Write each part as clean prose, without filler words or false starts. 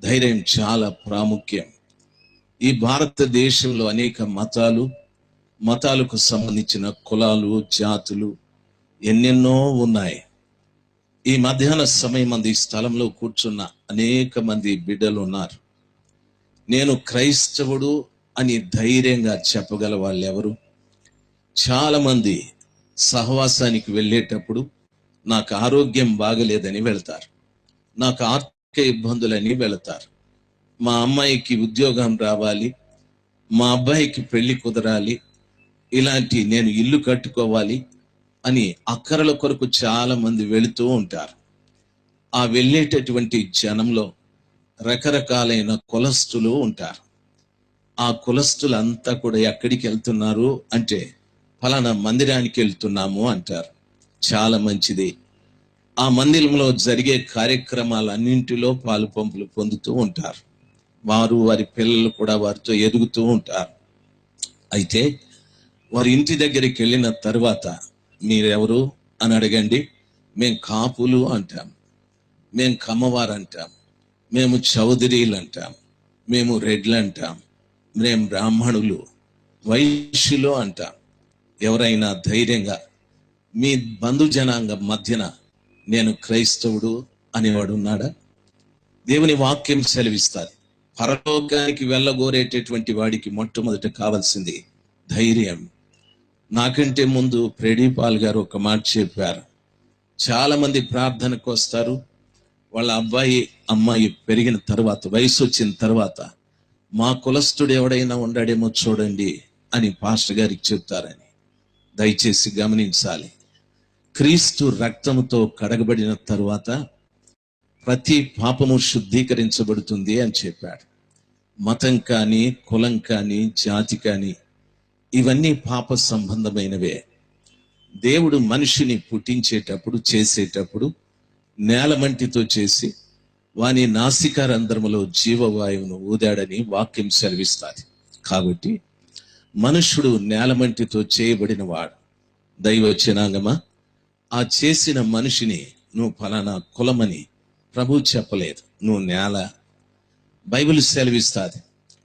ధైర్యం చాలా ప్రాముఖ్యం. ఈ భారతదేశంలో అనేక మతాలకు సంబంధించిన కులాలు, జాతులు ఎన్నెన్నో ఉన్నాయి. ఈ మధ్యాహ్న సమయం ఈ స్థలంలో కూర్చున్న అనేక మంది బిడ్డలు ఉన్నారు. నేను క్రైస్తవుడు అని ధైర్యంగా చెప్పగల వాళ్ళు ఎవరు? చాలా మంది సహవాసానికి వెళ్ళేటప్పుడు నాకు ఆరోగ్యం బాగలేదని వెళ్తారు, నాకు ఆర్థిక ఇబ్బందులని వెళతారు, మా అమ్మాయికి ఉద్యోగం రావాలి, మా అబ్బాయికి పెళ్లి కుదరాలి, ఇలాంటి నేను ఇల్లు కట్టుకోవాలి అని అక్కరల కొరకు చాలా మంది వెళుతూ ఉంటారు. ఆ వెళ్ళేటటువంటి జనంలో రకరకాలైన కులస్తులు ఉంటారు. ఆ కులస్తులంతా కూడా ఎక్కడికి వెళ్తున్నారు అంటే ఫలానా మందిరానికి వెళ్తున్నాము అంటారు. చాలా మంచిది. ఆ మందిరంలో జరిగే కార్యక్రమాలన్నింటిలో పాలు పంపులు పొందుతూ ఉంటారు. వారి పిల్లలు కూడా వారితో ఎదుగుతూ ఉంటారు. అయితే వారి ఇంటి దగ్గరికి వెళ్ళిన తర్వాత మీరెవరు అని అడగండి. మేం కాపులు అంటాం, మేం కమ్మవారు అంటాం, మేము చౌదరీలు అంటాం, మేము రెడ్లు అంటాం, మేము బ్రాహ్మణులు, వైశ్యులు అంటాం. ఎవరైనా ధైర్యంగా మీ బంధుజనాంగం మధ్యన నేను క్రైస్తవుడు అనేవాడు ఉన్నాడా? దేవుని వాక్యం సెలవిస్తారు, పరలోకానికి వెళ్ళగోరేటటువంటి వాడికి మొట్టమొదట కావాల్సింది ధైర్యం. నాకంటే ముందు ప్రేడీపాల్ గారు ఒక మాట చెప్పారు. చాలా మంది ప్రార్థనకు వస్తారు, వాళ్ళ అమ్మాయి పెరిగిన తర్వాత, వయసు వచ్చిన తర్వాత, మా కులస్తుడు ఎవడైనా ఉండాడేమో చూడండి అని పాస్టర్ గారికి చెప్తారని. దయచేసి గమనించాలి. క్రీస్తు రక్తముతో కడగబడిన తరువాత ప్రతి పాపము శుద్ధీకరించబడుతుంది అని చెప్పాడు. మతం కానీ, కులం కానీ, జాతి కానీ ఇవన్నీ పాప సంబంధమైనవే. దేవుడు మనిషిని పుట్టించేటప్పుడు, చేసేటప్పుడు నేలమంటితో చేసి వాని నాసికారంధ్రములో జీవవాయువును ఊదాడని వాక్యం సెలవిస్తుంది. కాబట్టి మనుష్యుడు నేలమంటితో చేయబడిన వాడు. దైవజనాంగమా, ఆ చేసిన మనిషిని నువ్వు ఫలానా కులమని ప్రభు చెప్పలేదు, నువ్వు నేల. బైబిల్ సెలవిస్తుంది,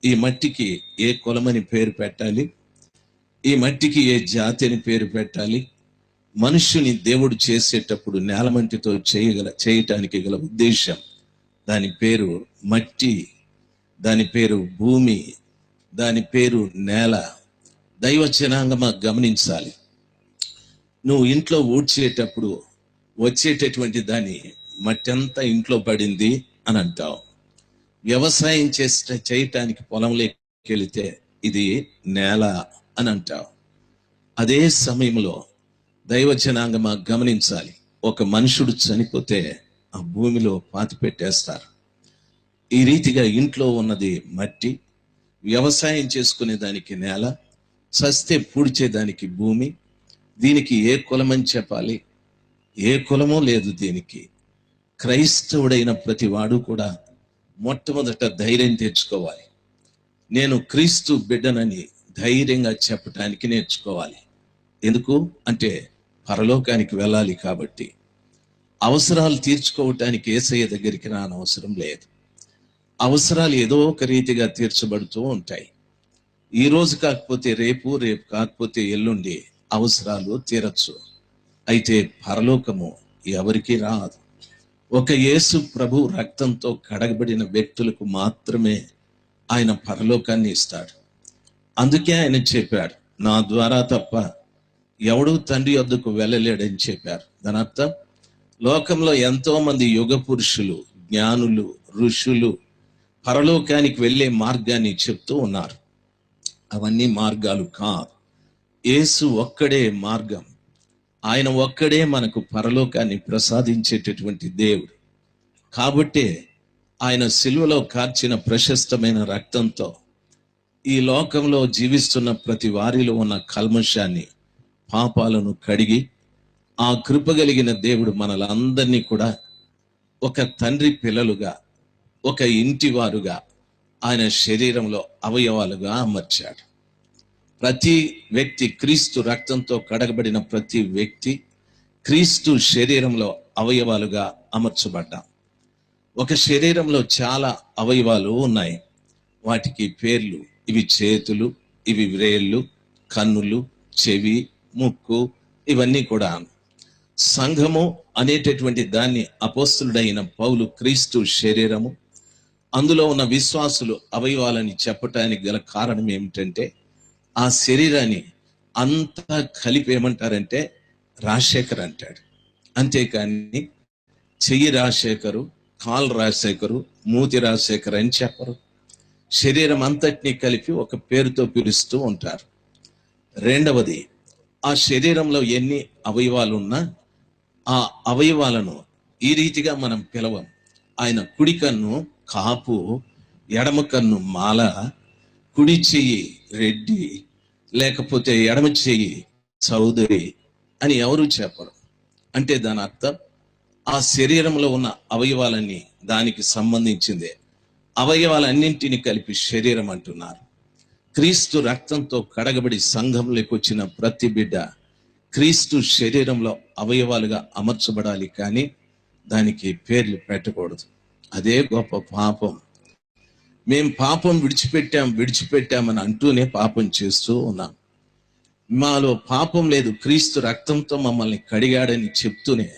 ఈ మట్టికి ఏ కులమని పేరు పెట్టాలి, ఈ మట్టికి ఏ జాతి అని పేరు పెట్టాలి. మనుష్యుని దేవుడు చేసేటప్పుడు నేలమంటితో చేయటానికి గల ఉద్దేశం, దాని పేరు మట్టి, దాని పేరు భూమి, దాని పేరు నేల. దైవజనాంగమా గమనించాలి. నువ్వు ఇంట్లో ఊడ్చేటప్పుడు వచ్చేటటువంటి దాని మట్టి అంతా ఇంట్లో పడింది అని అంటావు. వ్యవసాయం చేయటానికి పొలంలోకి వెళితే ఇది నేల అని అంటావు. అదే సమయంలో దైవజనాంగమా గమనించాలి, ఒక మనుషుడు చనిపోతే ఆ భూమిలో పాతి పెట్టేస్తారు. ఈ రీతిగా ఇంట్లో ఉన్నది మట్టి, వ్యవసాయం చేసుకునే దానికి నేల, చస్తే పూడ్చేదానికి భూమి. దీనికి ఏ కులమని చెప్పాలి? ఏ కులమో లేదు దీనికి. క్రైస్తవుడైన ప్రతి వాడు కూడా మొట్టమొదట ధైర్యం తెచ్చుకోవాలి. నేను క్రీస్తు బిడ్డనని ధైర్యంగా చెప్పటానికి నేర్చుకోవాలి. ఎందుకు అంటే పరలోకానికి వెళ్ళాలి కాబట్టి. అవసరాలు తీర్చుకోవటానికి యేసయ్య దగ్గరికి రానవసరం లేదు. అవసరాలు ఏదో ఒక రీతిగా తీర్చబడుతూ ఉంటాయి. ఈ రోజు కాకపోతే రేపు, రేపు కాకపోతే ఎల్లుండి అవసరాలు తీరచ్చు. అయితే పరలోకము ఎవరికి రాదు. ఒక యేసు ప్రభు రక్తంతో కడగబడిన వ్యక్తులకు మాత్రమే ఆయన పరలోకాన్ని ఇస్తాడు. అందుకే ఆయన చెప్పాడు, నా ద్వారా తప్ప ఎవడు తండ్రి వద్దకు వెళ్ళలేడని చెప్పారు. దాని అర్థం, లోకంలో ఎంతో మంది యుగ పురుషులు, జ్ఞానులు, ఋషులు పరలోకానికి వెళ్ళే మార్గాన్ని చెప్తూ ఉన్నారు. అవన్నీ మార్గాలు కాదు. యేసు ఒక్కడే మార్గం. ఆయన ఒక్కడే మనకు పరలోకాన్ని ప్రసాదించేటటువంటి దేవుడు. కాబట్టే ఆయన సిలువలో కార్చిన ప్రశస్తమైన రక్తంతో ఈ లోకంలో జీవిస్తున్న ప్రతి వారిలో ఉన్న కల్మషాన్ని, పాపాలను కడిగి, ఆ కృప కలిగిన దేవుడు మనలందరినీ కూడా ఒక తండ్రి పిల్లలుగా, ఒక ఇంటి వారుగా ఆయన శరీరంలో అవయవాలుగా అమర్చాడు. ప్రతి వ్యక్తి, క్రీస్తు రక్తంతో కడగబడిన ప్రతి వ్యక్తి క్రీస్తు శరీరంలో అవయవాలుగా అమర్చబడ్డాం. ఒక శరీరంలో చాలా అవయవాలు ఉన్నాయి. వాటికి పేర్లు. ఇవి చేతులు, ఇవి వ్రేళ్ళు, కన్నులు, చెవి, ముక్కు, ఇవన్నీ కూడా. సంఘము అనేటటువంటి దాన్ని అపోస్తలుడైన పౌలు క్రీస్తు శరీరము, అందులో ఉన్న విశ్వాసులు అవయవాలని చెప్పటానికి గల కారణం ఏమిటంటే, ఆ శరీరాన్ని అంతా కలిపి ఏమంటారంటే రాజశేఖర్ అంటాడు. అంతేకాని చెయ్యి రాజశేఖరు, కాలు రాజశేఖరు, మూతి రాజశేఖర్ అని చెప్పరు. శరీరం అంతటినీ కలిపి ఒక పేరుతో పిలుస్తూ ఉంటారు. రెండవది, ఆ శరీరంలో ఎన్ని అవయవాలు ఉన్నా ఆ అవయవాలను ఈ రీతిగా మనం పిలవం. ఆయన కుడి కన్ను కాపు, ఎడమ కన్ను మాల, కుడి చెయ్యి రెడ్డి, లేకపోతే ఎడమ చెయ్యి చౌదరి అని ఎవరు చెప్పరు. అంటే దాని అర్థం ఆ శరీరంలో ఉన్న అవయవాలన్నీ దానికి సంబంధించిందే. అవయవాలన్నింటినీ కలిపి శరీరం అంటున్నారు. క్రీస్తు రక్తంతో కడగబడి సంఘంలోకి వచ్చిన ప్రతి బిడ్డ క్రీస్తు శరీరంలో అవయవాలుగా అమర్చబడాలి, కానీ దానికి పేర్లు పెట్టకూడదు. అదే గొప్ప పాపం. మేం పాపం విడిచిపెట్టామని అంటూనే పాపం చేస్తూ ఉన్నాం. మాలో పాపం లేదు, క్రీస్తు రక్తంతో మమ్మల్ని కడిగాడని చెప్తూనే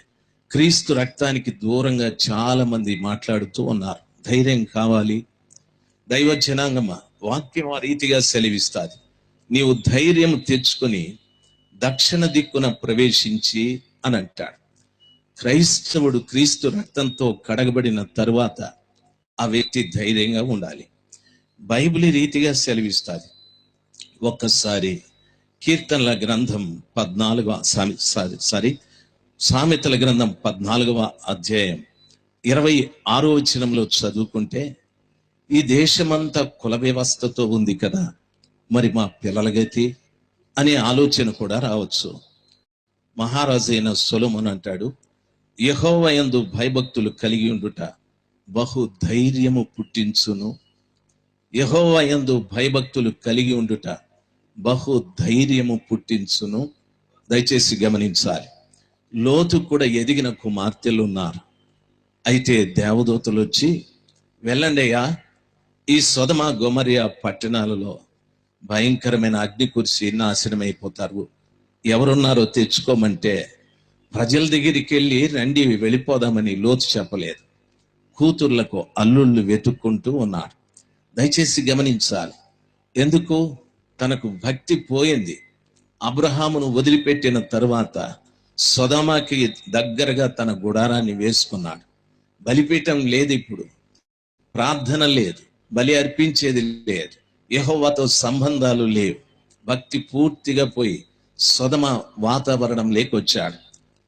క్రీస్తు రక్తానికి దూరంగా చాలా మంది మాట్లాడుతూ ఉన్నారు. ధైర్యం కావాలి. దైవ జనాంగమ వాక్యం ఆ రీతిగా సెలవిస్తాది. నీవు ధైర్యం తెచ్చుకొని దక్షిణ దిక్కున ప్రవేశించి అని అంటాడు. క్రైస్తవుడు క్రీస్తు రక్తంతో కడగబడిన తరువాత ఆ వ్యక్తి ధైర్యంగా ఉండాలి. బైబిల్ రీతిగా సెలవిస్తాది. ఒక్కసారి కీర్తనల గ్రంథం 14 సామెతల గ్రంథం 14వ అధ్యాయం 26వ వచనంలో చదువుకుంటే, ఈ దేశమంతా కుల వ్యవస్థతో ఉంది కదా, మరి మా పిల్లల గతి అనే ఆలోచన కూడా రావచ్చు. మహారాజు అయిన సొలొమోను అంటాడు, యెహోవా యందు భయభక్తులు కలిగి ఉండుట బహు ధైర్యము పుట్టించును. యెహోవా యందు భయభక్తులు కలిగి ఉండుట బహు ధైర్యము పుట్టించును. దయచేసి గమనించాలి. లోతు కూడా ఎదిగిన కుమార్తెలు ఉన్నారు. అయితే దేవదూతలు వచ్చి, వెళ్ళండియా, ఈ సొదమ గొమొర్రా పట్టణాలలో భయంకరమైన అగ్ని కురిసి నాశనమైపోతారు, ఎవరున్నారో తెచ్చుకోమంటే ప్రజల దగ్గరికి వెళ్ళి రండి వెళ్ళిపోదామని లోతు చెప్పలేదు. కూతుర్లకు అల్లుళ్ళు వెతుక్కుంటూ ఉన్నాడు. దయచేసి గమనించాలి. ఎందుకు? తనకు భక్తి పోయింది. అబ్రహామును వదిలిపెట్టిన తరువాత సొదొమకి దగ్గరగా తన గుడారాన్ని వేసుకున్నాడు. బలిపీఠం లేదు, ఇప్పుడు ప్రార్థన లేదు, బలి అర్పించేది లేదు, యెహోవాతో సంబంధాలు లేవు. భక్తి పూర్తిగా పోయి సొదొమ వాతావరణం లేకొచ్చాడు.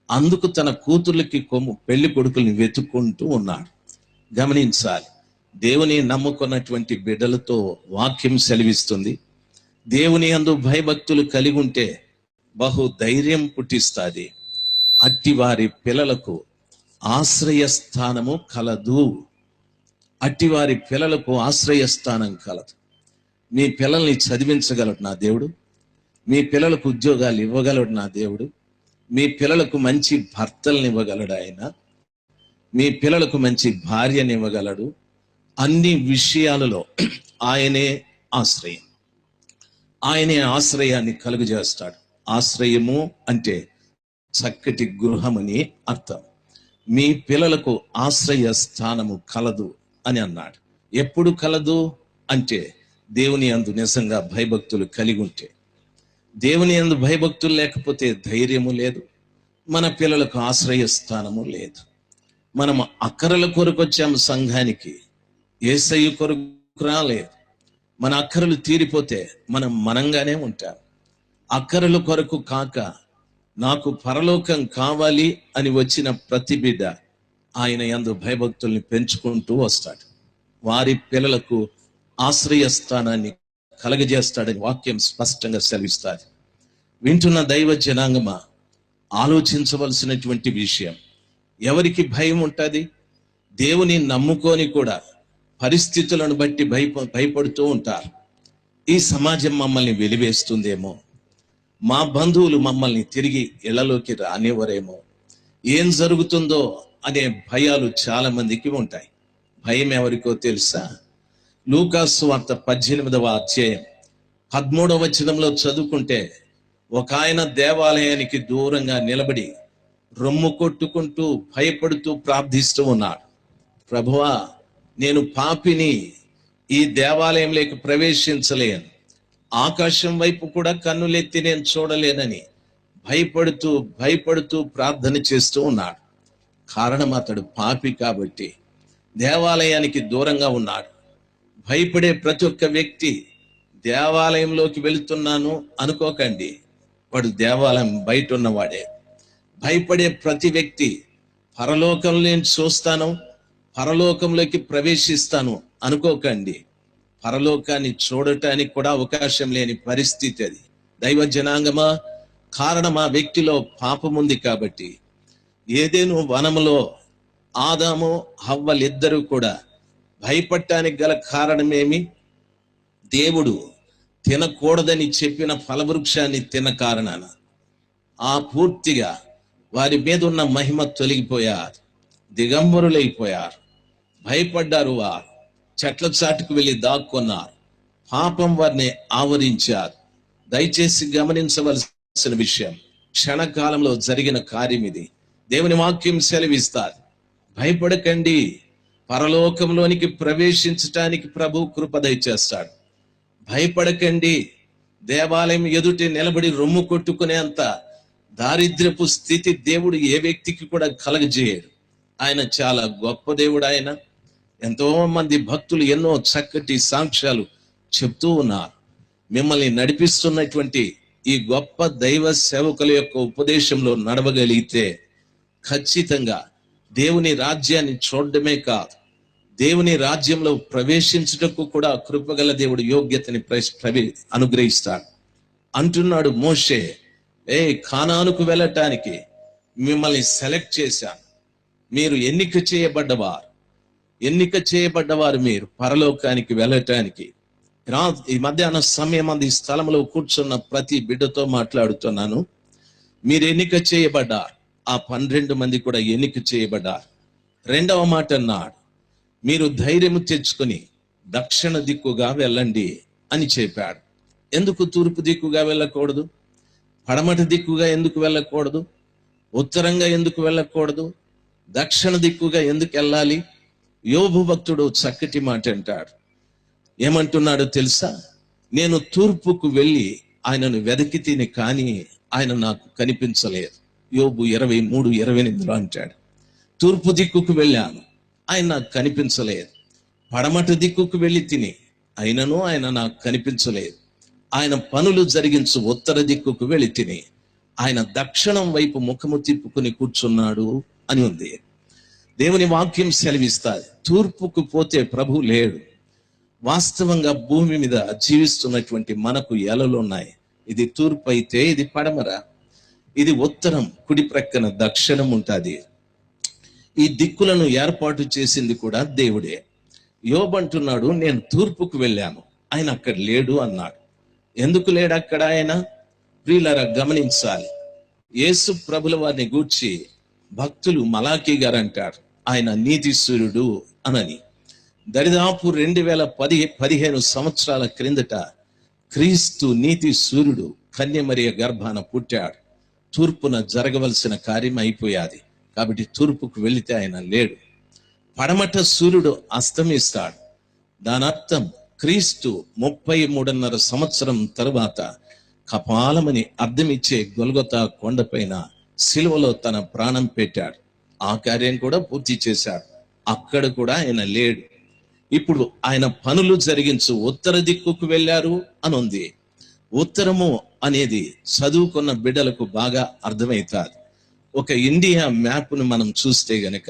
అందుకు తన కూతుర్లకి పెళ్లి కొడుకుల్ని వెతుక్కుంటూ ఉన్నాడు. గమనించాలి. దేవుని నమ్ముకున్నటువంటి బిడ్డలతో వాక్యం సెలవిస్తుంది, దేవుని యందు భయభక్తులు కలిగి ఉంటే బహు ధైర్యం పుట్టిస్తాది. అట్టి వారి పిల్లలకు ఆశ్రయస్థానము కలదు. అట్టివారి పిల్లలకు ఆశ్రయస్థానం కలదు. మీ పిల్లల్ని చదివించగలడు నా దేవుడు. మీ పిల్లలకు ఉద్యోగాలు ఇవ్వగలడు నా దేవుడు. మీ పిల్లలకు మంచి భర్తల్ని ఇవ్వగలడు ఆయన. మీ పిల్లలకు మంచి భార్యని ఇవ్వగలడు. అన్ని విషయాలలో ఆయనే ఆశ్రయం. ఆయనే ఆశ్రయాన్ని కలుగజేస్తాడు. ఆశ్రయము అంటే చక్కటి గృహమని అర్థం. మీ పిల్లలకు ఆశ్రయ స్థానము కలదు అని అన్నాడు. ఎప్పుడు కలదు అంటే దేవుని యందు నిజంగా భయభక్తులు కలిగి ఉంటే. దేవుని యందు భయభక్తులు లేకపోతే ధైర్యము లేదు, మన పిల్లలకు ఆశ్రయ స్థానము లేదు. మనం అక్కరల కొరకు వచ్చాము సంఘానికి, యేసయ్య కొరకు రాలేదు. మన అక్కరలు తీరిపోతే మనం మనంగానే ఉంటాం. అక్కరల కొరకు కాక నాకు పరలోకం కావాలి అని వచ్చిన ప్రతి బిడ్డ ఆయన యందు భయభక్తుల్ని పెంచుకుంటూ వస్తాడు. వారి పిల్లలకు ఆశ్రయ స్థానాన్ని కలగజేస్తాడని వాక్యం స్పష్టంగా సెలవిస్తాడు. వింటున్న దైవ జనాంగమా, ఆలోచించవలసినటువంటి విషయం, ఎవరికి భయం ఉంటుంది? దేవుని నమ్ముకొని కూడా పరిస్థితులను బట్టి భయపడుతూ ఉంటారు. ఈ సమాజం మమ్మల్ని వెలివేస్తుందేమో, మా బంధువులు మమ్మల్ని తిరిగి ఇళ్లలోకి రానివ్వరేమో, ఏం జరుగుతుందో అనే భయాలు చాలా మందికి ఉంటాయి. భయం ఎవరికో తెలుసా? లూకాసు వార్త 18వ అధ్యాయం 13వ వచనంలో చదువుకుంటే, ఒక ఆయన దేవాలయానికి దూరంగా నిలబడి రొమ్ము కొట్టుకుంటూ భయపడుతూ ప్రార్థిస్తూ ఉన్నాడు. ప్రభువా, నేను పాపిని, ఈ దేవాలయంలోకి ప్రవేశించలేను, ఆకాశం వైపు కూడా కన్నులెత్తి నేను చూడలేనని భయపడుతూ భయపడుతూ ప్రార్థన చేస్తూ ఉన్నాడు. కారణం, అతడు పాపి కాబట్టి దేవాలయానికి దూరంగా ఉన్నాడు. భయపడే ప్రతి ఒక్క వ్యక్తి దేవాలయంలోకి వెళుతున్నాను అనుకోకండి, వాడు దేవాలయం బయట ఉన్నవాడే. భయపడే ప్రతి వ్యక్తి పరలోకంలో నేను చూస్తాను, పరలోకంలోకి ప్రవేశిస్తాను అనుకోకండి. పరలోకాన్ని చూడటానికి కూడా అవకాశం లేని పరిస్థితి అది. దైవ జనాంగమా, కారణం ఆ వ్యక్తిలో పాపం ఉంది కాబట్టి. ఏదెను వనములో ఆదాము హవ్వలిద్దరూ కూడా భయపడటానికి గల కారణమేమి? దేవుడు తినకూడదని చెప్పిన ఫలవృక్షాన్ని తిన్న కారణాన ఆ పూర్తిగా వారి మీద ఉన్న మహిమ తొలగిపోయారు, దిగంబరులైపోయారు, భయపడ్డారు. వారు చెట్ల చాటుకు వెళ్ళి దాక్కున్నారు, పాపం వారిని ఆవరించారు. దయచేసి గమనించవలసిన విషయం, క్షణకాలంలో జరిగిన కార్యం ఇది. దేవుని వాక్యం సెలవిస్తారు, భయపడకండి, పరలోకంలోనికి ప్రవేశించటానికి ప్రభు కృప దయచేస్తాడు. భయపడకండి, దేవాలయం ఎదుటి నిలబడి రొమ్ము కొట్టుకునేంత దారిద్ర్యపు స్థితి దేవుడు ఏ వ్యక్తికి కూడా కలగజేయడు. ఆయన చాలా గొప్ప దేవుడు. ఆయన ఎంతో మంది భక్తులు ఎన్నో చక్కటి సాక్ష్యాలు చెప్తూ ఉన్నారు. మిమ్మల్ని నడిపిస్తున్నటువంటి ఈ గొప్ప దైవ సేవకుల యొక్క ఉపదేశంలో నడవగలిగితే ఖచ్చితంగా దేవుని రాజ్యాన్ని చూడడమే కాదు, దేవుని రాజ్యంలో ప్రవేశించుటకు కూడా కృపగల దేవుడు యోగ్యతని అనుగ్రహిస్తాడు. అంటున్నాడు మోషే, కానానుకు వెళ్ళటానికి మిమ్మల్ని సెలెక్ట్ చేశాను, మీరు ఎన్నిక చేయబడ్డవారు మీరు పరలోకానికి వెళ్ళటానికి. ఈ మధ్యాహ్న సమయం అంది ఈ స్థలంలో కూర్చున్న ప్రతి బిడ్డతో మాట్లాడుతున్నాను. మీరు ఎన్నిక చేయబడ్డారు, ఆ 12 మంది కూడా ఎన్నిక చేయబడ్డారు. రెండవ మాట అన్నాడు, మీరు ధైర్యము తెచ్చుకొని దక్షిణ దిక్కుగా వెళ్ళండి అని చెప్పాడు. ఎందుకు తూర్పు దిక్కుగా వెళ్ళకూడదు? పడమటి దిక్కుగా ఎందుకు వెళ్ళకూడదు? ఉత్తరంగా ఎందుకు వెళ్ళకూడదు? దక్షిణ దిక్కుగా ఎందుకు వెళ్ళాలి? యోబు భక్తుడు చక్కటి మాట అంటాడు. ఏమంటున్నాడో తెలుసా? నేను తూర్పుకు వెళ్ళి ఆయనను వెదకి తిని కానీ ఆయన నాకు కనిపించలేదు. యోబు 23:28 అంటాడు. తూర్పు దిక్కుకు వెళ్ళాను, ఆయన నాకు కనిపించలేదు. పడమటి దిక్కుకు వెళ్ళి తిని అయినను ఆయన నాకు కనిపించలేదు. ఆయన పనులు జరిగించు ఉత్తర దిక్కుకు వెళ్ళి తిని ఆయన దక్షిణం వైపు ముఖము తిప్పుకుని కూర్చున్నాడు అని ఉంది. దేవుని వాక్యం సెలవిస్తాది, తూర్పుకు పోతే ప్రభు లేడు. వాస్తవంగా భూమి మీద జీవిస్తున్నటువంటి మనకు ఎలలు ఉన్నాయి. ఇది తూర్పు అయితే ఇది పడమర, ఇది ఉత్తరం, కుడి ప్రక్కన దక్షిణం ఉంటుంది. ఈ దిక్కులను ఏర్పాటు చేసింది కూడా దేవుడే. యోబు అంటున్నాడు, నేను తూర్పుకు వెళ్ళాను, ఆయన అక్కడ లేడు అన్నాడు. ఎందుకు లేడు అక్కడ ఆయన? ప్రియులారా గమనించాలి. యేసు ప్రభుల వారిని గూర్చి భక్తులు మలాకీ గారు అంటారు, ఆయన నీతి సూర్యుడు అనని. దరిదాపు 2015 సంవత్సరాల క్రిందట క్రీస్తు నీతి సూర్యుడు కన్యమరియ గర్భాన పుట్టాడు. తూర్పున జరగవలసిన కార్యం అయిపోయాది కాబట్టి తూర్పుకు వెళితే ఆయన లేడు. పడమట సూర్యుడు అస్తమిస్తాడు. దాని అర్థం క్రీస్తు 33.5 సంవత్సరం తరువాత కపాలమని అర్థమిచ్చే గొల్గొతా కొండపైన సిలువలో తన ప్రాణం పెట్టాడు. ఆ కార్యం కూడా పూర్తి చేశాడు. అక్కడ కూడా ఆయన లేడు. ఇప్పుడు ఆయన పనులు జరిగించు ఉత్తర దిక్కుకు వెళ్ళారు అని ఉంది. ఉత్తరము అనేది చదువుకున్న బిడ్డలకు బాగా అర్థమవుతాది. ఒక ఇండియా మ్యాప్ను మనం చూస్తే గనక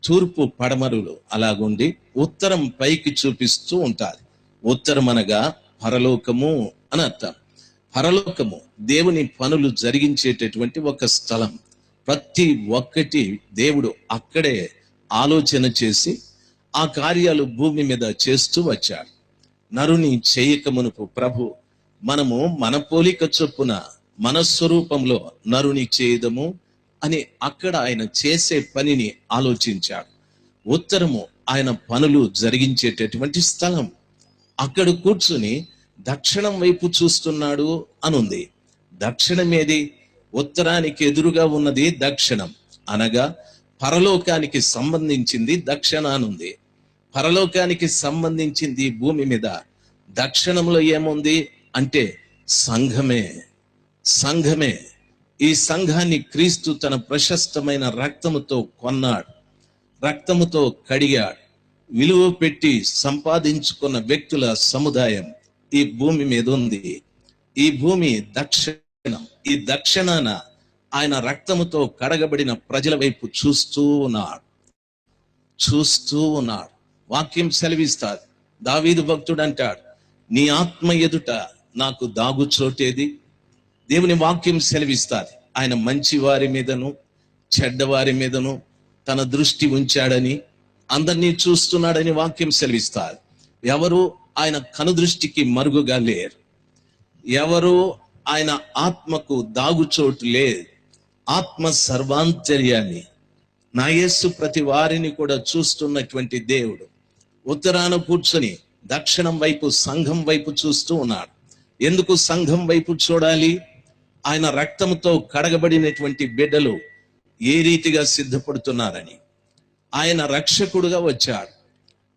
తూర్పు పడమరులు అలాగుండి ఉత్తరం పైకి చూపిస్తూ ఉంటారు. ఉత్తరం అనగా పరలోకము అని అర్థం. పరలోకము దేవుని పనులు జరిగించేటటువంటి ఒక స్థలం. ప్రతి ఒక్కటి దేవుడు అక్కడే ఆలోచన చేసి ఆ కార్యాలు భూమి మీద చేస్తూ వచ్చాడు. నరుని చేయకమునుపు ప్రభు మనము మన పోలిక చొప్పున మన స్వరూపంలో నరుని చేయదము అని అక్కడ ఆయన చేసే పనిని ఆలోచించాడు. ఉత్తరము ఆయన పనులు జరిగించేటటువంటి స్థలం. అక్కడ కూర్చుని దక్షిణం వైపు చూస్తున్నాడు అనుంది. దక్షిణం ఏది? ఉత్తరానికి ఎదురుగా ఉన్నది దక్షిణం, అనగా పరలోకానికి సంబంధించింది దక్షిణానుంది. పరలోకానికి సంబంధించింది భూమి మీద. దక్షిణంలో ఏముంది అంటే సంఘమే. సంఘమే. ఈ సంఘాన్ని క్రీస్తు తన ప్రశస్తమైన రక్తముతో కొన్నాడు, రక్తముతో కడిగాడు. విలువ పెట్టి సంపాదించుకున్న వ్యక్తుల సముదాయం ఈ భూమి మీద ఉంది. ఈ భూమి దక్షిణం. ఈ దక్షిణాన ఆయన రక్తముతో కడగబడిన ప్రజల వైపు చూస్తూ ఉన్నాడు. వాక్యం సెలవిస్తాడు. దావీదు భక్తుడు అంటాడు, నీ ఆత్మ ఎదుట నాకు దాగు చోటేది. దేవుని వాక్యం సెలవిస్తాడు, ఆయన మంచి వారి మీదను చెడ్డవారి మీదను తన దృష్టి ఉంచాడని, అందరినీ చూస్తున్నాడని వాక్యం సెలవిస్తారు. ఎవరు ఆయన కనుదృష్టికి మరుగుగా లేరు. ఎవరు ఆయన ఆత్మకు దాగుచోటు లేదు. ఆత్మ సర్వాంతర్యాన్ని, నా యేసు ప్రతి వారిని కూడా చూస్తున్నటువంటి దేవుడు ఉత్తరాన కూర్చొని దక్షిణం వైపు సంఘం వైపు చూస్తూ ఉన్నాడు. ఎందుకు సంఘం వైపు చూడాలి? ఆయన రక్తంతో కడగబడినటువంటి బిడ్డలు ఏ రీతిగా సిద్ధపడుతున్నారని. ఆయన రక్షకుడుగా వచ్చాడు,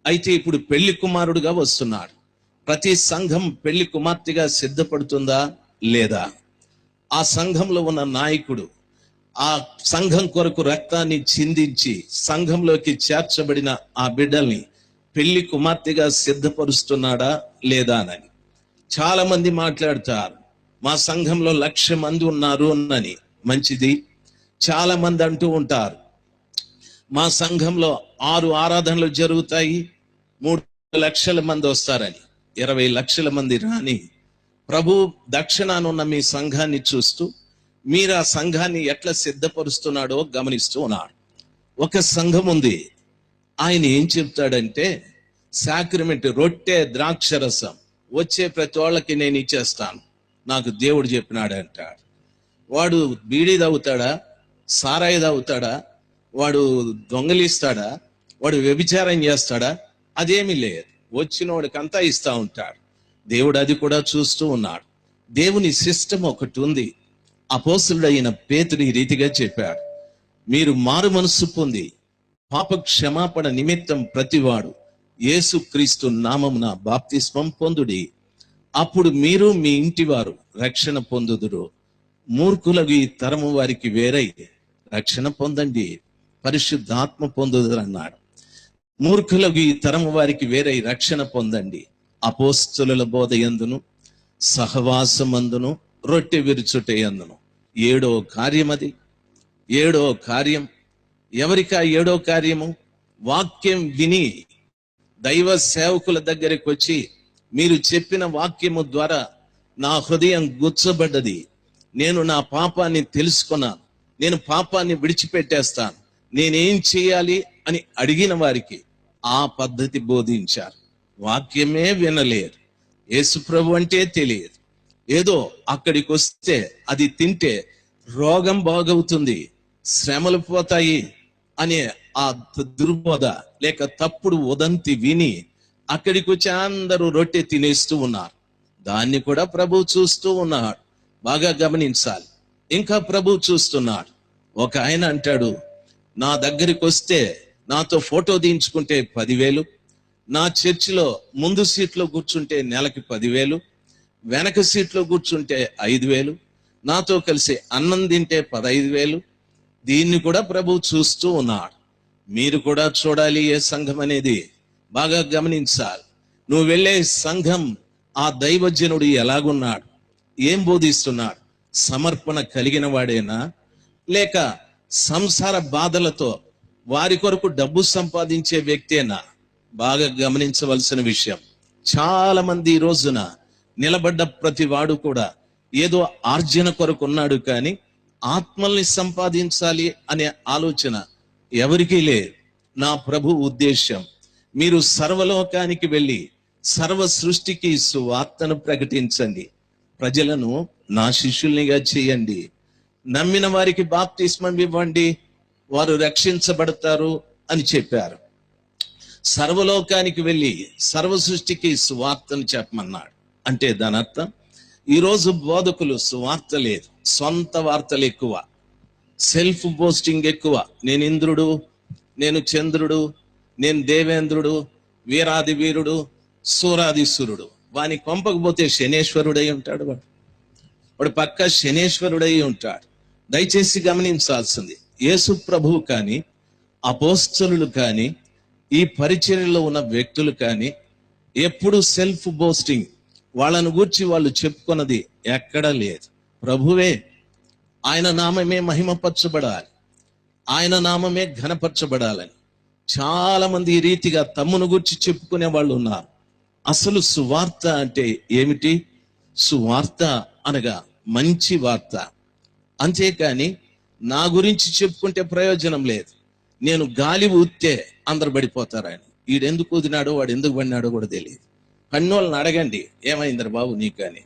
అయితే ఇప్పుడు పెళ్లి కుమారుడుగా వస్తున్నాడు. ప్రతి సంఘం పెళ్లి కుమార్తెగా సిద్ధపడుతుందా లేదా? ఆ సంఘంలో ఉన్న నాయకుడు ఆ సంఘం కొరకు రక్తాన్ని చిందించి సంఘంలోకి చేర్చబడిన ఆ బిడ్డల్ని పెళ్లి కుమార్తెగా సిద్ధపరుస్తున్నాడా లేదా అని. చాలా మంది మాట్లాడతారు, మా సంఘంలో 1,00,000 మంది ఉన్నారు అని. మంచిది. చాలా మంది అంటూ ఉంటారు, మా సంఘంలో 6 ఆరాధనలు జరుగుతాయి, 3 లక్షల మంది వస్తారని. 20 లక్షల మంది రాని ప్రభు దక్షిణానున్న మీ సంఘాన్ని చూస్తూ మీరు ఆ సంఘాన్ని ఎట్లా సిద్ధపరుస్తున్నాడో గమనిస్తూ ఉన్నాడు. ఒక సంఘం ఉంది, ఆయన ఏం చెప్తాడంటే, సాక్రమెంట్, రొట్టె, ద్రాక్షరసం వచ్చే ప్రతి వాళ్ళకి నేను ఇచ్చేస్తాను, నాకు దేవుడు చెప్పినాడు అంటాడు. వాడు బీడీ తాగుతాడా, సారాయి తాగుతాడా, వాడు దొంగలిస్తాడా, వాడు వ్యభిచారం చేస్తాడా? అదేమీ లేదు. వచ్చిన వాడికి అంతా ఇస్తా ఉంటాడు. దేవుడు అది కూడా చూస్తూ ఉన్నాడు. దేవుని సిస్టమ్ ఒకటి ఉంది. అపోస్తలుడైన పేతురు ఈ రీతిగా చెప్పాడు, మీరు మారు మనస్సు పొంది పాప క్షమాపణ నిమిత్తం ప్రతివాడు యేసు క్రీస్తు నామమున బాప్తిస్మం పొందుడి, అప్పుడు మీరు మీ ఇంటి వారు రక్షణ పొందుదురు. మూర్ఖులకు ఈ తరము వారికి వేరై రక్షణ పొందండి, పరిశుద్ధాత్మ పొందుదురు అన్నాడు. మూర్ఖులకు ఈ తరము వారికి వేరై రక్షణ పొందండి. అపోస్తలుల బోధ యందును సహవాసమందును రొట్టె విరుచుట యందును. 7వ కార్యం అది. 7వ కార్యం ఎవరికా? 7వ కార్యము వాక్యం విని దైవ సేవకుల దగ్గరికి వచ్చి, మీరు చెప్పిన వాక్యము ద్వారా నా హృదయం గుచ్చబడ్డది, నేను నా పాపాన్ని తెలుసుకున్నాను, నేను పాపాన్ని విడిచిపెట్టేస్తాను, నేనేం చేయాలి అని అడిగిన వారికి ఆ పద్ధతి బోధించారు. వాక్యమే వినలేరు, యేసు ప్రభు అంటే తెలియదు. ఏదో అక్కడికి వస్తే అది తింటే రోగం బాగవుతుంది, శ్రమలు పోతాయి అనే ఆ దుర్బోధ లేక తప్పుడు ఉదంతి విని అక్కడికి వచ్చి అందరూ రొట్టె తినేస్తూ ఉన్నారు. దాన్ని కూడా ప్రభు చూస్తూ ఉన్నాడు. బాగా గమనించాలి. ఇంకా ప్రభు చూస్తున్నాడు. ఒక ఆయన అంటాడు, నా దగ్గరికి వస్తే నాతో ఫోటో తీయించుకుంటే 10,000, నా చర్చిలో ముందు సీట్లో కూర్చుంటే నెలకి 10,000, వెనక సీట్లో కూర్చుంటే 5,000, నాతో కలిసి అన్నం తింటే 15,000. దీన్ని కూడా ప్రభు చూస్తూ ఉన్నాడు. మీరు కూడా చూడాలి ఏ సంఘం అనేది. బాగా గమనించాలి. నువ్వు వెళ్ళే సంఘం ఆ దైవజనుడు ఎలాగున్నాడు, ఏం బోధిస్తున్నాడు? సమర్పణ కలిగిన వాడేనా, లేక సంసార బాధలతో వారి కొరకు డబ్బు సంపాదించే వ్యక్తేనా? బాగా గమనించవలసిన విషయం. చాలా మంది ఈ రోజున నిలబడ్డ ప్రతి వాడు కూడా ఏదో ఆర్జన కొరకు ఉన్నాడు, కానీ ఆత్మల్ని సంపాదించాలి అనే ఆలోచన ఎవరికీ లేదు. నా ప్రభు ఉద్దేశం, మీరు సర్వలోకానికి వెళ్ళి సర్వ సృష్టికి సువార్తను ప్రకటించండి, ప్రజలను నా శిష్యుల్నిగా చేయండి, నమ్మిన వారికి బాప్తిస్మం ఇవ్వండి, వారు రక్షించబడతారు అని చెప్పారు. సర్వలోకానికి వెళ్ళి సర్వ సృష్టికి సువార్తను చెప్పమన్నాడు. అంటే దాని అర్థం ఈరోజు బోధకులు సువార్త లేదు, సొంత వార్తలు ఎక్కువ, సెల్ఫ్ బోస్టింగ్ ఎక్కువ. నేను ఇంద్రుడు, నేను చంద్రుడు, నేను దేవేంద్రుడు, వీరాది వీరుడు, సూరాదిసురుడు. వాని కొంపకపోతే శనేశ్వరుడై ఉంటాడు. వాడు పక్క శనేశ్వరుడై ఉంటాడు. దయచేసి గమనించాల్సింది, యేసు ప్రభువు కానీ అపోస్తలులు కానీ ఈ పరిచర్యలో ఉన్న వ్యక్తులు కానీ ఎప్పుడు సెల్ఫ్ బోస్టింగ్, వాళ్ళను గూర్చి వాళ్ళు చెప్పుకున్నది ఎక్కడా లేదు. ప్రభువే, ఆయన నామమే మహిమపరచబడాలి, ఆయన నామమే ఘనపరచబడాలని చాలా మంది ఈ రీతిగా తమ్మును గూర్చి చెప్పుకునే వాళ్ళు ఉన్నారు. అసలు సువార్త అంటే ఏమిటి? సువార్త అనగా మంచి వార్త. అంతేకాని నా గురించి చెప్పుకుంటే ప్రయోజనం లేదు. నేను గాలి ఊస్తే అందరు పడిపోతారని, వీడెందుకు ఊదినాడో వాడు ఎందుకు పడినాడో కూడా తెలియదు. కన్నోళ్ళని అడగండి, ఏమైందరు బాబు నీకు అని,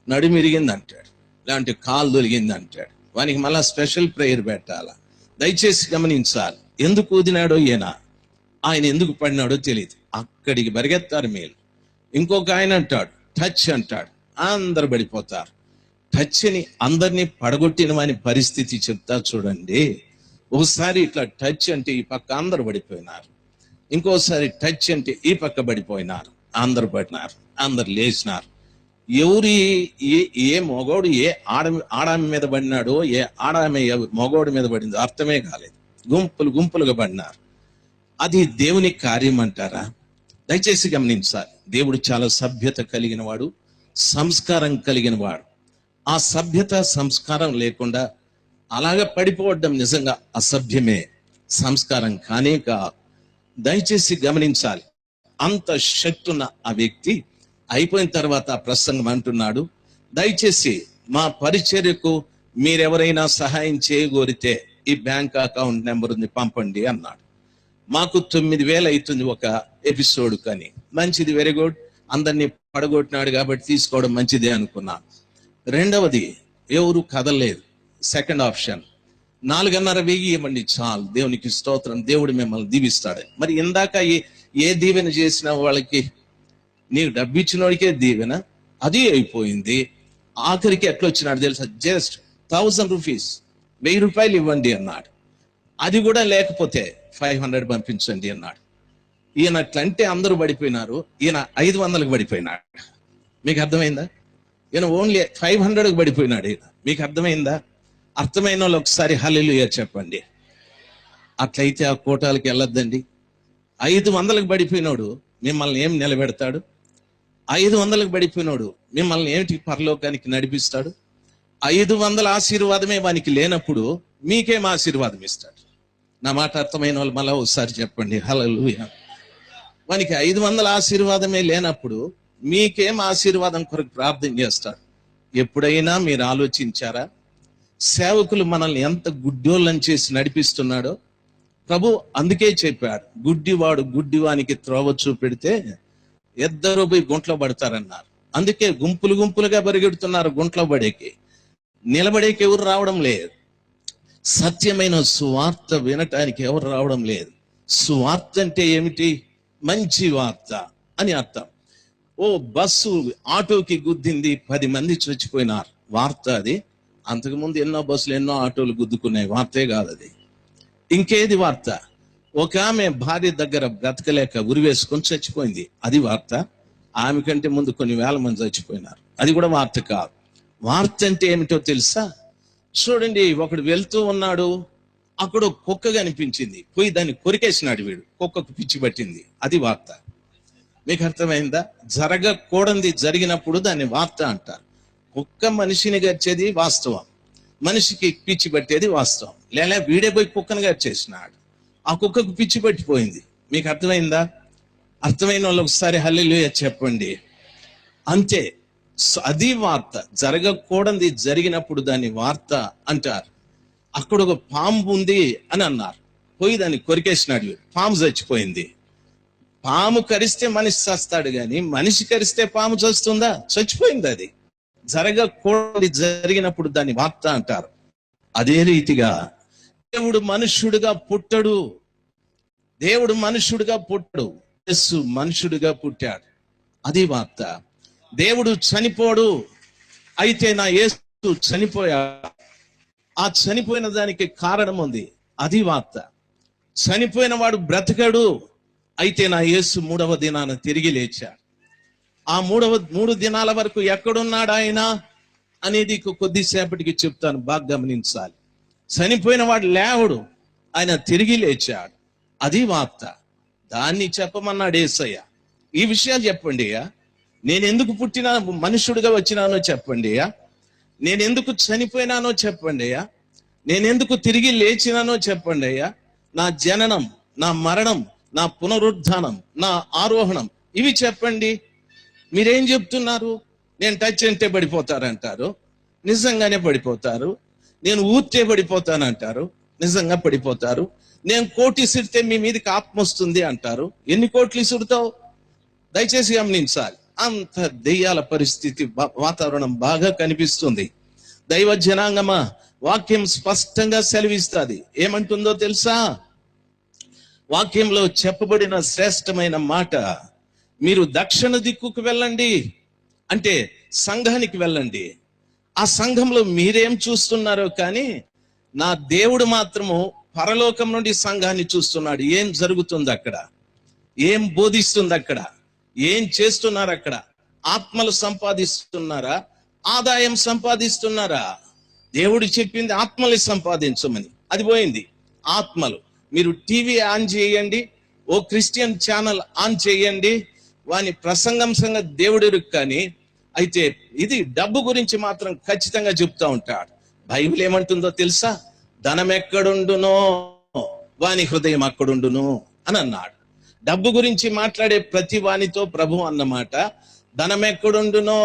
నడుమిరిగింది అంటాడు, లేదంటే కాలు దొరికింది అంటాడు. వానికి మళ్ళా స్పెషల్ ప్రేయర్ పెట్టాలా. దయచేసి గమనించాలి, ఎందుకు ఊదినాడో ఆయన ఎందుకు పడినాడో తెలియదు. అక్కడికి పరిగెత్తారు మేలు. ఇంకొక ఆయన అంటాడు టచ్ అంటాడు, అందరు పడిపోతారు. టచ్ని అందరినీ పడగొట్టిన వాని పరిస్థితి చెప్తా చూడండి. ఒకసారి ఇట్లా టచ్ అంటే ఈ పక్క అందరు పడిపోయినారు, ఇంకోసారి టచ్ అంటే ఈ పక్క పడిపోయినారు, అందరు పడినారు, అందరు లేచినారు. ఎవరు ఏ మొగోడు ఏ ఆడామె మీద పడినాడో, ఏ ఆడామె మొగోడు మీద పడిందో అర్థమే కాలేదు. గుంపులు గుంపులుగా పడినారు. అది దేవుని కార్యం అంటారా? దయచేసి గమనించాలి, దేవుడు చాలా సభ్యత కలిగిన వాడు, సంస్కారం కలిగిన వాడు. ఆ సభ్యత సంస్కారం లేకుండా అలాగ పడిపోవడం నిజంగా అసభ్యమే, సంస్కారం కానే కాదు. దయచేసి గమనించాలి, అంత శక్తి ఉన్న ఆ వ్యక్తి అయిపోయిన తర్వాత ప్రసంగం అంటున్నాడు, దయచేసి మా పరిచర్యకు మీరెవరైనా సహాయం చేయగోరితే ఈ బ్యాంక్ అకౌంట్ నెంబర్ ఉంది పంపండి అన్నాడు. మాకు 9,000 అవుతుంది ఒక ఎపిసోడ్ కానీ. మంచిది, వెరీ గుడ్, అందరినీ పడగొట్టినాడు కాబట్టి తీసుకోవడం మంచిదే అనుకున్నా. రెండవది, ఎవరు కదలలేదు. సెకండ్ ఆప్షన్, 4,500 ఇవ్వండి చాలు, దేవునికి స్తోత్రం, దేవుడు మిమ్మల్ని దీవిస్తాడు. మరి ఇందాక ఏ దీవెన చేసిన వాళ్ళకి, నీకు డబ్బు ఇచ్చిన వాడికే దీవెన, అది అయిపోయింది. ఆఖరికి ఎట్లా వచ్చినాడు తెలుసా? జస్ట్ 1,000 రూపీస్, 1000 రూపాయలు ఇవ్వండి అన్నాడు. అది కూడా లేకపోతే 500 పంపించండి అన్నాడు. ఈయన అట్లంటే అందరూ పడిపోయినారు, ఈయన 500కి పడిపోయినాడు. మీకు అర్థమైందా? ఈయన ఓన్లీ 500కి పడిపోయినాడు. ఈయన, మీకు అర్థమైందా? అర్థమైన వాళ్ళు ఒకసారి హల్లెలూయా చెప్పండి. అట్లయితే ఆ కోటాలకి వెళ్ళొద్దండి. 500కి పడిపోయినాడు మిమ్మల్ని ఏం నిలబెడతాడు? 500కి పడిపోయినాడు మిమ్మల్ని ఏమిటి పరలోకానికి నడిపిస్తాడు? 500 ఆశీర్వాదమే వానికి లేనప్పుడు మీకేం ఆశీర్వాదం ఇస్తాడు? నా మాట అర్థమైన వాళ్ళు మళ్ళా ఒకసారి చెప్పండి హల్లెలూయా. వానికి 500 ఆశీర్వాదమే లేనప్పుడు మీకేం ఆశీర్వాదం కొరకు ప్రార్థన చేస్తాడు? ఎప్పుడైనా మీరు ఆలోచించారా? సేవకులు మనల్ని ఎంత గుడ్డోళ్ళని చేసి నడిపిస్తున్నాడో ప్రభు అందుకే చెప్పాడు, గుడ్డివాడు గుడ్డివానికి త్రోవ చూపెడితే ఇద్దరు పోయి గుంట్లో పడతారన్నారు. అందుకే గుంపులు గుంపులుగా పరిగెడుతున్నారు గుంట్లో పడేకి. నిలబడేకి ఎవరు రావడం లేదు. సత్యమైన సువార్త వినటానికి ఎవరు రావడం లేదు. సువార్త అంటే ఏమిటి? మంచి వార్త అని అర్థం. ఓ బస్సు ఆటోకి గుద్దింది, 10 మంది చచ్చిపోయినారు, వార్త అది. అంతకుముందు ఎన్నో బస్సులు ఎన్నో ఆటోలు గుద్దుకున్నాయి, వార్తే కాదు అది. ఇంకేది వార్త? ఒక ఆమె భార్య దగ్గర బ్రతకలేక ఉరివేసుకొని చచ్చిపోయింది, అది వార్త. ఆమె కంటే ముందు కొన్ని వేల మంది చచ్చిపోయినారు, అది కూడా వార్త కాదు. వార్త అంటే ఏమిటో తెలుసా? చూడండి, ఒకడు వెళ్తూ ఉన్నాడు, అక్కడ కుక్క కనిపించింది, పోయి దాన్ని కొరికేసినాడు వీడు, కుక్కకు పిచ్చి పట్టింది, అది వార్త. మీకు అర్థమైందా? జరగకూడనిది జరిగినప్పుడు దాన్ని వార్త అంటారు. కుక్క మనిషిని గచ్చేది వాస్తవం, మనిషికి పిచ్చి పట్టేది వాస్తవం. లేదా వీడే పోయి కుక్కను గచ్చేసినాడు, ఆ కుక్కకు పిచ్చి పట్టిపోయింది. మీకు అర్థమైందా? అర్థమైన వాళ్ళు ఒకసారి హల్లెలూయా చెప్పండి. అంతే, అది వార్త. జరగకూడనిది జరిగినప్పుడు దాన్ని వార్త అంటారు. అక్కడ ఒక పాము ఉంది అని అన్నారు, పోయి దాన్ని కొరికేసినాడు, పాము చచ్చిపోయింది. పాము కరిస్తే మనిషి చస్తాడు కానీ మనిషి కరిస్తే పాము చస్తుందా? చచ్చిపోయింది. అది జరగకూడనిది జరిగినప్పుడు దాన్ని వార్త అంటారు. అదే రీతిగా దేవుడు మనుష్యుడిగా పుట్టడు, దేవుడు మనుషుడిగా పుట్టడు, యేసు మనుషుడిగా పుట్టాడు. అది వార్త. దేవుడు చనిపోడు, అయితే నా యేసు చనిపోయా. ఆ చనిపోయిన దానికి కారణం ఉంది, అది వార్త. చనిపోయిన వాడు బ్రతకడు, అయితే నా యేసు 3వ దినాన తిరిగి లేచాడు. ఆ 3 దినాల వరకు ఎక్కడున్నాడు ఆయన అనేది కొద్దిసేపటికి చెప్తాను, బాగా గమనించాలి. చనిపోయిన వాడు లేవడు, ఆయన తిరిగి లేచాడు. అది వార్త. దాన్ని చెప్పమన్నాడు యేసయ్య. ఈ విషయాలు చెప్పండి అయ్యా. నేను ఎందుకు పుట్టినా, మనుషుడిగా వచ్చినానో చెప్పండి అయ్యా. నేను ఎందుకు చనిపోయినానో చెప్పండి అయ్యా. నేను ఎందుకు తిరిగి లేచినానో చెప్పండి అయ్యా. నా జననం, నా మరణం, నా పునరుద్ధానం, నా ఆరోహణం, ఇవి చెప్పండి. మీరేం చెప్తున్నారు? నేను టచ్ అంటే పడిపోతారంటారు, నిజంగానే పడిపోతారు. నేను ఊరితే పడిపోతానంటారు, నిజంగా పడిపోతారు. నేను కోటి ఇసిరితే మీ మీదకి ఆత్మ వస్తుంది అంటారు. ఎన్ని కోట్లు ఇసురుతావు? దయచేసి గమనించాలి. అంత దెయ్యాల పరిస్థితి, వాతావరణం బాగా కనిపిస్తుంది. దైవ జనాంగమా, వాక్యం స్పష్టంగా సెలవిస్తుంది. ఏమంటుందో తెలుసా? వాక్యంలో చెప్పబడిన శ్రేష్టమైన మాట, మీరు దక్షిణ దిక్కుకు వెళ్ళండి అంటే సంఘానికి వెళ్ళండి. ఆ సంఘంలో మీరేం చూస్తున్నారో కానీ నా దేవుడు మాత్రము పరలోకం నుండి సంఘాన్ని చూస్తున్నాడు. ఏం జరుగుతుంది అక్కడ, ఏం బోధిస్తుంది అక్కడ, ఏం చేస్తున్నారు అక్కడ? ఆత్మలు సంపాదిస్తున్నారా, ఆదాయం సంపాదిస్తున్నారా? దేవుడు చెప్పింది ఆత్మల్ని సంపాదించమని, అది పోయింది. ఆత్మలు. మీరు టీవీ ఆన్ చేయండి, ఓ క్రిస్టియన్ ఛానల్ ఆన్ చేయండి, వాని ప్రసంగం సంగతి దేవుడు కానీ, అయితే ఇది డబ్బు గురించి మాత్రం ఖచ్చితంగా చెప్తా ఉంటాడు. బైబిల్ ఏమంటుందో తెలుసా? ధనం ఎక్కడుండునో వాని హృదయం అక్కడుండును అని అన్నాడు. డబ్బు గురించి మాట్లాడే ప్రతి వానితో ప్రభు అన్నమాట, ధనం ఎక్కడుండునో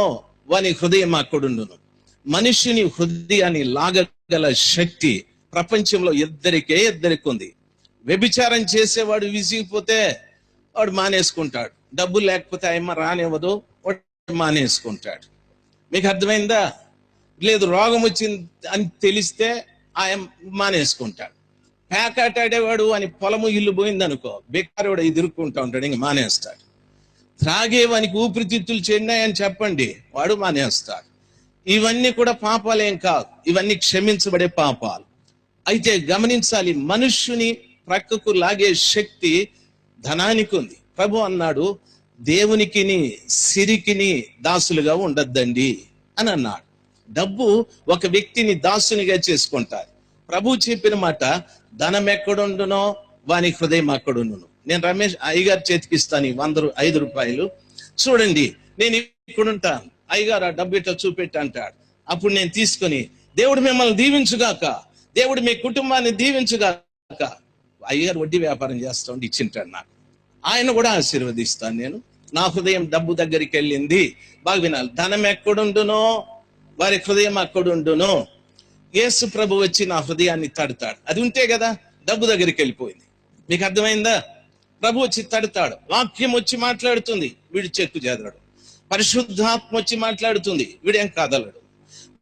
వాని హృదయం అక్కడుండును. మనిషిని హృదయాన్ని లాగగల శక్తి ప్రపంచంలో ఇద్దరికి ఉంది. వ్యభిచారం చేసేవాడు విసిగిపోతే వాడు మానేసుకుంటాడు, డబ్బులు లేకపోతే ఆయమ్మ రానివ్వదు, వాడు మానేసుకుంటాడు. మీకు అర్థమైందా? లేదు, రోగం వచ్చింది అని తెలిస్తే ఆయన మానేసుకుంటాడు. పేకాటాడేవాడు అని పొలము ఇల్లు పోయింది అనుకో, బెకారోడు ఎదుర్కొంటా ఉంటాడు, ఇంక మానేస్తాడు. త్రాగేవానికి ఊపిరితిత్తులు చెందాయని చెప్పండి, వాడు మానేస్తాడు. ఇవన్నీ కూడా పాపాలేం కాదు, ఇవన్నీ క్షమించబడే పాపాలు. అయితే గమనించాలి, మనుష్యుని ప్రక్కకు లాగే శక్తి ధనానికి ఉంది. ప్రభు అన్నాడు, దేవునికిని సిరికిని దాసులుగా ఉండద్దండి అని అన్నాడు. డబ్బు ఒక వ్యక్తిని దాసునిగా చేసుకుంటారు. ప్రభు చెప్పిన మాట, ధనం ఎక్కడుండునో వాని హృదయం అక్కడుండును. నేను రమేష్ అయ్యగారు చేతికి ఇస్తాను 105 రూపాయలు. చూడండి, నేను ఇక్కడుంటాను, అయ్యగారు ఆ డబ్బు ఇట్లా చూపెట్టి అంటాడు. అప్పుడు నేను తీసుకొని, దేవుడు మిమ్మల్ని దీవించుగాక, దేవుడు మీ కుటుంబాన్ని దీవించుగాక. అయ్యగారు వడ్డీ వ్యాపారం చేస్తా ఉండి ఇచ్చింటాడు నాకు, ఆయన కూడా ఆశీర్వదిస్తాను. నేను, నా హృదయం డబ్బు దగ్గరికి వెళ్ళింది. బాగా వినాలి, ధనం ఎక్కడుండునో వారి హృదయం అక్కడుండును. యేసు ప్రభు వచ్చి నా హృదయాన్ని తడతాడు. అది ఉంటే కదా డబ్బు దగ్గరికి వెళ్ళిపోయింది. మీకు అర్థమైందా? ప్రభు వచ్చి తడతాడు, వాక్యం వచ్చి మాట్లాడుతుంది, వీడు చెక్కు చెదరడు. పరిశుద్ధాత్మ వచ్చి మాట్లాడుతుంది, వీడేం కదలడు.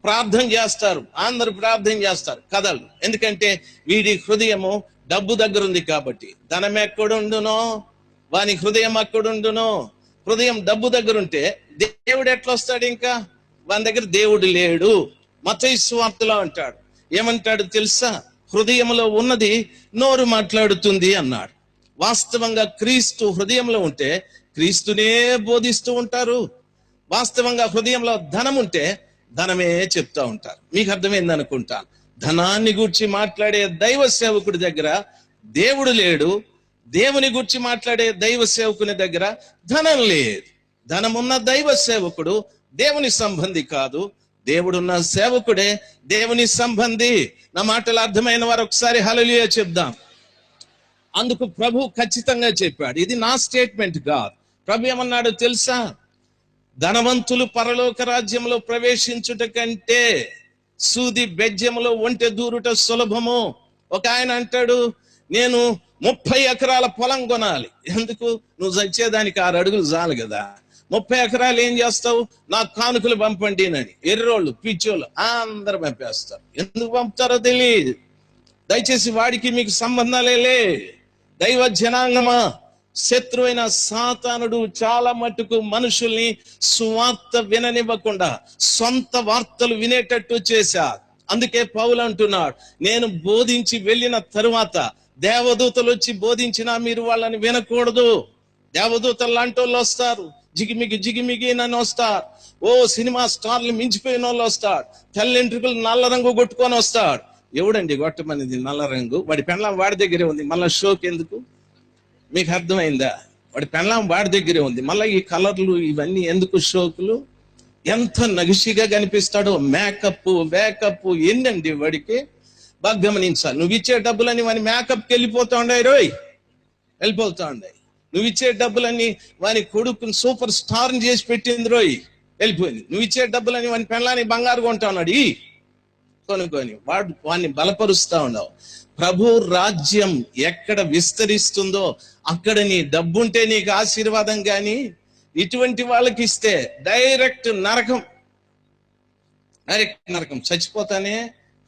ప్రార్థన చేస్తారు, అందరు ప్రార్థన చేస్తారు, కదలడు. ఎందుకంటే వీడి హృదయము డబ్బు దగ్గర ఉంది కాబట్టి. ధనం ఎక్కడుండునో వాని హృదయం అక్కడుండును. హృదయం డబ్బు దగ్గర ఉంటే దేవుడు ఎట్లా వస్తాడు? ఇంకా వాని దగ్గర దేవుడు లేడు. మత్తయి సువార్తలో అంటాడు, ఏమంటాడు తెలుసా? హృదయంలో ఉన్నది నోరు మాట్లాడుతుంది అన్నాడు. వాస్తవంగా క్రీస్తు హృదయంలో ఉంటే క్రీస్తునే బోధిస్తూ ఉంటారు. వాస్తవంగా హృదయంలో ధనం ఉంటే ధనమే చెప్తా ఉంటారు. మీకు అర్థమైంది అనుకుంటాను. ధనాన్ని గూర్చి మాట్లాడే దైవ సేవకుడి దగ్గర దేవుడు లేడు, దేవుని గురించి మాట్లాడే దైవ సేవకుని దగ్గర ధనం లేదు. ధనమున్న దైవ సేవకుడు దేవుని సంబంధి కాదు, దేవుడున్న సేవకుడే దేవుని సంబంధి. నా మాటలు అర్థమైన వారు ఒకసారి హల్లెలూయా చెప్దాం. అందుకు ప్రభు ఖచ్చితంగా చెప్పాడు, ఇది నా స్టేట్మెంట్ కాదు. ప్రభు ఏమన్నాడు తెలుసా? ధనవంతులు పరలోక రాజ్యంలో ప్రవేశించుట కంటే సూది బెజ్జములో ఒంటె దూరుట సులభము. ఒక ఆయన అంటాడు, నేను 30 ఎకరాల పొలం కొనాలి. ఎందుకు? నువ్వు చచ్చేదానికి 6 అడుగులు చాలు కదా. 30 ఎకరాలు ఏం చేస్తావు? నాకు కానుకలు పంపండి అని ఎర్రోళ్ళు పిచ్చోళ్ళు అందరూ పంపేస్తారు. ఎందుకు పంపుతారో తెలియదు. దయచేసి వాడికి మీకు సంబంధాలే. దైవ జనాంగమా, శత్రువైన సాతానుడు చాలా మట్టుకు మనుషుల్ని సువార్త విననివ్వకుండా సొంత వార్తలు వినేటట్టు చేశారు. అందుకే పౌలు అంటున్నాడు, నేను బోధించి వెళ్ళిన తరువాత దేవదూతలు వచ్చి బోధించినా మీరు వాళ్ళని వినకూడదు. దేవదూతలు లాంటి వాళ్ళు వస్తారు, జిగిమిగి నన్ను వస్తారు. ఓ సినిమా స్టార్లు మించిపోయిన వాళ్ళు వస్తాడు. తెల్లెంట్రుకలు నల్ల రంగు కొట్టుకొని వస్తాడు. ఎవడండి కొట్టమనేది నల్ల రంగు? వాడి పెండ్లాం వాడి దగ్గరే ఉంది, మళ్ళీ షోకి ఎందుకు? మీకు అర్థమైందా? వాడి పెండ్లాం వాడి దగ్గరే ఉంది, మళ్ళీ ఈ కలర్లు ఇవన్నీ ఎందుకు షోకులు? ఎంత నగిషిగా కనిపిస్తాడో, మేకప్ ఏందండి వాడికి? బాగా గమనించాలి. నువ్వు ఇచ్చే డబ్బులని వాని మేకప్కి వెళ్ళిపోతా ఉన్నాయి వెళ్ళిపోతా ఉన్నాయి. నువ్వు ఇచ్చే డబ్బులని వాని కొడుకుని సూపర్ స్టార్ని చేసి పెట్టింది వెళ్ళిపోయింది. నువ్వు ఇచ్చే డబ్బులని వాని పెళ్ళాన్ని బంగారు కొంటా ఉన్నాడు కొనుక్కొని వాడిని బలపరుస్తా ఉన్నావు. ప్రభు రాజ్యం ఎక్కడ విస్తరిస్తుందో అక్కడ నీ డబ్బుంటే నీకు ఆశీర్వాదం, కానీ ఇటువంటి వాళ్ళకి ఇస్తే డైరెక్ట్ నరకం. చచ్చిపోతానే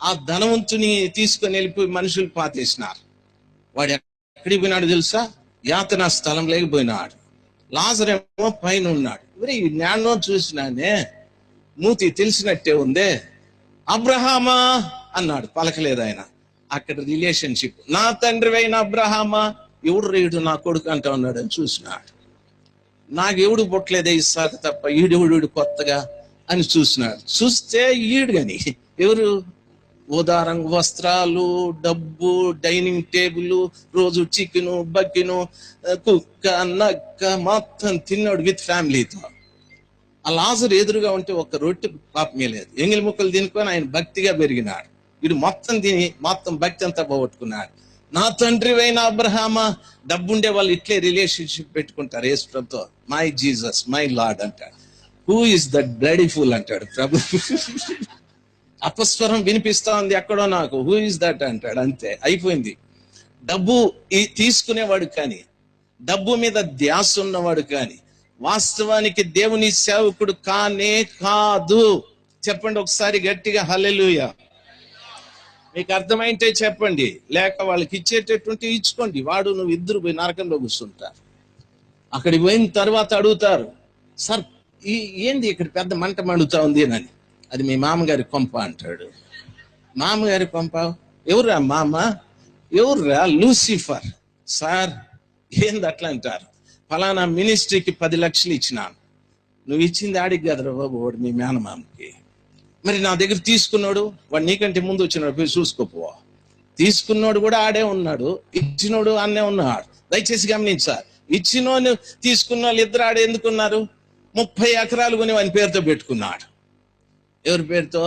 ఆ ధనవంతుని తీసుకొని వెళ్ళిపోయి మనుషులు పాతేసినారు. వాడు ఎక్కడికి పోయినాడు తెలుసా? యాతనా స్థలం లేకపోయినాడు. లాజరేమో పైన ఉన్నాడు. మరి జ్ఞానం చూసినానే, మూతి తెలిసినట్టే ఉందే. అబ్రహామా అన్నాడు, పలకలేదు ఆయన. అక్కడ రిలేషన్షిప్. నా తండ్రి అయిన అబ్రహామా, ఎవడు రేడు నా కొడుకు అంటా ఉన్నాడు అని చూసినాడు. నాకు ఎవడు పుట్టలేదే ఇస్సాకు తప్ప, ఈడెవడు కొత్తగా అని చూసినాడు. చూస్తే ఈడు గాని ఎవరు? ఉదారంగ వస్త్రాలు, డబ్బు, డైనింగ్ టేబుల్, రోజు చికెను, బక్కెను, కుక్క, నక్క మొత్తం తిన్నాడు విత్ ఫ్యామిలీతో. ఆ లాజరు ఎదురుగా ఉంటే ఒక రొట్టె పాపమే లేదు. ఎంగిలి ముక్కలు తినుకొని ఆయన భక్తిగా పెరిగినాడు. వీడు మొత్తం తిని మొత్తం భక్తి అంతా పోగొట్టుకున్నాడు. నా తండ్రి అయిన అబ్రహామా, డబ్బుండే వాళ్ళు ఇట్లే రిలేషన్షిప్ పెట్టుకుంటారు యేసు ప్రభుతో. మై జీసస్, మై లార్డ్ అంటాడు. Who is that bloody full అంటాడు ప్రభు. అపస్వరం వినిపిస్తా ఉంది ఎక్కడో నాకు. హూ ఇస్ దట్ అంటాడు. అంతే, అయిపోయింది. డబ్బు తీసుకునేవాడు కానీ, డబ్బు మీద ధ్యాస ఉన్నవాడు కానీ వాస్తవానికి దేవుని సేవకుడు కానే కాదు. చెప్పండి ఒకసారి గట్టిగా హల్లెలూయా. మీకు అర్థమైంటే చెప్పండి, లేక వాళ్ళకి ఇచ్చేటటువంటి ఇచ్చుకోండి. వాడు నువ్వు ఇద్దరు పోయి నరకంలో కూర్చుంటారు. అక్కడికి పోయిన తర్వాత అడుగుతారు, సార్ ఏంది ఇక్కడ పెద్ద మంట మండుతా ఉంది అని. అది మీ మామగారి కొంప అంటాడు. మామగారి కొంప? ఎవరురా మామ? ఎవర్రా? లూసిఫర్. సార్ ఏంది అట్లా అంటారు? ఫలానా మినిస్ట్రీకి 10 లక్షలు ఇచ్చినాను. నువ్వు ఇచ్చింది ఆడికి కదరా బాబు, వాడు మీ మేనమామకి. మరి నా దగ్గర తీసుకున్నాడు, వాడు నీకంటే ముందు వచ్చినాడు, పోయి చూసుకోపో. తీసుకున్నాడు కూడా ఆడే ఉన్నాడు, ఇచ్చినోడు అన్నే ఉన్నాడు. దయచేసి గమనించాలి. ఇచ్చినోని తీసుకున్న వాళ్ళు ఇద్దరు ఆడే ఎందుకున్నారు? 30 ఎకరాలు కొని వాని పేరుతో పెట్టుకున్నాడు. ఎవరి పేరుతో?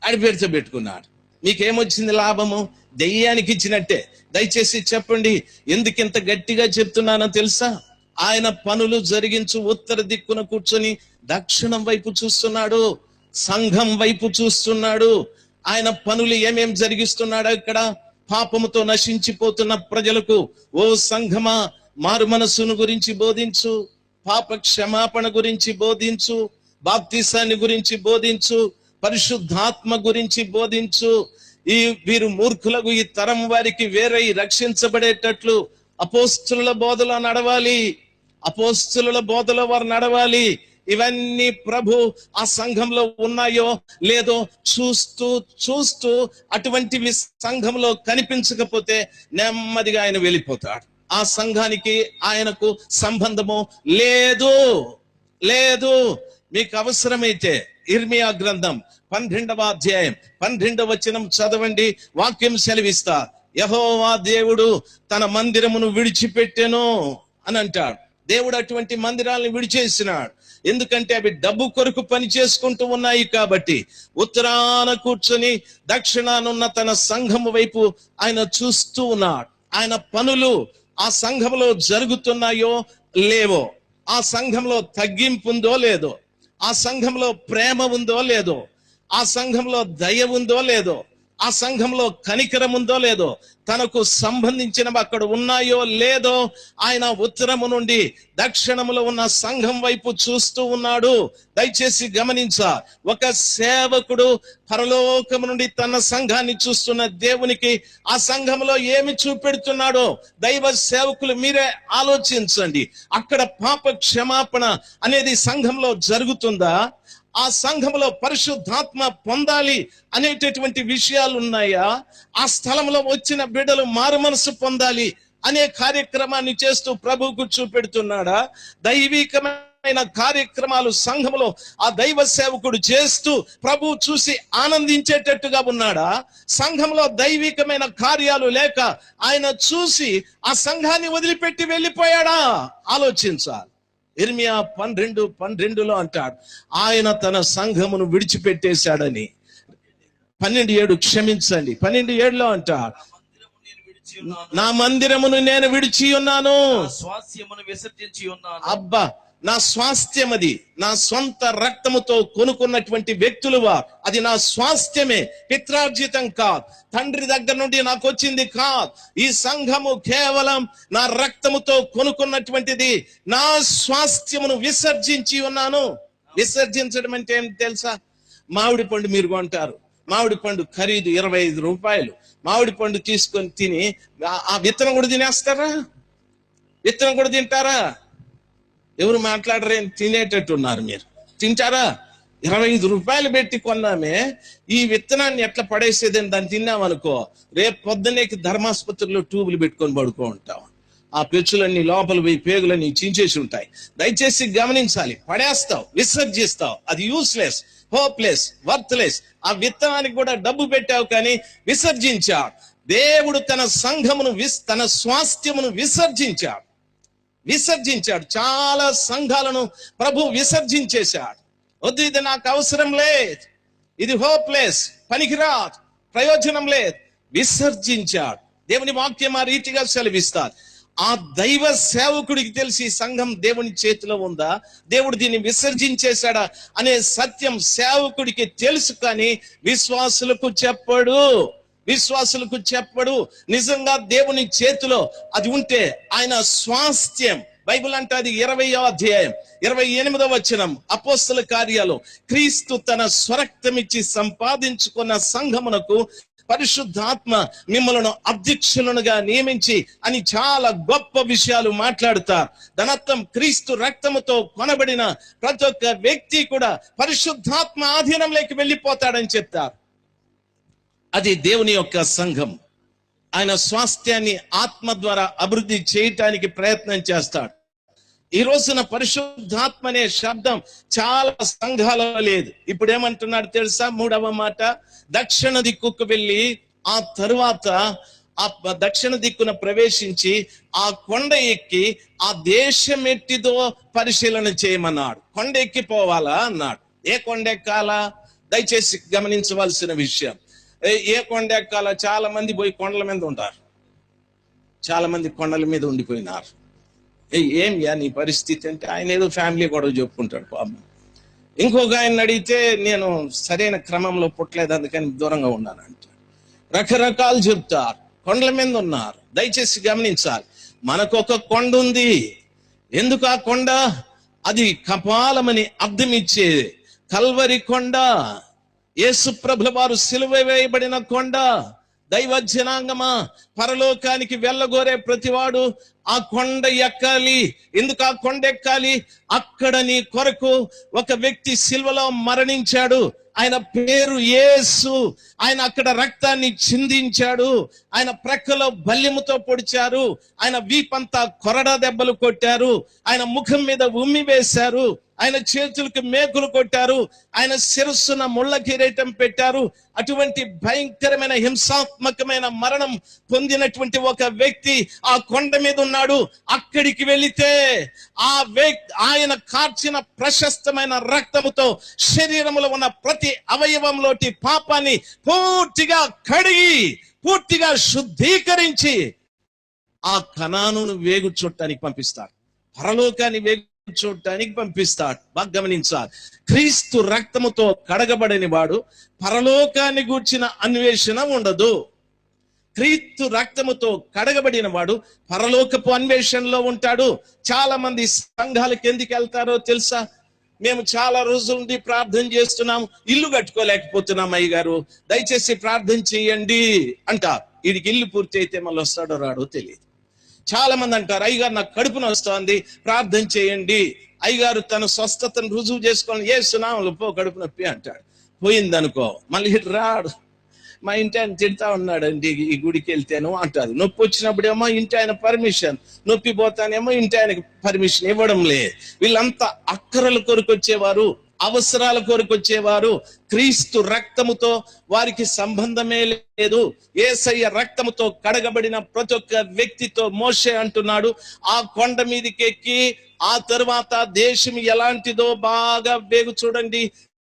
ఆడి పేరుతో పెట్టుకున్నాడు. మీకేమొచ్చింది లాభము? దెయ్యానికి ఇచ్చినట్టే. దయచేసి చెప్పండి, ఎందుకు ఇంత గట్టిగా చెప్తున్నానో తెలుసా? ఆయన పనులు జరిగించు ఉత్తర దిక్కున కూర్చొని దక్షిణం వైపు చూస్తున్నాడు, సంఘం వైపు చూస్తున్నాడు. ఆయన పనులు ఏమేం జరిగిస్తున్నాడు అక్కడ? పాపముతో నశించిపోతున్న ప్రజలకు, ఓ సంఘమా, మారు మనస్సును గురించి బోధించు, పాప క్షమాపణ గురించి బోధించు, బాప్తిసాన్ని గురించి బోధించు, పరిశుద్ధాత్మ గురించి బోధించు. వీరు మూర్ఖులకు, ఈ తరం వారికి వేరై రక్షించబడేటట్లు అపోస్తుల బోధలో నడవాలి. అపోస్తుల బోధలో వారు నడవాలి. ఇవన్నీ ప్రభు ఆ సంఘంలో ఉన్నాయో లేదో చూస్తూ అటువంటివి సంఘంలో కనిపించకపోతే నెమ్మదిగా ఆయన వెళ్ళిపోతాడు. ఆ సంఘానికి ఆయనకు సంబంధము లేదు. మీకు అవసరమైతే ఇర్మియా గ్రంథం 12వ అధ్యాయం 12వ వచనం చదవండి. వాక్యం సెలవిస్తా, యెహోవా దేవుడు తన మందిరమును విడిచిపెట్టెను అని అంటాడు. దేవుడు అటువంటి మందిరాలను విడిచేసినాడు. ఎందుకంటే అవి డబ్బు కొరకు పని చేసుకుంటూ ఉన్నాయి కాబట్టి. ఉత్తరాన కూర్చొని దక్షిణానున్న తన సంఘము వైపు ఆయన చూస్తూ ఉన్నాడు. ఆయన పనులు ఆ సంఘంలో జరుగుతున్నాయో లేవో, ఆ సంఘంలో తగ్గింపు ఉందో లేదో, ఆ సంఘంలో ప్రేమ ఉందో లేదో, ఆ సంఘంలో దయ ఉందో లేదో, ఆ సంఘంలో కనికరం ఉందో లేదో, తనకు సంబంధించినవి అక్కడ ఉన్నాయో లేదో ఆయన ఉత్తరము నుండి దక్షిణములో ఉన్న సంఘం వైపు చూస్తూ ఉన్నాడు. దయచేసి గమనించా, ఒక సేవకుడు పరలోకము నుండి తన సంఘాన్ని చూస్తున్న దేవునికి ఆ సంఘంలో ఏమి చూపెడుతున్నాడో దైవ సేవకులు మీరే ఆలోచించండి. అక్కడ పాప క్షమాపణ అనేది సంఘంలో జరుగుతుందా? ఆ సంఘంలో పరిశుద్ధాత్మ పొందాలి అనేటటువంటి విషయాలు ఉన్నాయా? ఆ స్థలంలో వచ్చిన బిడ్డలు మారు మనసు పొందాలి అనే కార్యక్రమాన్ని చేస్తూ ప్రభువుకు చూపెడుతున్నాడా? దైవికమైన కార్యక్రమాలు సంఘంలో ఆ దైవ సేవకుడు చేస్తూ ప్రభు చూసి ఆనందించేటట్టుగా ఉన్నాడా? సంఘంలో దైవికమైన కార్యాలు లేక ఆయన చూసి ఆ సంఘాన్ని వదిలిపెట్టి వెళ్ళిపోయాడా? ఆలోచించాలి. ఇర్మియా 12:12 అంటాడు, ఆయన తన సంఘమును విడిచిపెట్టేశాడని. 12:7 క్షమించండి, 12:7 అంటాడు, నా మందిరమును నేను విడిచి ఉన్నాను, స్వాస్థ్యమును విసర్జించి ఉన్నాను. అబ్బా, నా స్వాస్థ్యం అది నా సొంత రక్తముతో కొనుక్కున్నటువంటి వ్యక్తులు వారు. అది నా స్వాస్థ్యమే, పిత్రార్జితం కాదు, తండ్రి దగ్గర నుండి నాకు వచ్చింది కాదు. ఈ సంఘము కేవలం నా రక్తముతో కొనుక్కున్నటువంటిది. నా స్వాస్థ్యమును విసర్జించి ఉన్నాను. విసర్జించడం అంటే ఏం తెలుసా? మామిడి పండు మీరు కొంటారు, మామిడి పండు ఖరీదు 25 రూపాయలు. మామిడి పండు తీసుకొని తిని ఆ విత్తనం కూడా తినేస్తారా? విత్తనం కూడా తింటారా? ఎవరు మాట్లాడరే, తినేటట్టున్నారు. మీరు తింటారా? 25 రూపాయలు పెట్టి కొన్నామే, ఈ విత్తనాన్ని ఎట్లా పడేసేదని దాన్ని తిన్నామనుకో, రేపు పొద్దున్నేకి ధర్మాసుపత్రిలో ట్యూబులు పెట్టుకొని పడుకో ఉంటాం. ఆ పెచ్చులన్నీ లోపల పోయి పేగులన్నీ చించేసి ఉంటాయి. దయచేసి గమనించాలి. పడేస్తావు, విసర్జిస్తావు, అది యూస్లెస్, హోప్లెస్, వర్త్లెస్. ఆ విత్తనానికి కూడా డబ్బు పెట్టావు కానీ విసర్జించాడు. దేవుడు తన సంఘమును తన స్వాస్థ్యమును విసర్జించాడు. చాలా సంఘాలను ప్రభు విసర్జించేశాడు. వద్దు, ఇది నాకు అవసరం లేదు, ఇది హోప్లెస్, పనికిరాదు, ప్రయోజనం లేదు, విసర్జించాడు. దేవుని వాక్యం ఆ రీతిగా సెలవిస్తారు. ఆ దైవ సేవకుడికి తెలిసి సంఘం దేవుని చేతిలో ఉందా, దేవుడు దీన్ని విసర్జించేశాడా అనే సత్యం సేవకుడికి తెలుసు, కానీ విశ్వాసులకు చెప్పడు. నిజంగా దేవుని చేతిలో అది ఉంటే ఆయన స్వాస్థ్యం. బైబిల్ అంటే అది 20వ అధ్యాయం 28వ వచనం, అపోస్తల కార్యాలు, క్రీస్తు తన స్వరక్తమిచ్చి సంపాదించుకున్న సంఘమునకు పరిశుద్ధాత్మ మిమ్మలను అధ్యక్షులుగా నియమించి అని చాలా గొప్ప విషయాలు మాట్లాడుతారు. దానర్థం క్రీస్తు రక్తముతో కొనబడిన ప్రతి ఒక్క వ్యక్తి కూడా పరిశుద్ధాత్మ ఆధీనంలోకి వెళ్ళిపోతాడని చెప్తారు. అది దేవుని యొక్క సంఘం. ఆయన స్వాస్థ్యాన్ని ఆత్మ ద్వారా అభివృద్ధి చేయటానికి ప్రయత్నం చేస్తాడు. ఈ రోజున పరిశుద్ధాత్మ అనే శబ్దం చాలా సంఘాలలో లేదు. ఇప్పుడు ఏమంటున్నాడు తెలుసా? 3వ మాట, దక్షిణ దిక్కుకు వెళ్ళి ఆ తరువాత ఆ దక్షిణ దిక్కున ప్రవేశించి ఆ కొండ ఎక్కి ఆ దేశం ఎట్టిదో పరిశీలన చేయమన్నాడు. కొండ ఎక్కిపోవాలా అన్నాడు. ఏ కొండ ఎక్కాలా? దయచేసి గమనించవలసిన విషయం. ఏ కొండ ఎక్కాలా? చాలా మంది పోయి కొండల మీద ఉంటారు, చాలా మంది కొండల మీద ఉండిపోయినారు. ఏం యా నీ పరిస్థితి అంటే ఆయన ఏదో ఫ్యామిలీ గొడవ చెప్పుకుంటాడు పాపం. ఇంకొక ఆయన అడిగితే నేను సరైన క్రమంలో పుట్టలేదు అందుకని దూరంగా ఉన్నాను అంటాడు. రకరకాలు చెప్తారు, కొండల మీద ఉన్నారు. దయచేసి గమనించాలి, మనకు ఒక కొండ ఉంది. ఎందుకు ఆ కొండ? అది కపాలమని అర్థం ఇచ్చే కల్వరి కొండ, యేసు ప్రభుల వారు సిలువ వేయబడిన కొండ. దైవ జనాంగమా, పరలోకానికి వెళ్ళగోరే ప్రతివాడు ఆ కొండ ఎక్కాలి. ఎందుకు ఆ కొండ ఎక్కాలి? అక్కడ నీ కొరకు ఒక వ్యక్తి సిలువలో మరణించాడు. ఆయన పేరు యేసు. ఆయన అక్కడ రక్తాన్ని చిందించాడు. ఆయన ప్రక్కలో బల్యముతో పొడిచారు. ఆయన వీపంతా కొరడా దెబ్బలు కొట్టారు. ఆయన ముఖం మీద ఉమ్మి వేశారు. ఆయన చేతులకు మేకులు కొట్టారు. ఆయన శిరస్సున ముళ్ళ కిరీటం పెట్టారు. అటువంటి భయంకరమైన హింసాత్మకమైన మరణం పొందినటువంటి ఒక వ్యక్తి ఆ కొండ మీద ఉన్నాడు. అక్కడికి వెళితే ఆ వ్యక్తి ఆయన కార్చిన ప్రశస్తమైన రక్తముతో శరీరములో ఉన్న ప్రతి అవయవంలోటి పాపాన్ని పూర్తిగా కడిగి పూర్తిగా శుద్ధీకరించి ఆ కనానును వేగు చుట్టానికి పంపిస్తారు. పరలోకాన్ని వేగు చూడటానికి పంపిస్తాడు. బాగా గమనించాలి. క్రీస్తు రక్తముతో కడగబడని వాడు పరలోకాన్ని గూర్చిన అన్వేషణ ఉండదు. క్రీస్తు రక్తముతో కడగబడిన వాడు పరలోకపు అన్వేషణలో ఉంటాడు. చాలా మంది సంఘాలకు ఎందుకు వెళ్తారో తెలుసా? మేము చాలా రోజుల నుండి ప్రార్థన చేస్తున్నాం, ఇల్లు కట్టుకోలేకపోతున్నాం అయ్యగారు, దయచేసి ప్రార్థన చేయండి అంటారు. వీడికి ఇల్లు పూర్తి అయితే మళ్ళీ వస్తాడో రాడో తెలియదు. చాలా మంది అంటారు, అయ్యగారు నాకు కడుపున వస్తోంది ప్రార్థన చేయండి. అయ్యగారు తన స్వస్థతను రుజువు చేసుకోండి, ఏ సునాములు పో కడుపు నొప్పి అంటాడు. పోయిందనుకో మళ్ళీ రాడు. మా ఇంటి ఆయన తిడతా ఉన్నాడండి ఈ గుడికి వెళ్తేను అంటారు. నొప్పి వచ్చినప్పుడేమో ఇంటి ఆయన పర్మిషన్, నొప్పి పోతానేమో ఇంటి ఆయనకి పర్మిషన్ ఇవ్వడం లేదు. వీళ్ళంతా అక్కరల కొరకు వచ్చేవారు, అవసరాల కొరకు వచ్చేవారు. క్రీస్తు రక్తముతో వారికి సంబంధమే లేదు. యేసయ్య రక్తముతో కడగబడిన ప్రతి ఒక్క వ్యక్తితో మోషే అంటున్నాడు, ఆ కొండ మీదకి ఎక్కి ఆ తరువాత దేశం ఎలాంటిదో బాగా వేగు చూడండి,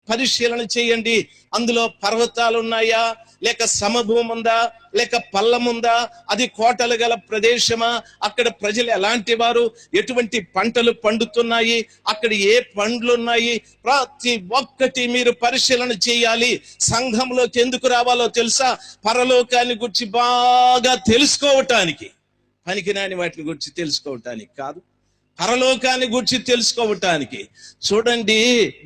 పరిశీలన చేయండి. అందులో పర్వతాలు ఉన్నాయా, లేక సమభూమి ఉందా, లేక పల్లం ఉందా, అది కోటలు గల ప్రదేశమా, అక్కడ ప్రజలు ఎలాంటి వారు, ఎటువంటి పంటలు పండుతున్నాయి, అక్కడ ఏ పండ్లు ఉన్నాయి, ప్రతి ఒక్కటి మీరు పరిశీలన చేయాలి. సంఘంలోకి ఎందుకు రావాలో తెలుసా? పరలోకాన్ని గురించి బాగా తెలుసుకోవటానికి, పనికిరాని వాటిని గురించి తెలుసుకోవటానికి కాదు, పరలోకాన్ని గురించి తెలుసుకోవటానికి. చూడండి,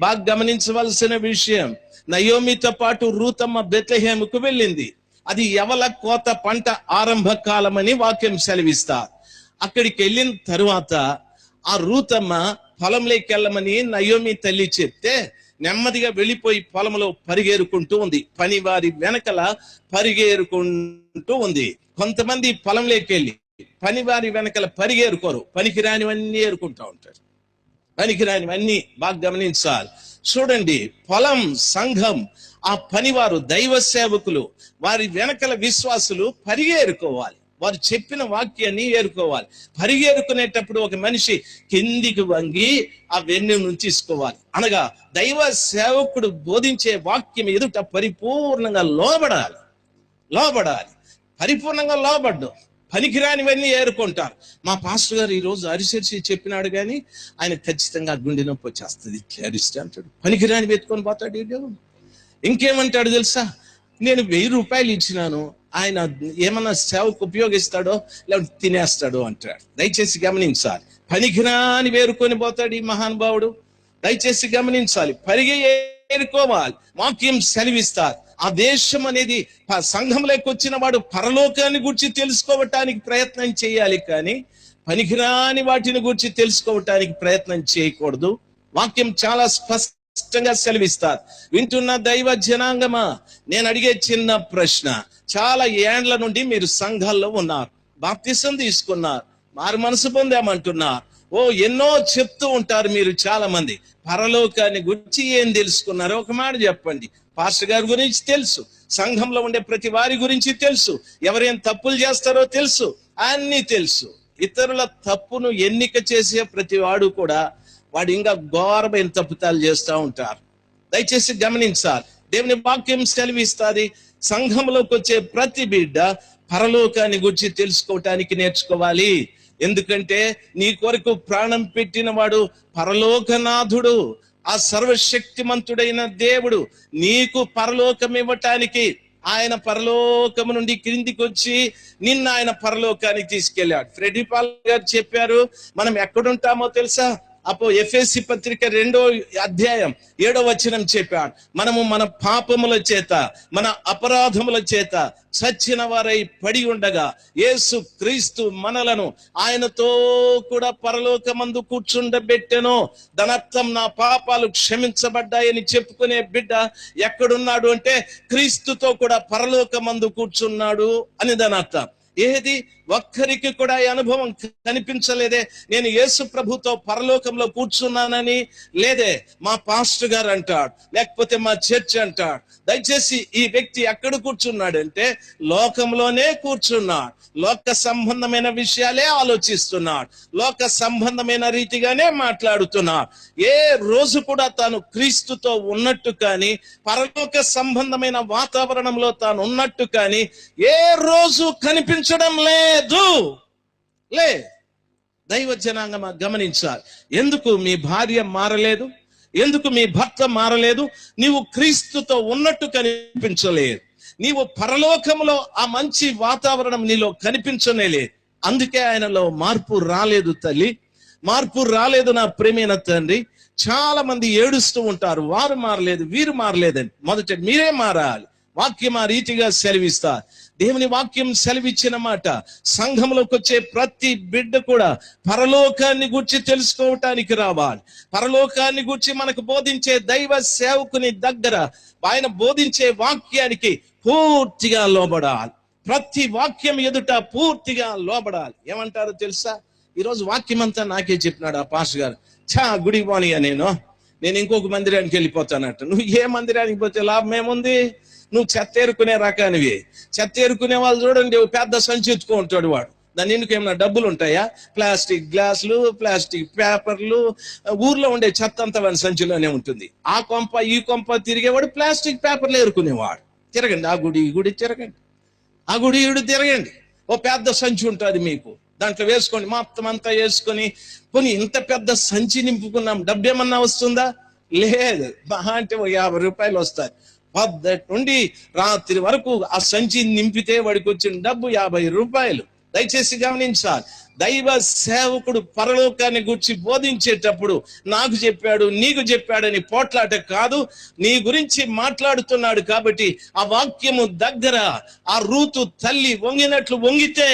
బాగా గమనించవలసిన విషయం, నయోమితో పాటు రూతమ్మ బెత్లెహేముకు వెళ్ళింది. అది యవల కోత పంట ఆరంభ కాలమని వాక్యం సెలవిస్తారు. అక్కడికి వెళ్ళిన తరువాత ఆ రూతమ్మ పొలంలోకి వెళ్ళమని నయోమి తల్లి చెప్తే నెమ్మదిగా వెళ్ళిపోయి పొలంలో పరిగేరుకుంటూ ఉంది. పని వారి వెనకల పరిగేరుకుంటూ ఉంది. కొంతమంది పొలంలోకి వెళ్ళి పని వారి వెనకల పరిగేరుకోరు, పనికిరానివన్నీ ఏరుకుంటూ ఉంటారు. పనికిరానివన్నీ బాగా గమనించాలి. చూడండి, పొలం, సంఘం, ఆ పనివారు, దైవ సేవకులు, వారి వెనకల విశ్వాసులు పరిగేరుకోవాలి. వారు చెప్పిన వాక్యాన్ని ఏరుకోవాలి. పరిగేరుకునేటప్పుడు ఒక మనిషి కిందికి వంగి ఆ వెన్నెను తీసుకోవాలి. అనగా దైవ సేవకుడు బోధించే వాక్యం ఎదుట పరిపూర్ణంగా లోబడాలి. పరిపూర్ణంగా లోబడ్డు. పనికిరానివన్నీ ఏరుకుంటారు. మా పాస్టర్ గారు ఈరోజు అరిసెరిసి చెప్పినాడు, కానీ ఆయన ఖచ్చితంగా గుండె నొప్పి వచ్చేస్తుంది ఇట్లా అరిస్తే అంటాడు. పనికిరాని ఎత్తుకొని పోతాడు. ఇంకేమంటాడు తెలుసా? నేను 1000 రూపాయలు ఇచ్చినాను, ఆయన ఏమన్నా సేవకు ఉపయోగిస్తాడో లేకపోతే తినేస్తాడో అంటాడు. దయచేసి గమనించాలి. పనికిరాని వేరుకొని పోతాడు ఈ మహానుభావుడు. దయచేసి గమనించాలి. ఏరుకోవాలి. వాక్యం సెలవిస్తారు. ఆ దేశం అనేది సంఘంలోకి వచ్చిన వాడు పరలోకాన్ని గురించి తెలుసుకోవటానికి ప్రయత్నం చేయాలి, కానీ పనికిరాని వాటిని గురించి తెలుసుకోవటానికి ప్రయత్నం చేయకూడదు. వాక్యం చాలా స్పష్టంగా సెలవిస్తారు. వింటున్న దైవ జనాంగమా, నేను అడిగే చిన్న ప్రశ్న, చాలా ఏండ్ల నుండి మీరు సంఘాల్లో ఉన్నారు, బాప్తిసం తీసుకున్నారు, మారు మనసు పొందామంటున్నారు, ఎన్నో చెప్తూ ఉంటారు మీరు చాలా మంది. పరలోకాన్ని గురించి ఏం తెలుసుకున్నారు? ఒక మాట చెప్పండి. పాస్టర్ గారి గురించి తెలుసు, సంఘంలో ఉండే ప్రతి వారి గురించి తెలుసు, ఎవరేం తప్పులు చేస్తారో తెలుసు, అన్ని తెలుసు. ఇతరుల తప్పును ఎన్నిక చేసే ప్రతి వాడు కూడా వాడు ఇంకా ఘోరమైన తప్పుతాలు చేస్తూ ఉంటారు. దయచేసి గమనించాలి. దేవుని వాక్యం సెలవిస్తుంది, సంఘంలోకి వచ్చే ప్రతి బిడ్డ పరలోకాన్ని గురించి తెలుసుకోవటానికి నేర్చుకోవాలి. ఎందుకంటే నీ కొరకు ప్రాణం పెట్టిన వాడు పరలోకనాథుడు, ఆ సర్వశక్తిమంతుడైన దేవుడు. నీకు పరలోకం ఇవ్వటానికి ఆయన పరలోకము నుండి క్రిందికి వచ్చి నిన్న ఆయన పరలోకానికి తీసుకెళ్ళాడు. ఫ్రెడీ పాల్ గారు చెప్పారు, మనం ఎక్కడుంటామో తెలుసా? ఎఫెసీ పత్రిక 2వ అధ్యాయం 7వ వచనం చెప్పాడు, మనము మన పాపముల చేత, మన అపరాధముల చేత చచ్చిన వారై పడి ఉండగా యేసు క్రీస్తు మనలను ఆయనతో కూడా పరలోకమందు కూర్చుండబెట్టెను. దానర్థం నా పాపాలు క్షమించబడ్డాయని చెప్పుకునే బిడ్డ ఎక్కడున్నాడు అంటే క్రీస్తుతో కూడా పరలోకమందు కూర్చున్నాడు అని దాని అర్థం. ఏది ఒక్కరికి కూడా ఈ అనుభవం కనిపించలేదే, నేను యేసు ప్రభుతో పరలోకంలో కూర్చున్నానని. లేదే, మా పాస్టర్ గారు అంటాడు, లేకపోతే మా చర్చ్ అంటాడు. దయచేసి ఈ వ్యక్తి ఎక్కడ కూర్చున్నాడంటే లోకంలోనే కూర్చున్నాడు. లోక సంబంధమైన విషయాలే ఆలోచిస్తున్నాడు, లోక సంబంధమైన రీతిగానే మాట్లాడుతున్నాడు. ఏ రోజు కూడా తాను క్రీస్తుతో ఉన్నట్టు కానీ, పరలోక సంబంధమైన వాతావరణంలో తాను ఉన్నట్టు కానీ ఏ రోజు కనిపించడం లేదు. దైవ జనాంగమా గమనించాలి. ఎందుకు మీ భార్య మారలేదు? ఎందుకు మీ భర్త మారలేదు? నీవు క్రీస్తుతో ఉన్నట్టు కనిపించలేదు. నీవు పరలోకంలో ఆ మంచి వాతావరణం నీలో కనిపించనే లేదు. అందుకే ఆయనలో మార్పు రాలేదు తల్లి, మార్పు రాలేదు నా ప్రియమైన తండ్రి. చాలా మంది ఏడుస్తూ ఉంటారు, వారు మారలేదు, వీరు మారలేదని. మొదట మీరే మారాలి. వాక్యం ఆ రీతిగా సెలవిస్తారు. దేవుని వాక్యం సెలవిచ్చిన మాట, సంఘంలోకి వచ్చే ప్రతి బిడ్డ కూడా పరలోకాన్ని గురించి తెలుసుకోవటానికి రావాలి. పరలోకాన్ని గురించి మనకు బోధించే దైవ సేవకుని దగ్గర ఆయన బోధించే వాక్యానికి పూర్తిగా లోబడాలి. ప్రతి వాక్యం ఎదుట పూర్తిగా లోబడాలి. ఏమంటారో తెలుసా? ఈరోజు వాక్యం అంతా నాకే చెప్పినాడు ఆ పాస్టర్ గారు. గుడికి పోనీయా, నేను ఇంకొక మందిరానికి వెళ్ళిపోతానట. నువ్వు ఏ మందిరానికి పోతే లాభం ఏముంది? నువ్వు చెత్త ఏరుకునే రకానివి. చెత్త ఏరుకునే వాళ్ళు చూడండి, పెద్ద సంచి ఎత్తుకుంటాడు వాడు. దాని ఎందుకు ఏమన్నా డబ్బులు ఉంటాయా? ప్లాస్టిక్ గ్లాసులు, ప్లాస్టిక్ పేపర్లు, ఊర్లో ఉండే చెత్త అంతా వాడి సంచిలోనే ఉంటుంది. ఆ కొంప ఈ కొంప తిరిగేవాడు ప్లాస్టిక్ పేపర్లు ఏరుకునేవాడు. తిరగండి, ఆ గుడి ఈ గుడి తిరగండి, ఆ గుడి ఈడు తిరగండి. ఓ పెద్ద సంచి ఉంటుంది మీకు, దాంట్లో వేసుకోండి, మొత్తం అంతా వేసుకొని. పోనీ ఇంత పెద్ద సంచి నింపుకున్నాం, డబ్బు ఏమన్నా వస్తుందా? లేదు. మహా అంటే 50 రూపాయలు వస్తాయి. పొద్దుటి నుండి రాత్రి వరకు ఆ సంచి నింపితే వాడికి వచ్చిన డబ్బు 50 రూపాయలు. దయచేసి గమనించాలి. దైవ సేవకుడు పరలోకాన్ని గురించి బోధించేటప్పుడు నాకు చెప్పాడు, నీకు చెప్పాడని పోట్లాట కాదు, నీ గురించి మాట్లాడుతున్నాడు. కాబట్టి ఆ వాక్యము దగ్గర ఆ రూతు తల్లి వంగినట్లు వంగితే,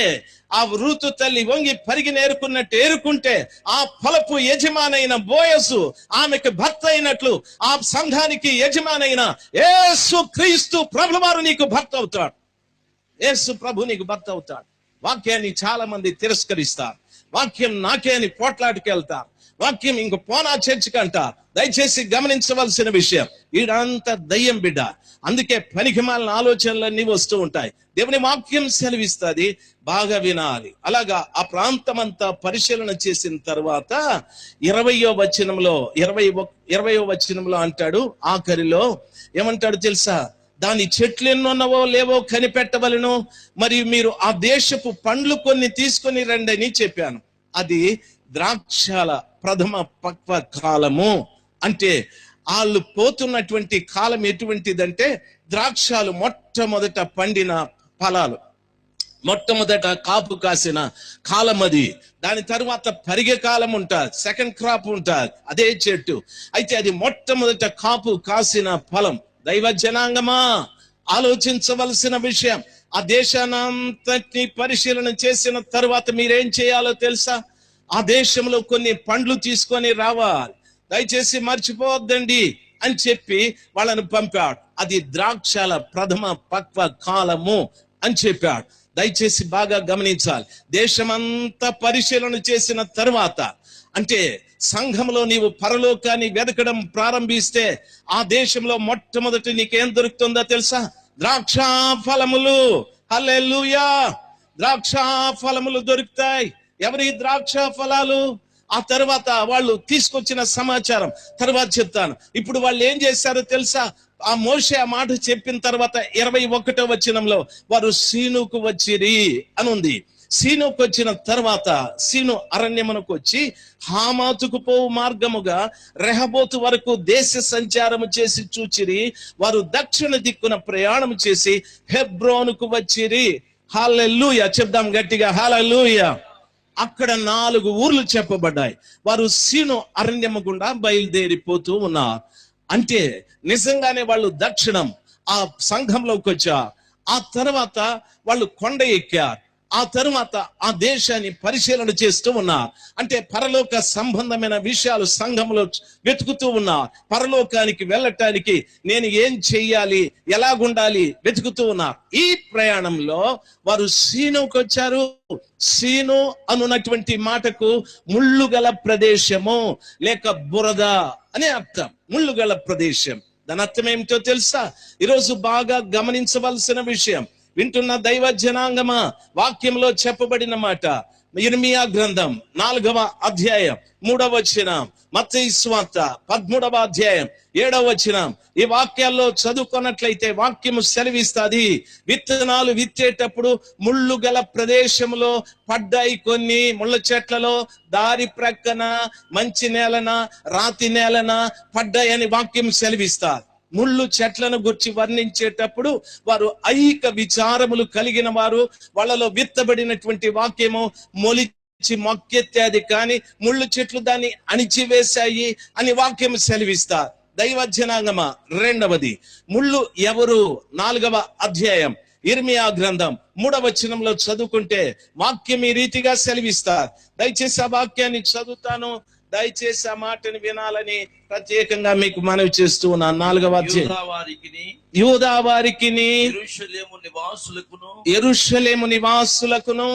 ఆ రూతు తల్లి వంగి పరిగిన ఏరుకున్నట్టు ఏరుకుంటే, ఆ ఫలపు యజమానైన బోయసు ఆమెకు భర్త అయినట్లు ఆ సంఘానికి యజమానైన యేసు క్రీస్తు ప్రభువారు నీకు భర్త అవుతాడు. యేసు ప్రభు నీకు భర్త అవుతాడు. వాక్యాన్ని చాలా మంది తిరస్కరిస్తారు. వాక్యం నాకే అని పోట్లాటికి వెళ్తారు. వాక్యం ఇంక పోనా చర్చికి అంటారు. దయచేసి గమనించవలసిన విషయం, ఈడంతా దయ్యం బిడ్డ. అందుకే పనికిమాలిన ఆలోచనలన్నీ వస్తూ ఉంటాయి. దేవుని వాక్యం సెలవిస్తుంది, బాగా వినాలి. అలాగా ఆ ప్రాంతం అంతా పరిశీలన చేసిన తర్వాత 20వ వచనంలో అంటాడు, ఆఖరిలో ఏమంటాడు తెలుసా? దాని చెట్లు ఎన్నున్నవో లేవో కనిపెట్టవలను, మరియు మీరు ఆ దేశపు పండ్లు కొన్ని తీసుకొని రండి అని చెప్పాను. అది ద్రాక్షల ప్రథమ పక్వ కాలము. అంటే వాళ్ళు పోతున్నటువంటి కాలం ఎటువంటిదంటే, ద్రాక్షలు మొట్టమొదట పండిన ఫలాలు, మొట్టమొదట కాపు కాసిన కాలం అది. దాని తరువాత పరిగే కాలం ఉంటుంది, సెకండ్ క్రాప్ ఉంటుంది, అదే చెట్టు. అయితే అది మొట్టమొదట కాపు కాసిన ఫలం. దైవ జనాంగమా, ఆలోచించవలసిన విషయం. ఆ దేశానంతటిని పరిశీలన చేసిన తర్వాత మీరేం చేయాలో తెలుసా? ఆ దేశంలో కొన్ని పండ్లు తీసుకొని రావాలి, దయచేసి మర్చిపోవద్దండి అని చెప్పి వాళ్ళను పంపాడు. అది ద్రాక్షల ప్రథమ పక్వ కాలము అని చెప్పాడు. దయచేసి బాగా గమనించాలి. దేశమంతా పరిశీలన చేసిన తర్వాత, అంటే సంఘంలో నీవు పరలోకాన్ని వెతకడం ప్రారంభిస్తే ఆ దేశంలో మొట్టమొదటి నీకేం దొరుకుతుందో తెలుసా? ద్రాక్ష ఫలములు. హల్లెలూయా! ద్రాక్ష ఫలములు దొరుకుతాయి. ఎవరి ద్రాక్ష ఫలాలు? ఆ తర్వాత వాళ్ళు తీసుకొచ్చిన సమాచారం తర్వాత చెప్తాను. ఇప్పుడు వాళ్ళు ఏం చేశారో తెలుసా? ఆ మోషే ఆ మాట చెప్పిన తర్వాత 21వ వచనంలో వారు సీనుకు వచ్చిరి అని ఉంది. సీనుకు వచ్చిన తర్వాత సీను అరణ్యమునకు వచ్చి హామాతుకు పోవు మార్గముగా రెహబోతు వరకు దేశ సంచారము చేసి చూచిరి. వారు దక్షిణ దిక్కున ప్రయాణం చేసి హెబ్రోనుకు వచ్చిరి. హల్లెలూయా! చెప్దాం గట్టిగా, హల్లెలూయా! అక్కడ 4 ఊర్లు చెప్పబడ్డాయి. వారు సీను అరణ్యము గుండా బయలుదేరిపోతూ ఉన్నారు. అంటే నిజంగానే వాళ్ళు దక్షిణం ఆ సంఘంలోకి వచ్చారు. ఆ తర్వాత వాళ్ళు కొండ ఎక్కారు. ఆ తరువాత ఆ దేశాన్ని పరిశీలన చేస్తూ ఉన్నారు. అంటే పరలోక సంబంధమైన విషయాలు సంఘంలో వెతుకుతూ ఉన్నారు. పరలోకానికి వెళ్ళటానికి నేను ఏం చెయ్యాలి, ఎలాగుండాలి వెతుకుతూ ఉన్నారు. ఈ ప్రయాణంలో వారు సీనుకు వచ్చారు. సీను అనున్నటువంటి మాటకు ముళ్ళు గల ప్రదేశము లేక బురద అనే అర్థం. ముళ్ళు గల ప్రదేశం, దాని అర్థం ఏమిటో తెలుసా? ఈరోజు బాగా గమనించవలసిన విషయం. వింటున్న దైవ జనాంగమా, వాక్యంలో చెప్పబడిన మాట యిర్మీయా గ్రంథం 4వ అధ్యాయం 3వ వచనం, మత్తయి సువార్త 13వ అధ్యాయం 7వ వచనం. ఈ వాక్యాల్లో చదువుకున్నట్లయితే వాక్యము సెలవిస్తాది, విత్తనాలు విత్తేటప్పుడు ముళ్ళు గల ప్రదేశంలో పడ్డాయి, కొన్ని ముళ్ళ చెట్లలో, దారి ప్రక్కన, మంచి నేలన, రాతి నేలన పడ్డాయని వాక్యం సెలవిస్తారు. ముళ్ళు చెట్లను గురించి వర్ణించేటప్పుడు వారు ఐక విచారములు కలిగిన వారు, వాళ్ళలో విత్తబడినటువంటి వాక్యము మొలిచి మొక్కెత్తాది, కానీ ముళ్ళు చెట్లు దాన్ని అణిచివేశాయి అని వాక్యం సెలవిస్తారు. దైవ జనాంగమా, రెండవది ముళ్ళు ఎవరు? 4వ అధ్యాయం యిర్మీయా గ్రంథం 3వ వచనంలో చదువుకుంటే వాక్యం ఈ రీతిగా సెలవిస్తారు. దయచేసి ఆ వాక్యాన్ని చదువుతాను, దయచేసి ఆ మాటని వినాలని ప్రత్యేకంగా మీకు మనవి చేస్తూ ఉన్నాను. 4వ అధ్యాయం. యూదా వారికిని యెరూషలేము నివాసులకును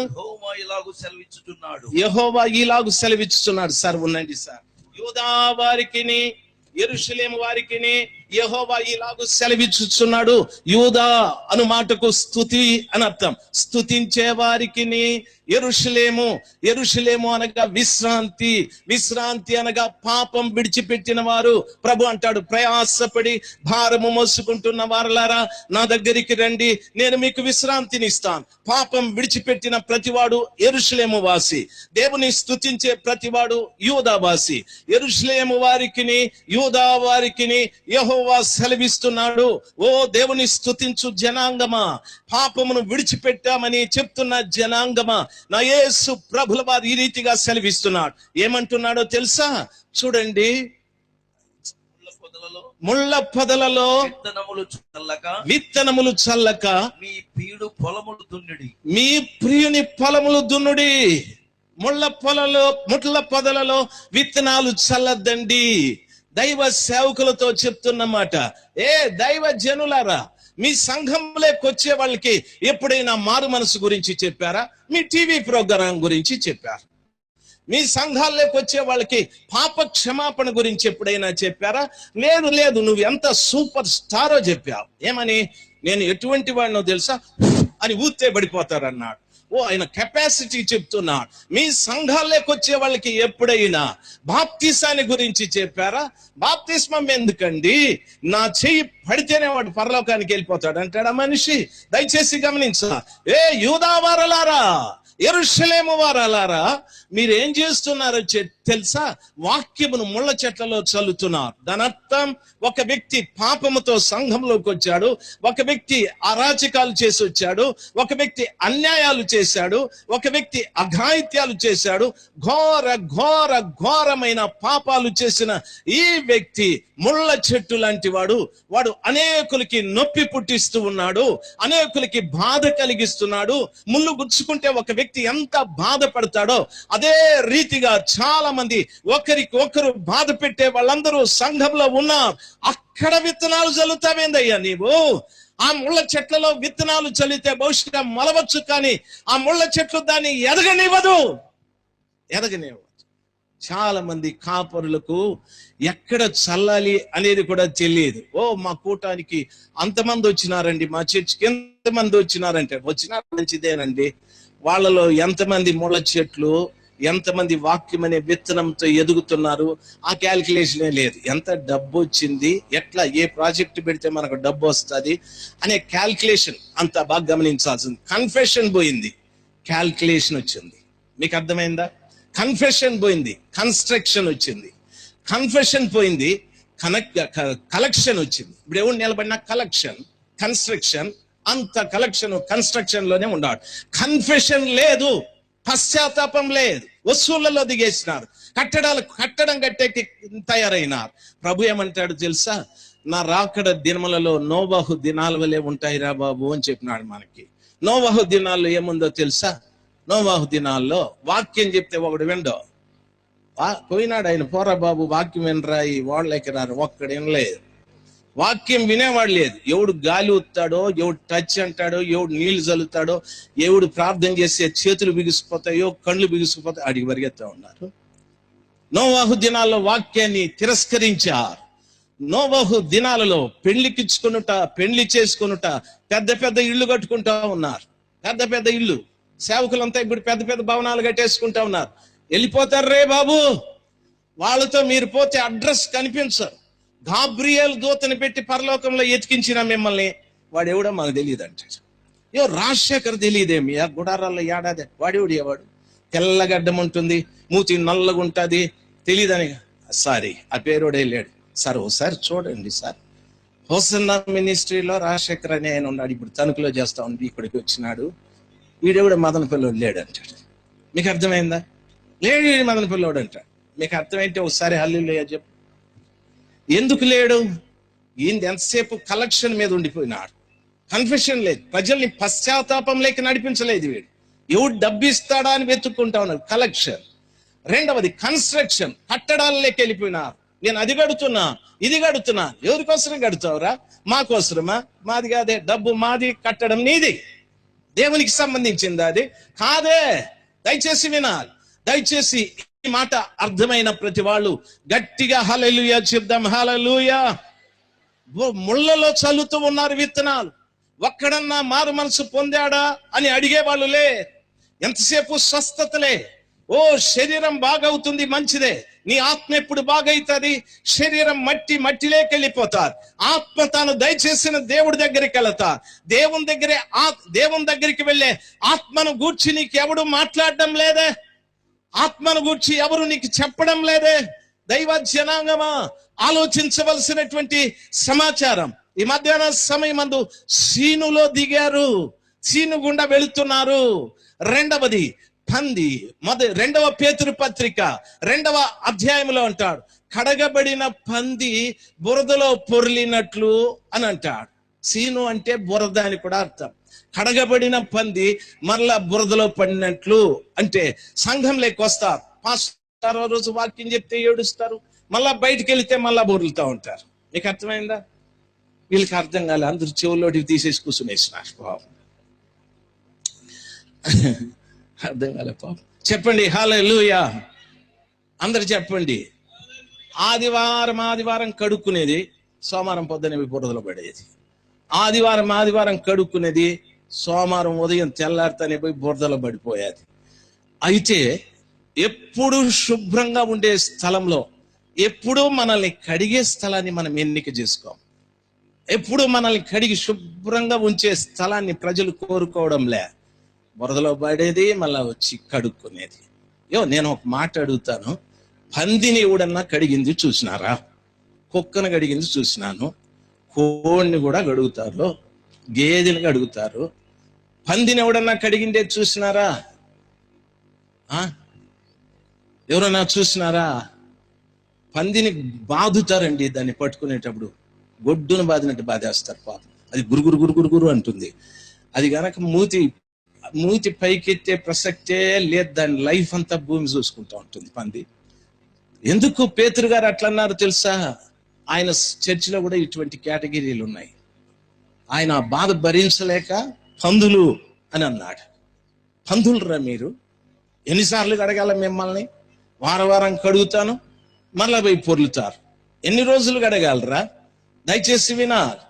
యెహోవా ఇలాగు సెలవిచ్చుచున్నాడు. సార్ ఉండండి సార్. యూదా వారికిని యెరూషలేము వారికిని యెహోవా ఇలాగు సెలవిచ్చుచున్నాడు. యూదా అను మాటకు స్తుతి అని అర్థం. స్తుతించే వారికిని యెరూషలేము, యెరూషలేము అనగా విశ్రాంతి, విశ్రాంతి అనగా పాపం విడిచిపెట్టిన వారు. ప్రభు అంటాడు, ప్రయాసపడి భారము మోసుకుంటున్న వారలారా నా దగ్గరికి రండి, నేను మీకు విశ్రాంతిని ఇస్తాను. పాపం విడిచిపెట్టిన ప్రతివాడు యెరూషలేము వాసి, దేవుని స్తుతించే ప్రతివాడు యూదా వాసి. యెరూషలేము వారికిని యూదా వారికిని యెహోవా సెలవిస్తున్నాడు, ఓ దేవుని స్తుతించు జనాంగమా, పాపమును విడిచిపెట్టామని చెప్తున్న జనాంగమా, నా యేసు ప్రభుల వారు ఈ రీతిగా సెలవిస్తున్నాడు. ఏమంటున్నాడో తెలుసా? చూడండి, ముళ్ళ పొదలలో విత్తనములు చల్లక మీ ప్రియుడు పొలములు దున్నుడి, మీ ప్రియుని పొలములు దున్నుడి. ముళ్ళ పొదలలో విత్తనాలు చల్లద్దండి. దైవ సేవకులతో చెప్తున్నమాట. దైవ జనులారా, మీ సంఘంలోకి వచ్చే వాళ్ళకి ఎప్పుడైనా మారు మనసు గురించి చెప్పారా? మీ టీవీ ప్రోగ్రాం గురించి చెప్పారు. మీ సంఘాల్లోకి వచ్చే వాళ్ళకి పాప క్షమాపణ గురించి ఎప్పుడైనా చెప్పారా? లేదు, నువ్వు ఎంత సూపర్ స్టారో చెప్పావు. ఏమని? నేను ఎటువంటి వాడినో తెలుసా అని ఊతే పడిపోతారన్నాడు. ఆయన కెపాసిటీ చెప్తున్నాడు. మీ సంఘాల్లోకి వచ్చే వాళ్ళకి ఎప్పుడైనా బాప్తిసాన్ని గురించి చెప్పారా? బాప్తిస్మం ఎందుకండి, నా చెయ్యి పడితేనే వాడు పరలోకానికి వెళ్ళిపోతాడు అంటాడా మనిషి? దయచేసి గమనించా. యూదా వారలారా, యెరూషలేము వారలారా, మీరేం చేస్తున్నారో తెలుసా? వాక్యమును ముళ్ళ చెట్లలో చల్లుతున్నారు. దాని అర్థం, ఒక వ్యక్తి పాపముతో సంఘంలోకి వచ్చాడు, ఒక వ్యక్తి అరాచకాలు చేసి వచ్చాడు, ఒక వ్యక్తి అన్యాయాలు చేశాడు, ఒక వ్యక్తి అఘాయిత్యాలు చేశాడు, ఘోరమైన పాపాలు చేసిన ఈ వ్యక్తి ముళ్ళ చెట్టు లాంటి వాడు అనేకులకి నొప్పి పుట్టిస్తూ ఉన్నాడు, అనేకులకి బాధ కలిగిస్తున్నాడు. ముళ్ళు గుచ్చుకుంటే ఒక వ్యక్తి ఎంత బాధపడతాడో అదే రీతిగా చాలా మంది ఒకరికి ఒకరు బాధ పెట్టే వాళ్ళందరూ సంఘంలో ఉన్నారు. అక్కడ విత్తనాలు చల్లుతావేందయ్యా నీవు? ఆ ముళ్ళ చెట్లలో విత్తనాలు చల్లితే భవిష్యత్తుగా మొలవచ్చు, కానీ ఆ ముళ్ళ చెట్లు దాన్ని ఎదగనివ్వదు. చాలా మంది కాపరులకు ఎక్కడ చల్లాలి అనేది కూడా తెలియదు. మా కూటానికి అంతమంది వచ్చినారండి, మా చర్చికి ఎంతమంది వచ్చినారంటే, వచ్చినారు మంచిదేనండి. వాళ్ళలో ఎంతమంది ముళ్ళ చెట్లు, ఎంతమంది వాక్యం అనే విత్తనంతో ఎదుగుతున్నారు, ఆ క్యాల్కులేషనే లేదు. ఎంత డబ్బు వచ్చింది, ఎట్లా ఏ ప్రాజెక్ట్ పెడితే మనకు డబ్బు వస్తుంది అనే క్యాల్కులేషన్ అంత బాగా గమనించాల్సింది. కన్ఫెషన్ పోయింది, క్యాల్కులేషన్ వచ్చింది. మీకు అర్థమైందా? కన్ఫెషన్ పోయింది, కన్స్ట్రక్షన్ వచ్చింది. కన్ఫెషన్ పోయింది, కలెక్షన్ వచ్చింది. ఇప్పుడు ఎవరు నిలబడినా కలెక్షన్, కన్స్ట్రక్షన్, అంత కలెక్షన్ కన్స్ట్రక్షన్ లోనే ఉన్నాడు. కన్ఫెషన్ లేదు, పశ్చాత్తాపం లేదు, వసూళ్లలో దిగేసినారు, కట్టడం కట్టేకి తయారైనారు. ప్రభు ఏమంటాడు తెలుసా? నా రాకడ దినములలో నోవహు దినాల వలె ఉంటాయిరా బాబు అని చెప్పినాడు మనకి. నోవహు దినాల్లో ఏముందో తెలుసా? నోవహు దినాల్లో వాక్యం చెప్తే ఒకడు విండో పోయినాడు ఆయన, పోరా బాబు వాక్యం వినరా, ఈ వాళ్ళకి రారు, ఒక్కడు వినలేదు. వాక్యం వినేవాడు లేదు. ఎవడు గాలి ఊతాడో, ఎవడు టచ్ అంటాడో, ఎవడు నీళ్లు చల్లుతాడో, ఎవడు ప్రార్థన చేస్తే చేతులు బిగిసిపోతాయో, కళ్ళు బిగిసిపోతాయో అడిగి పరిగెత్తా ఉన్నారు. నోవాహు దినాల్లో వాక్యాన్ని తిరస్కరించారు. నోవహు దినాలలో పెళ్లి చేసుకొనుట, పెద్ద పెద్ద ఇళ్ళు కట్టుకుంటా ఉన్నారు. పెద్ద పెద్ద ఇళ్ళు, సేవకులంతా ఇప్పుడు పెద్ద పెద్ద భవనాలు కట్టేసుకుంటా ఉన్నారు. వెళ్ళిపోతారు రే బాబు, వాళ్ళతో మీరు పోతే అడ్రస్ కనిపించరు. గాబ్రియల్ దూతని పెట్టి పరలోకంలో ఎతికించిన మిమ్మల్ని వాడు ఎవడో మాకు తెలియదు అంటాడు. రాజశేఖర్ తెలియదేమి, ఆ గుడారాల్లో ఏడాది వాడు తెల్లగడ్డం ఉంటుంది, మూతి నల్లగా ఉంటుంది, తెలియదని. సారీ, ఆ పేరుడే లేడు సార్, ఒకసారి చూడండి సార్. హోసన్నా మినిస్ట్రీలో రాజశేఖర్ అని ఆయన ఉన్నాడు, ఇప్పుడు తణుకులో చేస్తా ఉంది, ఇక్కడికి వచ్చినాడు. వీడెవడ మదన పిల్లోడు లేడు అంటాడు. మీకు అర్థమైందా? లేడు, వీడు మదన పిల్లోడు అంటాడు. మీకు అర్థమైతే ఒకసారి హల్లెలూయా చెప్పు. ఎందుకు లేడు? ఈయన ఎంతసేపు కలెక్షన్ మీద ఉండిపోయినాడు, కన్ఫెషన్ లేదు, ప్రజల్ని పశ్చాత్తాపం లేక నడిపించలేదు. వీడు ఎవడు డబ్బు ఇస్తాడా అని వెతుక్కుంటా ఉన్నాడు, కలెక్షన్. రెండవది కన్స్ట్రక్షన్, కట్టడాలలోకి వెళ్ళిపోయినారు. నేను అది కడుతున్నా, ఇది కడుతున్నా. ఎవరికోసరం కడుతావురా? మాకోసరమా? మాది కాదే, డబ్బు మాది, కట్టడం నీది. దేవునికి సంబంధించింది అది కాదే. దయచేసి వినాలి, దయచేసి ఈ మాట అర్థమైన ప్రతి వాళ్ళు గట్టిగా హల్లెలూయా చెప్దాం. హల్లెలూయా. ముళ్ళలో చల్లుతూ ఉన్నారు విత్తనాలు. ఒక్కడన్నా మారు మనసు పొందాడా అని అడిగే వాళ్ళులే. ఎంతసేపు స్వస్థతలే. ఓ శరీరం బాగవుతుంది, మంచిదే. నీ ఆత్మ ఎప్పుడు బాగవుతుంది? శరీరం మట్టిలోకి వెళ్ళిపోతారు. ఆత్మ తాను దయచేసిన దేవుడి దగ్గరికి వెళతా. దేవుని దగ్గరికి వెళ్ళే ఆత్మను గూర్చి నీకు ఎవడు మాట్లాడడం లేదే, ఆత్మను గూర్చి ఎవరు నీకు చెప్పడం లేదే. దైవ జనాంగమా, ఆలోచించవలసినటువంటి సమాచారం. ఈ మధ్యాహ్న సమయమందు సీనులో దిగారు, సీను గుండా వెళుతున్నారు. రెండవది పంది. 2వ పేతురు పత్రిక 2వ అధ్యాయంలో అంటాడు, కడగబడిన పంది బురదలో పొర్లినట్లు అని అంటాడు. సీను అంటే బురద అని కూడా అర్థం. కడగబడిన పంది మరలా బురదలో పడినట్లు అంటే సంఘంలోకి వస్తారు. పాస్టర్ రోజు వాక్యం చెప్తే ఏడుస్తారు, మళ్ళా బయటికి వెళితే మళ్ళా బొర్లుతూ ఉంటారు. మీకు అర్థమైందా? వీళ్ళకి అర్థం కాలే, అందరూ చెవుల్లోటివి తీసేసి కూర్చునేసినారు. పాపం అర్థం కాలే పాపం. చెప్పండి హల్లెలూయా, అందరు చెప్పండి. ఆదివారం కడుక్కునేది, సోమవారం పొద్దున బురదలో పడేది. ఆదివారం కడుక్కునేది, సోమవారం ఉదయం తెల్లారితేనే పోయి బురదలో పడిపోయేది. అయితే ఎప్పుడు శుభ్రంగా ఉండే స్థలంలో, ఎప్పుడు మనల్ని కడిగే స్థలాన్ని మనం ఎన్నిక చేసుకోం. ఎప్పుడు మనల్ని కడిగి శుభ్రంగా ఉంచే స్థలాన్ని ప్రజలు కోరుకోవడంలే. బురదలో పడేది, మళ్ళా వచ్చి కడుక్కునేది. నేను ఒక మాట అడుగుతాను, పందిని ఎవడన్నా కడిగింది చూసినారా? కుక్కను కడిగింది చూసినాను, కోడిని కూడా కడుగుతారు, గేదెని కడుగుతారు. పందిని ఎవడన్నా కడిగిందే చూసినారా? ఎవరన్నా చూసినారా? పందిని బాదుతారండి, దాన్ని పట్టుకునేటప్పుడు గొడ్డును బాదినట్టు బాధేస్తారు పాపం. అది గురుగురు అంటుంది. అది గనక మూతి పైకెత్తే ప్రసక్తే లేదు, దాని లైఫ్ అంతా భూమి చూసుకుంటూ ఉంటుంది పంది. ఎందుకు పేతురు గారు అట్లా అన్నారు తెలుసా? ఆయన చర్చిలో కూడా ఇటువంటి కేటగిరీలు ఉన్నాయి. ఆయన బాధ భరించలేక పందులు అని అన్నాడు. పందులురా మీరు? ఎన్నిసార్లు కడగాల మిమ్మల్ని? వారం కడుగుతాను, మళ్ళా పోయి పొర్లుతారు. ఎన్ని రోజులు కడగాలరా? దయచేసి వినాలి.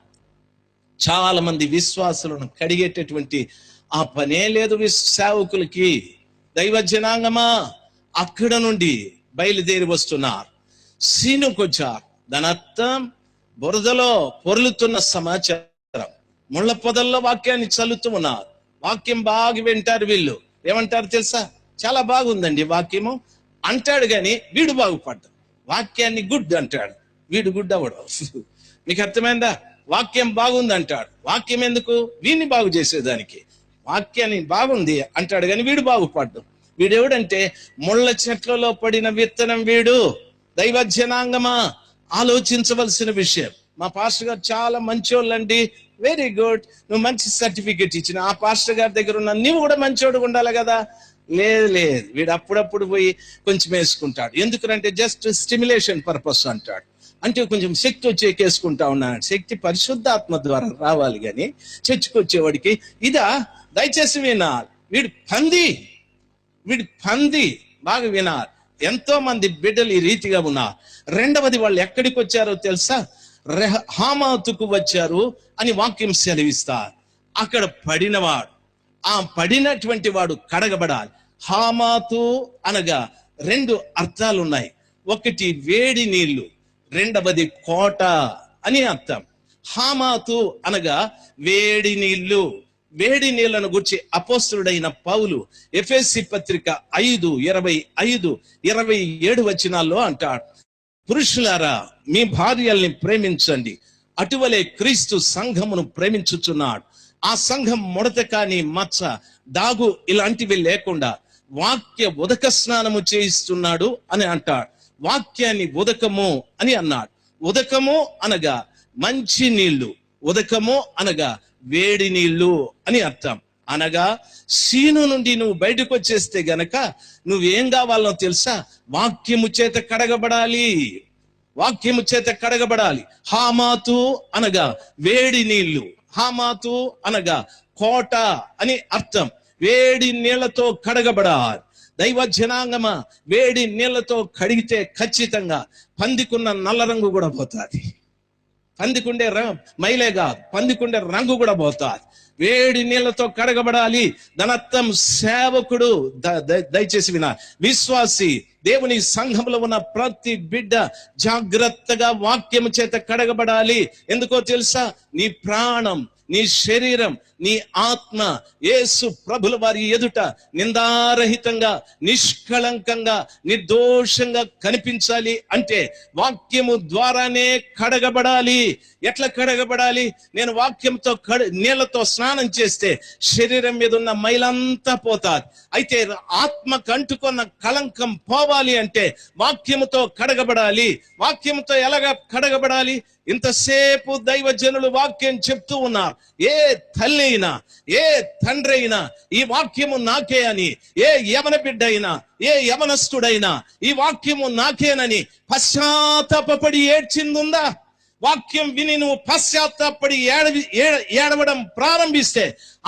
చాలా మంది విశ్వాసులను కడిగేటటువంటి ఆ పనే లేదు సేవకులకి. దైవ జనాంగమా, అక్కడ నుండి బయలుదేరి వస్తున్నారు, సీనుకొచ్చారు. దాని అర్థం బురదలో పొర్లుతున్న సమాచారం. ముళ్ళ పొదల్లో వాక్యాన్ని చల్లుతూ ఉన్నారు. వాక్యం బాగా వింటారు వీళ్ళు. ఏమంటారు తెలుసా? చాలా బాగుందండి వాక్యము అంటాడు, కానీ వీడు బాగుపడ్డాడు. వాక్యాన్ని గుడ్ అంటాడు, వీడు గుడ్ అవ్వడు. మీకు అర్థమైందా? వాక్యం బాగుంది అంటాడు, వాక్యం ఎందుకు? వీడిని బాగు చేసేదానికి. వాక్యాన్ని బాగుంది అంటాడు, కానీ వీడు బాగుపడ్డాడు. వీడెవడంటే ముళ్ళ చెట్లలో పడిన విత్తనం వీడు. దైవ జనాంగమా, ఆలోచించవలసిన విషయం. మా పాస్టర్ గారు చాలా మంచోళ్ళండి. వెరీ గుడ్, నువ్వు మంచి సర్టిఫికెట్ ఇచ్చిన ఆ పాస్టర్ గారి దగ్గర ఉన్న నీవు కూడా మంచోడు ఉండాలి కదా. లేదు, వీడు అప్పుడప్పుడు పోయి కొంచెం వేసుకుంటాడు. ఎందుకంటే జస్ట్ స్టిమ్యులేషన్ పర్పస్ అంటాడు. అంటే కొంచెం శక్తి వచ్చి ఎక్కేసుకుంటా ఉన్నాడు. శక్తి పరిశుద్ధాత్మ ద్వారా రావాలి, కానీ చర్చికి వచ్చేవాడికి ఇదా? దయచేసి వినాలి. వీడు పంది. బాగా వినాలి. ఎంతో మంది బిడ్డలు ఈ రీతిగా ఉన్నారు. రెండవది, వాళ్ళు ఎక్కడికి వచ్చారో తెలుసా? హామాతుకు వచ్చారు అని వాక్యం సెలవిస్తారు. అక్కడ పడినవాడు, ఆ పడినటువంటి వాడు కడగబడాలి. హామాతు అనగా 2 అర్థాలు ఉన్నాయి. ఒకటి వేడి నీళ్లు, రెండవది కోట అని అర్థం. హామాతు అనగా వేడి నీళ్లు. వేడి నీళ్లను గురించి అపోస్తలుడైన పౌలు ఎఫెసీ పత్రిక 5:25-27 వచనాల్లో అంటాడు, పురుషులారా మీ భార్యల్ని ప్రేమించండి, అటువలే క్రీస్తు సంఘమును ప్రేమించుచున్నాడు. ఆ సంఘం ముడత కాని, మచ్చ, దాగు ఇలాంటివి లేకుండా వాక్య ఉదక స్నానము చేయిస్తున్నాడు అని అంటాడు. వాక్యాన్ని ఉదకము అని అన్నాడు. ఉదకము అనగా మంచి నీళ్లు, ఉదకము అనగా వేడి నీళ్లు అని అర్థం. అనగా సీను నుండి నువ్వు బయటకు వచ్చేస్తే గనక నువ్వేం కావాలో తెలుసా? వాక్యము చేత కడగబడాలి, వాక్యము చేత కడగబడాలి. హామాతు అనగా వేడి నీళ్లు, హామాతు అనగా కోట అని అర్థం. వేడి నీళ్లతో కడగబడాలి. దైవ జనాంగమా, వేడి నీళ్లతో కడిగితే ఖచ్చితంగా పందికున్న నల్ల రంగు కూడా పోతుంది. పందికుండే మైలే కాదు, పందికుండే రంగు కూడా పోతుంది. వేడి నీళ్లతో కడగబడాలి. దానర్థం సేవకుడు, దయచేసి వినా, విశ్వాసి, దేవుని సంఘంలో ఉన్న ప్రతి బిడ్డ జాగ్రత్తగా వాక్యము చేత కడగబడాలి. ఎందుకో తెలుసా? నీ ప్రాణం, నీ శరీరం, నీ ఆత్మ యేసు ప్రభుల వారి ఎదుట నిందారహితంగా, నిష్కళంకంగా, నిర్దోషంగా కనిపించాలి అంటే వాక్యము ద్వారానే కడగబడాలి. ఎట్లా కడగబడాలి? నేను వాక్యంతో నీళ్లతో స్నానం చేస్తే శరీరం మీద ఉన్న మైలంతా పోతాది. అయితే ఆత్మకు అంటుకున్న కళంకం పోవాలి అంటే వాక్యముతో కడగబడాలి. వాక్యముతో ఎలాగా కడగబడాలి? ఇంతసేపు దైవజనులు వాక్యం చెప్తూ ఉన్నారు. ఏ తల్లి అయినా, ఏ తండ్రి అయినా ఈ వాక్యము నాకే అని, ఏ యవన బిడ్డ అయినా, ఏ యవనస్తుడైనా ఈ వాక్యము నాకేనని పశ్చాత్తాపడి ఏడ్చిందుందా? వాక్యం విని నువ్వు పశ్చాత్తాపడి ఏడవడం ప్రారంభిస్తే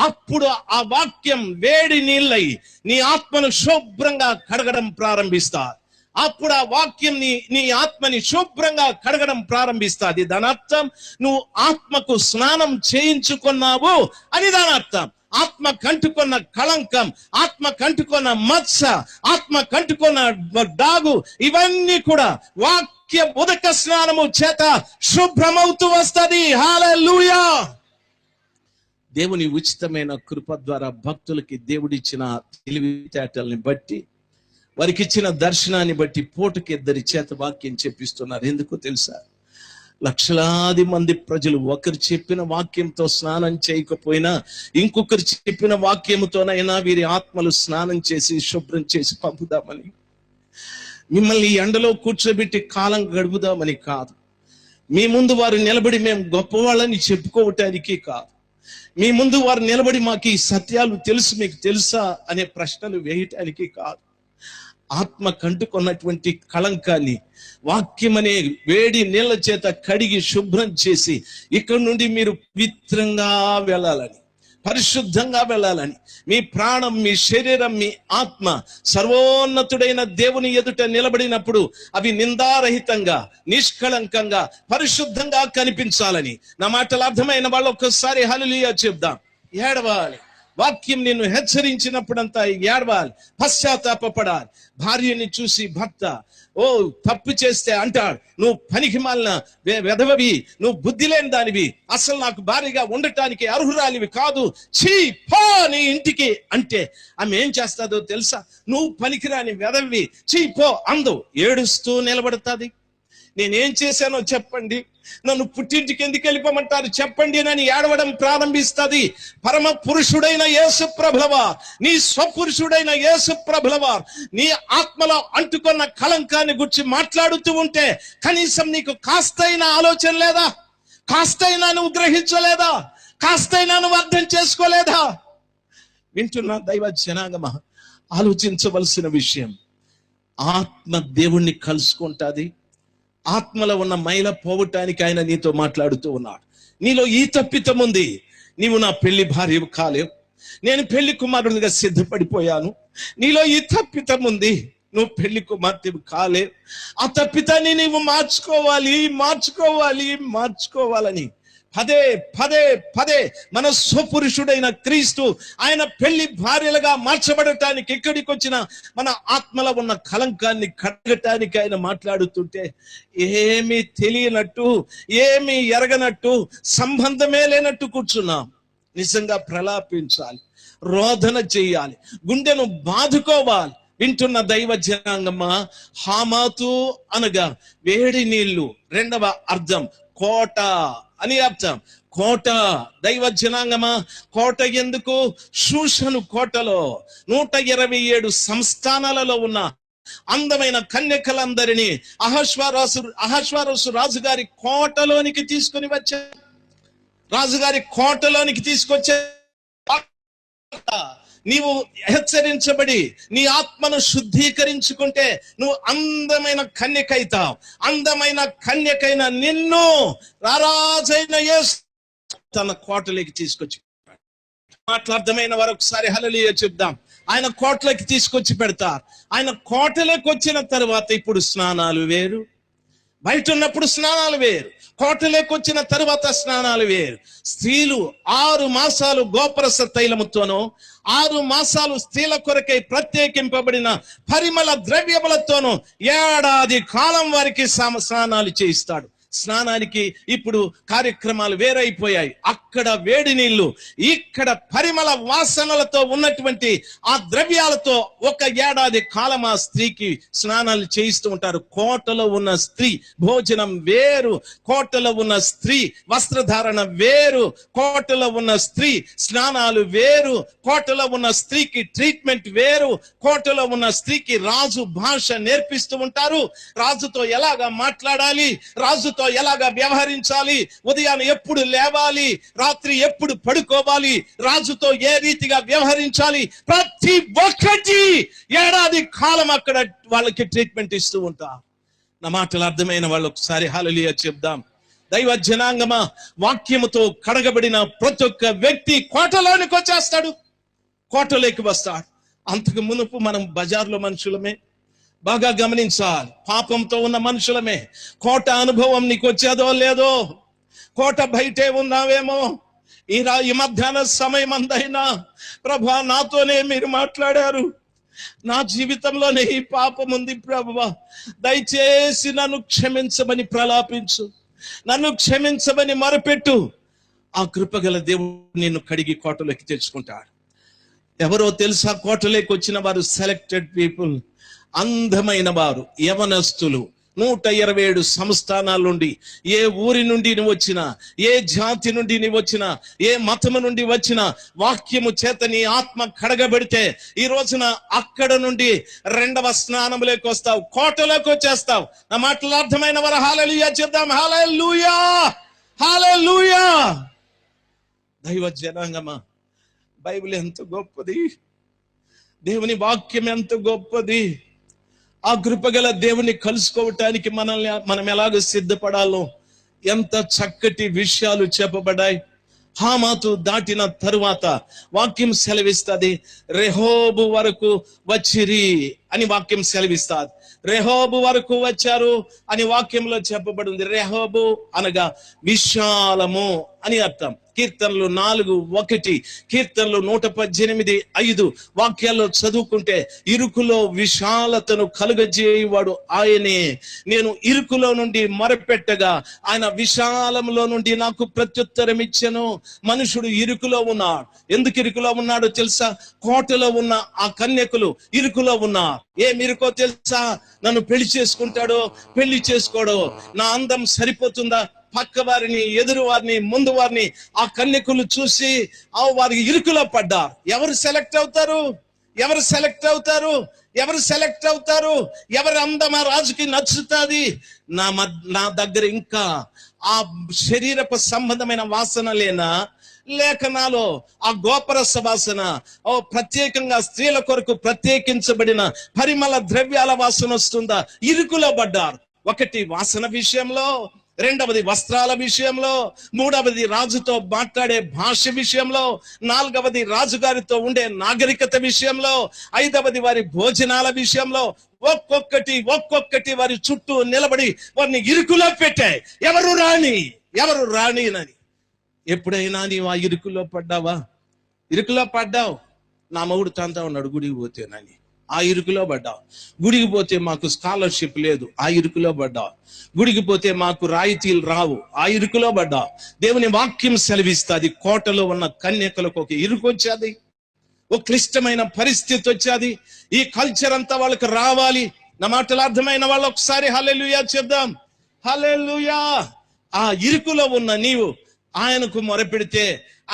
అప్పుడు ఆ వాక్యం వేడి నీళ్ళై నీ ఆత్మను శుభ్రంగా కడగడం ప్రారంభిస్తారు. అప్పుడు ఆ వాక్యం నీ ఆత్మని శుభ్రంగా కడగడం ప్రారంభిస్తుంది. దాని అర్థం నువ్వు ఆత్మకు స్నానం చేయించుకున్నావు అని దాని అర్థం. ఆత్మ కంటుకున్న కళంకం, ఆత్మ కంటుకున్న మత్స, ఆత్మ కంటుకున్న డాగు, ఇవన్నీ కూడా వాక్య ఉదక స్నానము చేత శుభ్రమవుతూ వస్తుంది. హల్లెలూయా. దేవుని ఉచితమైన కృప ద్వారా భక్తులకి దేవుడిచ్చిన తెలివితేటల్ని బట్టి, వారికి ఇచ్చిన దర్శనాన్ని బట్టి పూటకి 2 చేత వాక్యం చెప్పిస్తున్నారు. ఎందుకో తెలుసా? లక్షలాది మంది ప్రజలు ఒకరు చెప్పిన వాక్యంతో స్నానం చేయకపోయినా ఇంకొకరు చెప్పిన వాక్యముతోనైనా వీరి ఆత్మలు స్నానం చేసి శుభ్రం చేసి పంపుదామని, మిమ్మల్ని ఎండలో కూర్చోబెట్టి కాలం గడుపుదామని కాదు. మీ ముందు వారు నిలబడి మేము గొప్పవాళ్ళని చెప్పుకోవటానికి కాదు. మీ ముందు వారు నిలబడి మాకు ఈ సత్యాలు తెలుసు, మీకు తెలుసా అనే ప్రశ్నలు వేయటానికి కాదు. ఆత్మ కంటుకున్నటువంటి కళంకాన్ని వాక్యం అనే వేడి నీళ్ల చేత కడిగి శుభ్రం చేసి ఇక్కడ నుండి మీరు పవిత్రంగా వెళ్ళాలని, పరిశుద్ధంగా వెళ్ళాలని, మీ ప్రాణం, మీ శరీరం, మీ ఆత్మ సర్వోన్నతుడైన దేవుని ఎదుట నిలబడినప్పుడు అవి నిందారహితంగా, నిష్కళంకంగా, పరిశుద్ధంగా కనిపించాలని. నా మాటలు అర్థమైన వాళ్ళు ఒక్కసారి హల్లెలూయా చెప్దాం. ఏడవాలి. వాక్యం నిన్ను హెచ్చరించినప్పుడంతా ఏడవాలి, పశ్చాత్తాపపడాలి. భార్యని చూసి భర్త తప్పు చేస్తే అంటాడు, నువ్వు పనికి మాలిన వెధవవి, నువ్వు బుద్ధి లేని దానివి, అసలు నాకు భార్యగా ఉండటానికి అర్హురాలివి కాదు, చీ పో నీ ఇంటికి అంటే ఆమె ఏం చేస్తాదో తెలుసా? నువ్వు పనికిరాని వెధవి, చీ పో అందు ఏడుస్తూ నిలబడుతుంది. నేనేం చేశానో చెప్పండి, నన్ను పుట్టింటికి ఎందుకు వెళ్ళిపోమంటారు చెప్పండి అని ఏడవడం ప్రారంభిస్తుంది. పరమ పురుషుడైన యేసు ప్రభులవారు, నీ స్వపురుషుడైన యేసు ప్రభులవారు నీ ఆత్మలో అంటుకున్న కళంకాన్ని గురించి మాట్లాడుతూ ఉంటే కనీసం నీకు కాస్తైనా ఆలోచన లేదా? కాస్తైనా నువ్వు గ్రహించలేదా? కాస్తైనా నువ్వు అర్థం చేసుకోలేదా? వింటున్నా దైవ జనాంగమా, ఆలోచించవలసిన విషయం. ఆత్మ దేవుణ్ణి కలుసుకుంటుంది. ఆత్మలో ఉన్న మైల పోవటానికి ఆయన నీతో మాట్లాడుతూ ఉన్నాడు. నీలో ఈ తప్పితం ఉంది, నీవు నా పెళ్లి భార్య కాలేవు, నేను పెళ్లి కుమారుడిగా సిద్ధపడిపోయాను. నీలో ఈ తప్పితం ఉంది, నువ్వు పెళ్లి కుమార్తె కాలేవు. ఆ తప్పితాన్ని నీవు మార్చుకోవాలని పదే పదే పదే మన స్వపురుషుడైన క్రీస్తు ఆయన పెళ్లి భార్యలుగా మార్చబడటానికి ఎక్కడికి వచ్చిన మన ఆత్మలో ఉన్న కలంకాన్ని కడగటానికి ఆయన మాట్లాడుతుంటే ఏమీ తెలియనట్టు, ఏమీ ఎరగనట్టు, సంబంధమే లేనట్టు కూర్చున్నాం. నిజంగా ప్రలాపించాలి, రోదన చెయ్యాలి, గుండెను బాదుకోవాలి. వింటున్న దైవ జనాంగమా, హామాతు అనగా వేడి నీళ్లు, రెండవ అర్థం కోట అని అర్థం. కోట, దైవ జనాంగమా, కోట ఎందుకు? షూషను కోటలో 127 సంస్థానాలలో ఉన్న అందమైన కన్యకలందరినీ అహశ్వరోసు రాజుగారి కోటలోనికి తీసుకుని వచ్చారు. రాజుగారి కోటలోనికి తీసుకొచ్చే నీవు హెచ్చరించబడి నీ ఆత్మను శుద్ధీకరించుకుంటే నువ్వు అందమైన కన్యకైతావు. అందమైన కన్యకైన నిన్ను రారాజైన యేసు తన కోటలోకి తీసుకొచ్చి మాట్లాడమైన వారు ఒకసారి హల్లెలూయా చెప్దాం. ఆయన కోటలోకి తీసుకొచ్చి పెడతారు. ఆయన కోటలోకి వచ్చిన తర్వాత ఇప్పుడు స్నానాలు వేరు, బయట ఉన్నప్పుడు స్నానాలు వేరు, కోటలోకి వచ్చిన తరువాత స్నానాలు వేరు. స్త్రీలు 6 మాసాలు గోపరస తైలముతోనూ 6 మాసాలు స్త్రీల కొరకై ప్రత్యేకింపబడిన పరిమళ ద్రవ్యములతోనూ ఏడాది కాలం వారికి స్నానాలు చేయిస్తాడు. స్నానానికి ఇప్పుడు కార్యక్రమాలు వేరైపోయాయి. అక్కడ వేడి నీళ్లు, ఇక్కడ పరిమళ వాసనలతో ఉన్నటువంటి ఆ ద్రవ్యాలతో 1 ఏడాది కాలం ఆ స్త్రీకి స్నానాలు చేయిస్తూ ఉంటారు. కోటలో ఉన్న స్త్రీ భోజనం వేరు, కోటలో ఉన్న స్త్రీ వస్త్రధారణ వేరు, కోటలో ఉన్న స్త్రీ స్నానాలు వేరు, కోటలో ఉన్న స్త్రీకి ట్రీట్మెంట్ వేరు, కోటలో ఉన్న స్త్రీకి రాజు భాష నేర్పిస్తూ ఉంటారు. రాజుతో ఎలాగా మాట్లాడాలి, రాజుతో ఎలాగా వ్యవహరించాలి, ఉదయాన్ని ఎప్పుడు లేవాలి, రాత్రి ఎప్పుడు పడుకోవాలి, రాజుతో ఏ రీతిగా వ్యవహరించాలి, ప్రతి ఒక్కటి ఏడాది కాలం అక్కడ వాళ్ళకి ట్రీట్మెంట్ ఇస్తూ ఉంటారు. నా మాటలు అర్థమైన వాళ్ళు ఒకసారి హల్లెలూయా చెప్దాం. దైవ జనాంగమా, వాక్యముతో కడగబడిన ప్రతి ఒక్క వ్యక్తి కోటలోనికి వచ్చేస్తాడు, కోటలోకి వస్తాడు. అంతకు మునుపు మనం బజార్లో మనుషులమే, బాగా గమనించాలి. పాపంతో ఉన్న మనుషులమే. కోట అనుభవం నీకు వచ్చేదో లేదో, కోట బయటే ఉన్నావేమో. ఈ మధ్యాహ్న సమయం అందైనా ప్రభా నాతోనే మీరు మాట్లాడారు, నా జీవితంలోనే ఈ పాపం ఉంది ప్రభువా, దయచేసి నన్ను క్షమించమని ప్రలాపించు, నన్ను క్షమించమని మొరపెట్టు. ఆ కృపగల దేవుడు నిన్ను కడిగి కోటలోకి తెచ్చుకుంటాడు. ఎవరో తెలుసా? కోటలోకి వచ్చిన వారు సెలెక్టెడ్ పీపుల్, అందమైన వారు, యవనస్తులు. 127 సంస్థానాల నుండి, ఏ ఊరి నుండి నువ్వు వచ్చినా, ఏ జాతి నుండి నువ్వు వచ్చినా, ఏ మతము నుండి వచ్చినా, వాక్యము చేత నీ ఆత్మ కడగబడితే ఈ రోజున అక్కడ నుండి 2వ స్నానములోకి వస్తావు, కోటలోకి వచ్చేస్తావు. నా మాటలు అర్థమైన వారు హల్లెలూయా చెప్దాం. హల్లెలూయా, హల్లెలూయా. దైవ జనాంగమా, బైబిల్ ఎంత గొప్పది, దేవుని వాక్యం ఎంత గొప్పది. ఆ కృపగల దేవుని కలుసుకోవటానికి మనం ఎలాగ సిద్ధపడాలో ఎంత చక్కటి విషయాలు చెప్పబడ్డాయి. హామాతు దాటిన తరువాత వాక్యం సెలవిస్తుంది, రెహోబు వరకు వచ్చిరి అని వాక్యం సెలవిస్తుంది. రెహోబు వరకు వచ్చారు అని వాక్యంలో చెప్పబడింది. రెహోబు అనగా విశాలము అని అర్థం. కీర్తనలు 4:1, కీర్తనలు 118:5 వాక్యాల్లో చదువుకుంటే ఇరుకులో విశాలతను కలుగజేయువాడు ఆయనే. నేను ఇరుకులో నుండి మొరపెట్టగా ఆయన విశాలంలో నుండి నాకు ప్రత్యుత్తరం ఇచ్చెను. మనుషుడు ఇరుకులో ఉన్నాడు. ఎందుకు ఇరుకులో ఉన్నాడో తెలుసా? కోటలో ఉన్న ఆ కన్యకులు ఇరుకులో ఉన్నారు. ఏం ఇరుకో తెలుసా? నన్ను పెళ్లి చేసుకుంటాడో పెళ్లి చేసుకోడో, నా అందం సరిపోతుందా, పక్క వారిని, ఎదురు వారిని, ముందు వారిని ఆ కన్యకులు చూసి వారికి ఇరుకులో పడ్డారు. ఎవరు సెలెక్ట్ అవుతారు? ఎవరు సెలెక్ట్ అవుతారు? ఎవరు సెలెక్ట్ అవుతారు? ఎవరి అందం ఆ రాజుకి నచ్చుతుంది? నా దగ్గర ఇంకా ఆ శరీరపు సంబంధమైన వాసన లేక నాలో ఆ గోపరస వాసన, ప్రత్యేకంగా స్త్రీల కొరకు ప్రత్యేకించబడిన పరిమళ ద్రవ్యాల వాసన వస్తుందా? ఇరుకులో పడ్డారు. ఒకటి వాసన విషయంలో, రెండవది వస్త్రాల విషయంలో, మూడవది రాజుతో మాట్లాడే భాష విషయంలో, నాలుగవది రాజుగారితో ఉండే నాగరికత విషయంలో, ఐదవది వారి భోజనాల విషయంలో. ఒక్కొక్కటి వారి చుట్టూ నిలబడి వారిని ఇరుకులో పెట్టాయి. ఎవరు రాణి అని. ఎప్పుడైనా నీవు ఆ ఇరుకులో పడ్డావా? ఇరుకులో పడ్డావు. నా మొగుడు తంతా ఉన్నాడు గుడికి పోతేనని ఆ ఇరుకులో పడ్డావు. గుడికి పోతే మాకు స్కాలర్షిప్ లేదు, ఆ ఇరుకులో పడ్డావు. గుడికి పోతే మాకు రాయితీలు రావు, ఆ ఇరుకులో పడ్డావు. దేవుని వాక్యం సెలవిస్తుంది, కోటలో ఉన్న కన్యకలకు ఒక ఇరుకు వచ్చేది, ఒక క్లిష్టమైన పరిస్థితి వచ్చేది. ఈ కల్చర్ అంతా వాళ్ళకి రావాలి. నా మాటలు అర్థమైన వాళ్ళు ఒకసారి హల్లెలూయా చెప్దాం. హల్లెలూయా. ఆ ఇరుకులో ఉన్న నీవు ఆయనకు మొరపెడితే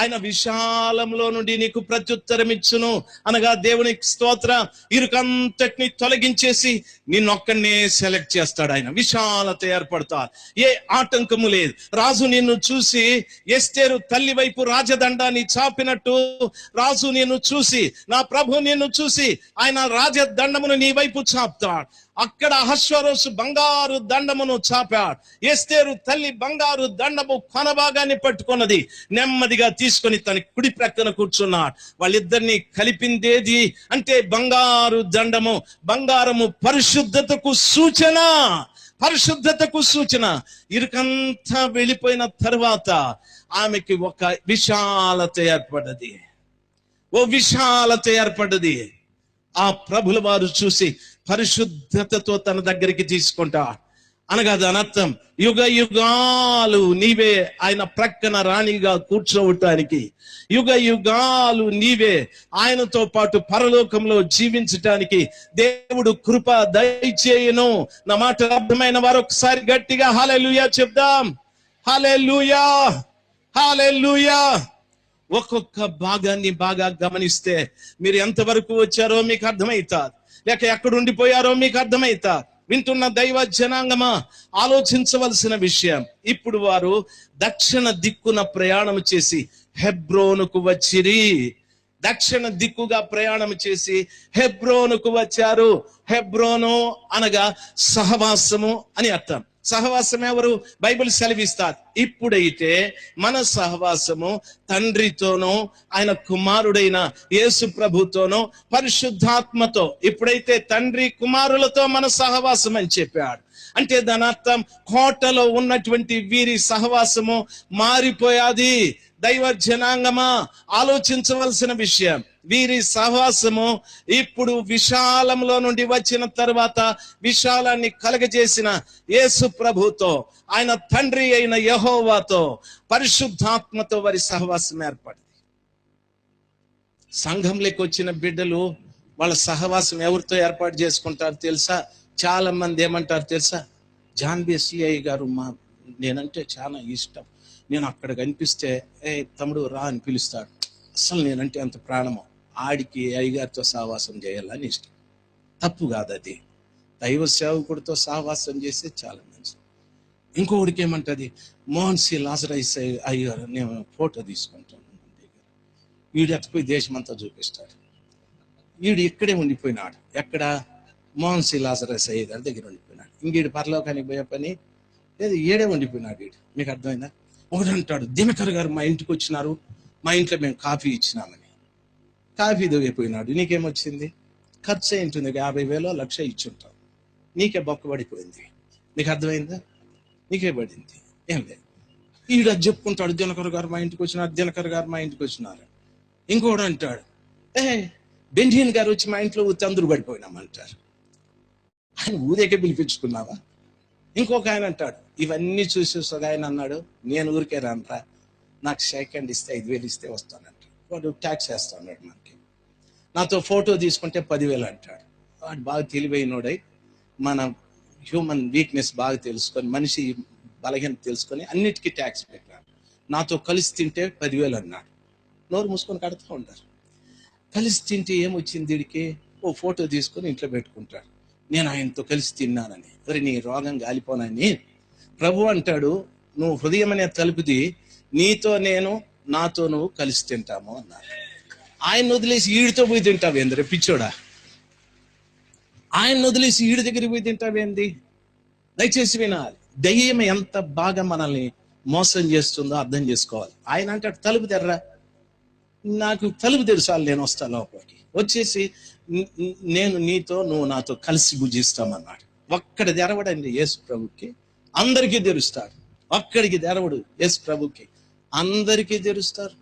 ఆయన విశాలంలో నుండి నీకు ప్రత్యుత్తరం ఇచ్చును అనగా దేవునికి స్తోత్ర. ఇరుకంతటిని తొలగించేసి నిన్నొక్కడినే సెలెక్ట్ చేస్తాడు ఆయన. విశాలత ఏర్పడతారు, ఏ ఆటంకము లేదు. రాజు నిన్ను చూసి ఎస్తేరు తల్లి వైపు రాజదండాన్ని చాపినట్టు రాజు నిన్ను చూసి, నా ప్రభు నిన్ను చూసి ఆయన రాజదండమును నీ వైపు చాపుతాడు. అక్కడ అహశ్వరోసు బంగారు దండమును చాపాడు. ఎస్తేరు తల్లి బంగారు దండము కొనభాగాన్ని పట్టుకున్నది, నెమ్మదిగా తీసుకొని తన కుడి ప్రక్కన కూర్చున్నాడు. వాళ్ళిద్దరిని కలిపిందేది అంటే బంగారు దండము. బంగారము పరిశుద్ధతకు సూచన. ఇరుకంతా వెళ్ళిపోయిన తర్వాత ఆమెకి ఒక విశాలత ఏర్పడ్డది. ఆ ప్రభుల వారు చూసి పరిశుద్ధతతో తన దగ్గరికి తీసుకుంటాడు. అనగా దాని అర్థం యుగ యుగాలు నీవే ఆయన ప్రక్కన రాణిగా కూర్చోవటానికి, యుగ యుగాలు నీవే ఆయనతో పాటు పరలోకంలో జీవించటానికి దేవుడు కృప దయచేయును. నా మాట అర్థమైన వారు ఒకసారి గట్టిగా హల్లెలూయా చెప్దాం. హల్లెలూయా, హల్లెలూయా. ఒక్కొక్క భాగాన్ని బాగా గమనిస్తే మీరు ఎంతవరకు వచ్చారో మీకు అర్థమవుతారు, లేక ఎక్కడ ఉండిపోయారో మీకు అర్థమవుతారు. వింటున్న దైవ జనాంగమా, ఆలోచించవలసిన విషయం. ఇప్పుడు వారు దక్షిణ దిక్కున ప్రయాణం చేసి హెబ్రోనుకు వచ్చిరి. దక్షిణ దిక్కుగా ప్రయాణం చేసి హెబ్రోనుకు వచ్చారు. హెబ్రోను అనగా సహవాసము అని అర్థం. సహవాసం ఎవరు? బైబిల్ సెలవిస్తారు. ఇప్పుడైతే మన సహవాసము తండ్రితోనో ఆయన కుమారుడైన యేసు ప్రభుతోనో పరిశుద్ధాత్మతో. ఇప్పుడైతే తండ్రి కుమారులతో మన సహవాసం అని చెప్పాడు. అంటే దాని అర్థం కోటలో ఉన్నటువంటి వీరి సహవాసము మారిపోయాది. దైవ జనాంగమా, ఆలోచించవలసిన విషయం. వీరి సహవాసము ఇప్పుడు విశాలంలో నుండి వచ్చిన తర్వాత విశాలాన్ని కలగజేసిన యేసు ప్రభుతో, ఆయన తండ్రి అయిన యెహోవాతో, పరిశుద్ధాత్మతో వారి సహవాసం ఏర్పడింది. సంఘంలోకి వచ్చిన బిడ్డలు వాళ్ళ సహవాసం ఎవరితో ఏర్పాటు చేసుకుంటారు తెలుసా? చాలా మంది ఏమంటారు తెలుసా? జాన్ బి.సి.ఐ గారు నేనంటే చాలా ఇష్టం, నేను అక్కడ కనిపిస్తే తమ్ముడు రా అని పిలుస్తాడు. అసలు నేనంటే అంత ప్రాణమో, ఆడికి అయ్యగారితో సహవాసం చేయాలని ఇష్టం. తప్పు కాదు అది. దైవ సేవకుడితో సహవాసం చేస్తే చాలా మంచిది. ఇంకొకడికి ఏమంటది, మోహన్ సి లాజరస్ అయ్యారు, నేను ఫోటో తీసుకుంటాను, వీడు ఎత్తుపోయి దేశమంతా చూపిస్తాడు. వీడు ఇక్కడే ఉండిపోయినాడు. ఎక్కడ? మోహన్ సి లాజరస్ అయ్య గారి దగ్గర ఉండిపోయినాడు. ఇంకీడు పరలోకానికి పోయే పని లేదు, ఏడే ఉండిపోయినాడు వీడు. మీకు అర్థమైందా? ఒకడు అంటాడు, దినకర్ గారు మా ఇంటికి వచ్చినారు, మా ఇంట్లో మేము కాఫీ ఇచ్చినామని. కాఫీ దిగిపోయినాడు. నీకేమొచ్చింది? ఖర్చు ఏంటుంది, 50,000 లక్ష ఇచ్చుంటావు. నీకే బొక్కబడిపోయింది. నీకు అర్థమైందా? నీకే పడింది. ఏం లేదు. ఈడ చెప్పుకుంటాడు, దినకర్ గారు మా ఇంటికి వచ్చినారు, దినకర్ గారు మా ఇంటికి వచ్చినారు. ఇంకోడు అంటాడు, బెంజియన్ గారు వచ్చి మా ఇంట్లో అందరూ పడిపోయినామంటారు. ఆయన ఊరేకే పిలిపించుకున్నావా? ఇంకొక ఆయన అంటాడు, ఇవన్నీ చూసి ఒక ఆయన అన్నాడు, నేను ఊరికే రానరా, నాకు సెకండ్ ఇస్తే 5,000 ఇస్తే వస్తానంట. వాడు ట్యాక్స్ వేస్తాడు మనకి. నాతో ఫోటో తీసుకుంటే 10,000 అంటాడు. వాడు బాగా తెలివైనోడై మన హ్యూమన్ వీక్నెస్ బాగా తెలుసుకొని, మనిషి బలహీనత తెలుసుకొని అన్నిటికీ ట్యాక్స్ పెట్టాడు. నాతో కలిసి తింటే 10,000 అన్నాడు. నోరు మూసుకొని కడుతూ ఉంటారు. కలిసి తింటే ఏమొచ్చింది వీడికి? ఓ ఫోటో తీసుకొని ఇంట్లో పెట్టుకుంటాడు, నేను ఆయనతో కలిసి తిన్నానని. మరి నీ రోగం గాలిపోనని ప్రభు అంటాడు, నువ్వు హృదయం అనే తలుపుది, నీతో నేను, నాతో నువ్వు కలిసి తింటాము అన్నారు. ఆయన వదిలేసి ఈడితో పోయి తింటావేంద్ర పిచ్చోడా? ఆయన వదిలేసి ఈడి దగ్గరికి పోయి తింటావేంది? దయచేసి వినాలి. దయ్యం ఎంత బాగా మనల్ని మోసం చేస్తుందో అర్థం చేసుకోవాలి. ఆయన అంటాడు, తలుపు తెర్రా, నాకు తలుపు తెరుసాలు, నేను వస్తాను లోపలికి. వచ్చేసి నేను నీతో, నువ్వు నాతో కలిసి భుజిస్తామన్నాడు. ఒక్కడి తెరవడండి యేసు ప్రభుకి, అందరికీ తెరుస్తాడు. ఒక్కడికి తెరవడు యేసు ప్రభుకి, అందరికీ తెరుస్తారు.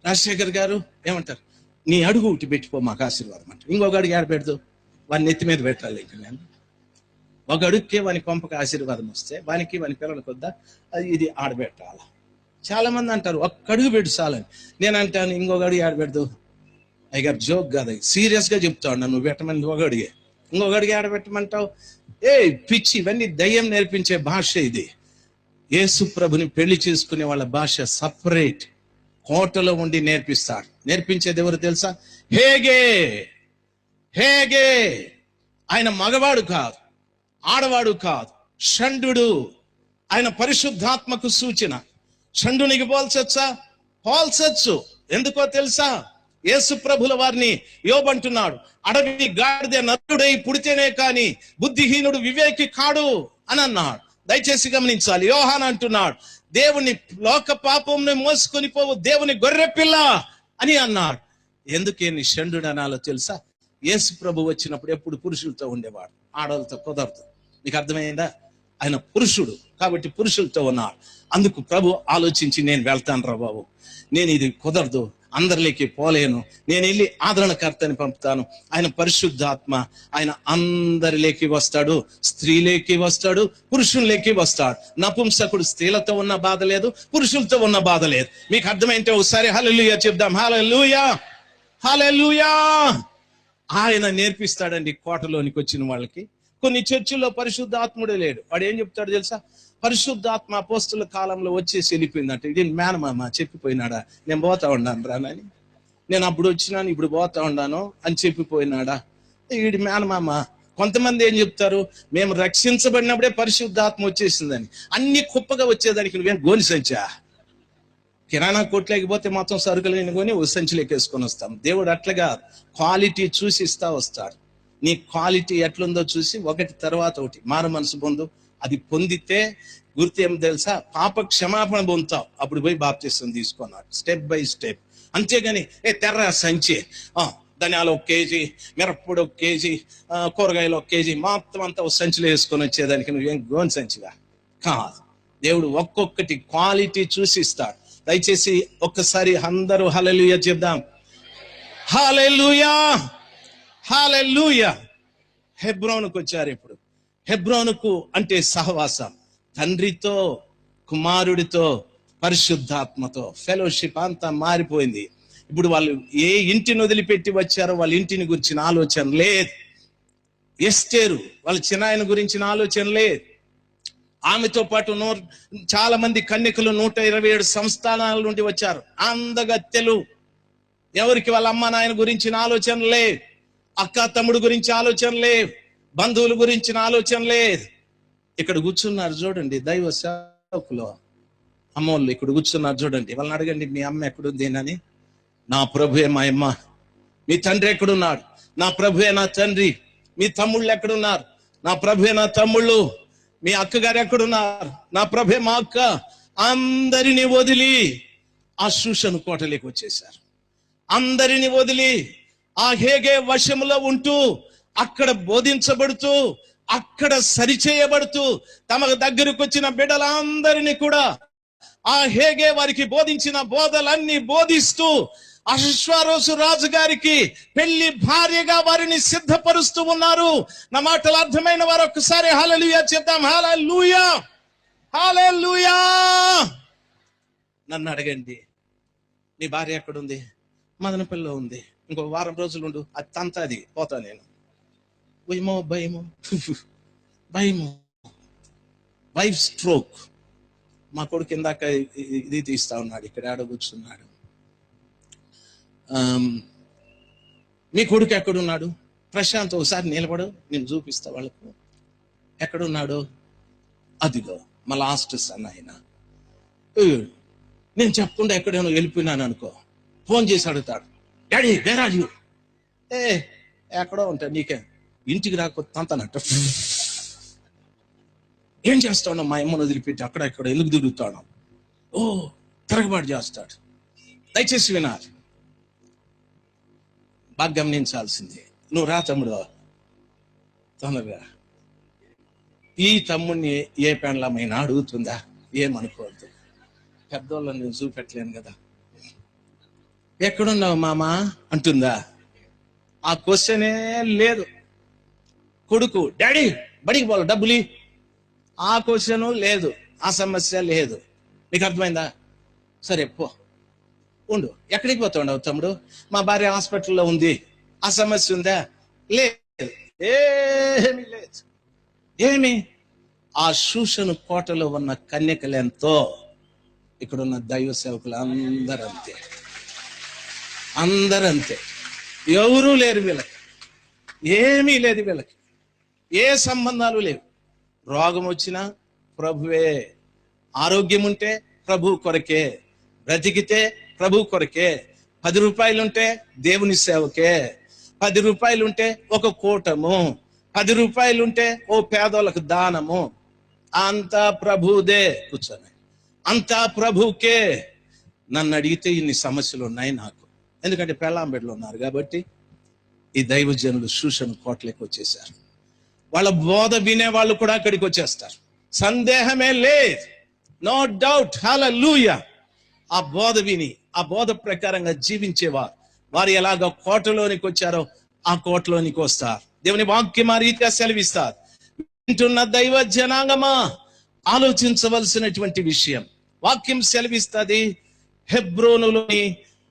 రాజశేఖర్ గారు ఏమంటారు, నీ అడుగు ఒకటి పెట్టిపో మాకు ఆశీర్వాదం అంటారు. ఇంకొక అడుగు ఆడ పెడదు, వాని నెత్తి మీద పెట్టాలి. ఇక నేను ఒక అడుగుకే వాని కొంపకి ఆశీర్వాదం వస్తే వానికి వాని పిల్లలకు వద్దా, ఇది ఆడబెట్టాలి. చాలా మంది అంటారు ఒక్క అడుగు పెట్టు చాలని. నేను అంటాను ఇంకొక అడుగు ఆడబెడదు. అయ్యారు జోక్ కాదు, సీరియస్ గా చెప్తావు. నువ్వు పెట్టమని ఒక అడిగే, ఇంకొక అడిగి ఆడబెట్టమంటావు. పిచ్చి, ఇవన్నీ దయ్యం నేర్పించే భాష. ఇది యేసు ప్రభుని పెళ్లి చేసుకునే వాళ్ళ భాష సపరేట్. కోటలో ఉండి నేర్పిస్తాడు. నేర్పించేది ఎవరు తెలుసా? హేగే. హేగే ఆయన మగవాడు కాదు, ఆడవాడు కాదు, షండు. ఆయన పరిశుద్ధాత్మకు సూచన. షండునికి పోల్చొచ్చా? పోల్చొచ్చు. ఎందుకో తెలుసా? యేసు ప్రభుల వారిని యోబంటున్నాడు, అడవి గాడిద నరుడై పుడితేనే కాని బుద్ధిహీనుడు వివేకి కాడు అని అన్నాడు. దయచేసి గమనించాలి. యోహాన్ అంటున్నాడు, దేవుని లోక పాపంని మోసుకొని పోవు దేవుని గొర్రె పిల్ల అని అన్నాడు. ఎందుకే నీ షండు అనాలో తెలుసా? యేసు ప్రభు వచ్చినప్పుడు ఎప్పుడు పురుషులతో ఉండేవాడు, ఆడవాళ్ళతో కుదరదు. మీకు అర్థమైందా? ఆయన పురుషుడు కాబట్టి పురుషులతో ఉన్నాడు. అందుకు ప్రభు ఆలోచించి, నేను వెళ్తాను రా బాబు, నేను ఇది కుదరదు, అందరిలోకి పోలేను, నేను వెళ్ళి ఆదరణకర్తని పంపుతాను. ఆయన పరిశుద్ధాత్మ, ఆయన అందరిలోకి వస్తాడు, స్త్రీలోకి వస్తాడు, పురుషుల్లోకి వస్తాడు. నపుంసకుడు స్త్రీలతో ఉన్న బాధ లేదు, పురుషులతో ఉన్న బాధ లేదు. మీకు అర్థమైంటే ఒకసారి హల్లెలూయా చెప్దాం. హల్లెలూయా, హల్లెలూయా. ఆయన నేర్పిస్తాడండి కోటలోనికి వచ్చిన వాళ్ళకి. కొన్ని చర్చిల్లో పరిశుద్ధాత్ముడే లేడు. వాడు ఏం చెప్తాడు తెలుసా? పరిశుద్ధాత్మ అపోస్తుల కాలంలో వచ్చేసి వెళ్ళిపోయిందంట. ఇది మేనమామ చెప్పిపోయినాడా, నేను పోతా ఉన్నాను రానని, నేను అప్పుడు వచ్చినాను ఇప్పుడు పోతా ఉన్నాను అని చెప్పిపోయినాడా? వీడి మేనమామ. కొంతమంది ఏం చెప్తారు, మేము రక్షించబడినప్పుడే పరిశుద్ధాత్మ వచ్చేసిందని. అన్ని కుప్పగా వచ్చేదానికి నువ్వేం గోని సంచా? కిరాణా కొట్లేకి పోతే మొత్తం సరుకులు కొని ఓ సంచులు వేసుకొని వస్తాం. దేవుడు అట్లుగా క్వాలిటీ చూసి ఇస్తా వస్తాడు. నీ క్వాలిటీ ఎట్లుందో చూసి ఒకటి తర్వాత ఒకటి మారు మనసు పొందు. అది పొందితే గుర్తు ఏం తెలుసా? పాప క్షమాపణ పొందుతావు, అప్పుడు పోయి బాప్తిసం తీసుకున్నాడు. Step by step. అంతేగాని తెర్ర సంచి, ధనియాలు 1 కేజీ, మిరప్పొడి 1 కేజీ, కూరగాయలు 1 కేజీ మొత్తం అంతా ఒక సంచిలో వేసుకొని వచ్చేదానికి నువ్వేం గోన్ సంచిగా కాదు. దేవుడు ఒక్కొక్కటి క్వాలిటీ చూసి ఇస్తాడు. దయచేసి ఒక్కసారి అందరూ హల్లెలూయా చెప్దాం. హల్లెలూయా, హల్లెలూయా. హెబ్రోనుకు వచ్చారు. ఇప్పుడు హెబ్రోనుకు అంటే సహవాసం, తండ్రితో, కుమారుడితో, పరిశుద్ధాత్మతో ఫెలోషిప్ అంతా మారిపోయింది. ఇప్పుడు వాళ్ళు ఏ ఇంటిని వదిలిపెట్టి వచ్చారో వాళ్ళ ఇంటిని గురించిన ఆలోచన లేదు. ఎస్తేరు వాళ్ళ చిన్నాయన గురించిన ఆలోచన లేదు. ఆమెతో పాటు చాలా మంది కన్యకలు 127 సంస్థానాల నుండి వచ్చారు. అందగత్తెలు. ఎవరికి వాళ్ళ అమ్మ నాయన గురించిన ఆలోచన లేదు, అక్క తమ్ముడు గురించి ఆలోచన లేదు, బంధువుల గురించిన ఆలోచన లేదు. ఇక్కడ కూర్చున్నారు చూడండి దైవ సేవకులు, అమ్మోళ్ళు ఇక్కడ కూర్చున్నారు చూడండి. వాళ్ళని అడగండి, మీ అమ్మ ఎక్కడుంది అని. నా ప్రభువే మా అమ్మ. మీ తండ్రి ఎక్కడున్నాడు? నా ప్రభువే నా తండ్రి. మీ తమ్ముళ్ళు ఎక్కడున్నారు? నా ప్రభువే నా తమ్ముళ్ళు. మీ అక్కగారు ఎక్కడున్నారు? నా ప్రభువే మా అక్క. అందరినీ వదిలి ఆ షూషను కోటలోకి వచ్చేసారు. అందరిని వదిలి ఆ హేగే వశములో ఉంటూ, అక్కడ బోధించబడుతూ, అక్కడ సరిచేయబడుతూ, తమ దగ్గరకు వచ్చిన బిడ్డలందరినీ కూడా ఆ హేగే వారికి బోధించిన బోధలన్నీ బోధిస్తూ, అశ్వారోసు రాజు గారికి పెళ్లి భార్యగా వారిని సిద్ధపరుస్తూ ఉన్నారు. నా మాటలు అర్థమైన వారు ఒక్కసారి హల్లెలూయా చెప్తాం. హల్లెలూయా, హల్లెలూయా. నన్ను అడగండి, నీ భార్య ఎక్కడుంది? మదనపల్లిలో ఉంది. ఇంకో వారం రోజులు ఉండు, అది తంతది, పోతా నేను. భయమో భయమో భయమో. Wife stroke. మా కొడుకు ఇందాక ఇది తీస్తా ఉన్నాడు, ఇక్కడ ఆడ కూర్చున్నాడు. మీ కొడుకు ఎక్కడున్నాడు? ప్రశాంత్ ఒకసారి నిలబడు, నేను చూపిస్తా వాళ్ళకు ఎక్కడున్నాడు. అదిగో మా లాస్ట్ సన్ ఆయన. నేను చెప్పకుండా ఎక్కడైనా వెళ్ళిపోయినాను అనుకో, ఫోన్ చేసి అడుగుతాడు, డాడీ వేర్ ఆర్ యు? ఎక్కడో ఉంటా, నీకే ఇంటికి రాకపోతే తంతనట్ట. ఏం చేస్తాడు? మా అమ్మను వదిలిపెట్టి అక్కడ ఇక్కడ ఎందుకు తిరుగుతాడు? ఓ, తిరగబాటు చేస్తాడు. దయచేసి వినాలి, బాగా గమనించాల్సింది. నువ్వు రా తమ్ముడు, తొందరగా. ఈ తమ్ముడిని ఏ పెండ్లమైనా అడుగుతుందా? ఏమనుకోవద్దు, పెద్దోళ్ళని నేను చూపెట్టలేను కదా. ఎక్కడున్నావు మామా అంటుందా? ఆ క్వశ్చనే లేదు. కొడుకు డాడీ బడికి పోవాలి డబ్బులి, ఆ క్వశ్చను లేదు, ఆ సమస్య లేదు. నీకు అర్థమైందా? సరే పో, ఉండు. ఎక్కడికి పోతావు తమ్ముడు? మా భార్య హాస్పిటల్లో ఉంది, ఆ సమస్య ఉందా? లేదు, ఏమీ లేదు. ఏమి? ఆ శూషను కోటలో ఉన్న కన్యకలెంతో ఇక్కడున్న దైవ సేవకులు అందరంతే, అందరంతే. ఎవరూ లేరు వీళ్ళకి, ఏమీ లేదు వీళ్ళకి, ఏ సంబంధాలు లేవు. రోగం వచ్చినా ప్రభువే, ఆరోగ్యం ఉంటే ప్రభు కొరకే, బ్రతికితే ప్రభు కొరకే. 10 రూపాయలుంటే దేవుని సేవకే, 10 రూపాయలుంటే ఒక కూటము, 10 రూపాయలుంటే ఓ పేదోళ్ళకు దానము. అంతా ప్రభుదే. కూర్చొని అంతా ప్రభుకే. నన్ను అడిగితే ఇన్ని సమస్యలు ఉన్నాయి నాకు, ఎందుకంటే పెళ్ళాంబెడ్లు ఉన్నారు కాబట్టి. ఈ దైవజనులు శూషణ కోటలోకి వచ్చేసారు. వాళ్ళ బోధ వినే వాళ్ళు కూడా అక్కడికి వచ్చేస్తారు, సందేహమే లేదు, నో డౌట్. హల్లెలూయా. ఆ బోధ విని ఆ బోధ ప్రకారంగా జీవించేవారు, వారు ఎలాగ కోటలోనికి వచ్చారో ఆ కోటలోనికి వస్తారు. దేవుని వాక్యం ఆ రీతిగా సెలవిస్తారు. వింటున్న దైవ జనాంగమా, ఆలోచించవలసినటువంటి విషయం. వాక్యం సెలవిస్తుంది, హెబ్రోనులోని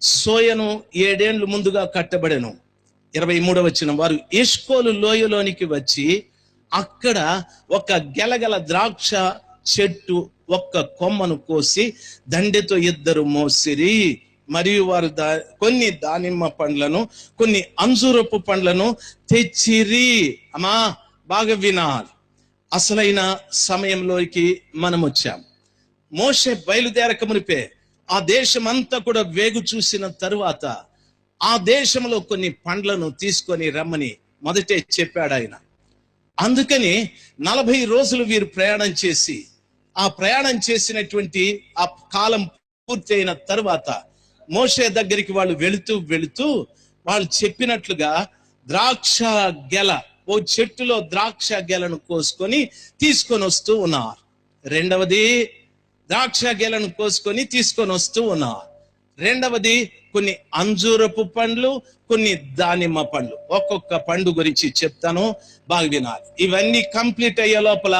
సోయను 7 ఏండ్లు ముందుగా కట్టబడెను. 23వ వచనం, వారు ఎష్కోలు లోయలోనికి వచ్చి అక్కడ ఒక గెలగల ద్రాక్ష చెట్టు ఒక్క కొమ్మను కోసి దండెతో 2 మోసిరి. మరియు వారు కొన్ని దానిమ్మ పండ్లను, కొన్ని అంజూరపు పండ్లను తెచ్చిరి. అమ్మా బాగా వినాలి, అసలైన సమయంలోకి మనం వచ్చాం. మోషే బయలుదేరక మునిపే ఆ దేశం అంతా కూడా వేగు చూసిన తరువాత ఆ దేశంలో కొన్ని పండ్లను తీసుకొని రమ్మని మొదటే చెప్పాడు ఆయన. అందుకని 40 రోజులు వీరు ప్రయాణం చేసి, ఆ ప్రయాణం చేసినటువంటి ఆ కాలం పూర్తి అయిన తరువాత మోషే దగ్గరికి వాళ్ళు వెళుతూ వాళ్ళు చెప్పినట్లుగా ద్రాక్ష గెల, ఓ చెట్టులో ద్రాక్ష గెలను కోసుకొని తీసుకొని వస్తూ ఉన్నారు. రెండవది ద్రాక్ష గెలను కోసుకొని తీసుకొని వస్తూ ఉన్నారు. రెండవది కొన్ని అంజూరపు పండ్లు, కొన్ని దానిమ్మ పండ్లు. ఒక్కొక్క పండు గురించి చెప్తాను, బాగా వినాలి. ఇవన్నీ కంప్లీట్ అయ్యే లోపల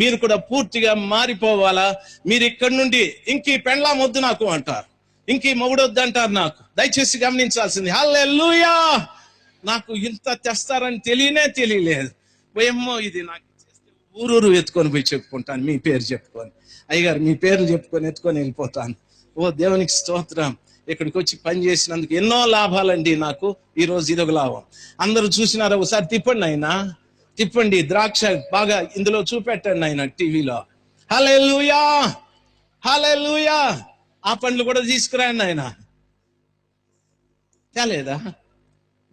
మీరు కూడా పూర్తిగా మారిపోవాలా. మీరు ఇక్కడి నుండి ఇంక ఈ పెండ్లా వద్దు నాకు అంటారు, ఇంక ఈ మొగుడొద్దు అంటారు నాకు. దయచేసి గమనించాల్సింది. హల్లెలూయా. నాకు ఇంత తెస్తారని తెలియలేదు. ఏమో ఇది నాకు చేస్తే ఊరూరు ఎత్తుకొని పోయి చెప్పుకుంటాను, మీ పేరు చెప్పుకొని, అయ్యగారు మీ పేర్లు చెప్పుకొని ఎత్తుకొని వెళ్ళిపోతాను. ఓ దేవునికి స్తోత్రం. ఇక్కడికి వచ్చి పని చేసినందుకు ఎన్నో లాభాలండి నాకు. ఈరోజు ఇదొక లాభం. అందరూ చూసినారా? ఒకసారి తిప్పండి ఆయన, తిప్పండి. ద్రాక్ష బాగా ఇందులో చూపెట్టండి ఆయన టీవీలో. హల్లెలూయా, హల్లెలూయా. ఆ పండ్లు కూడా తీసుకురండి ఆయన. తేలేదా?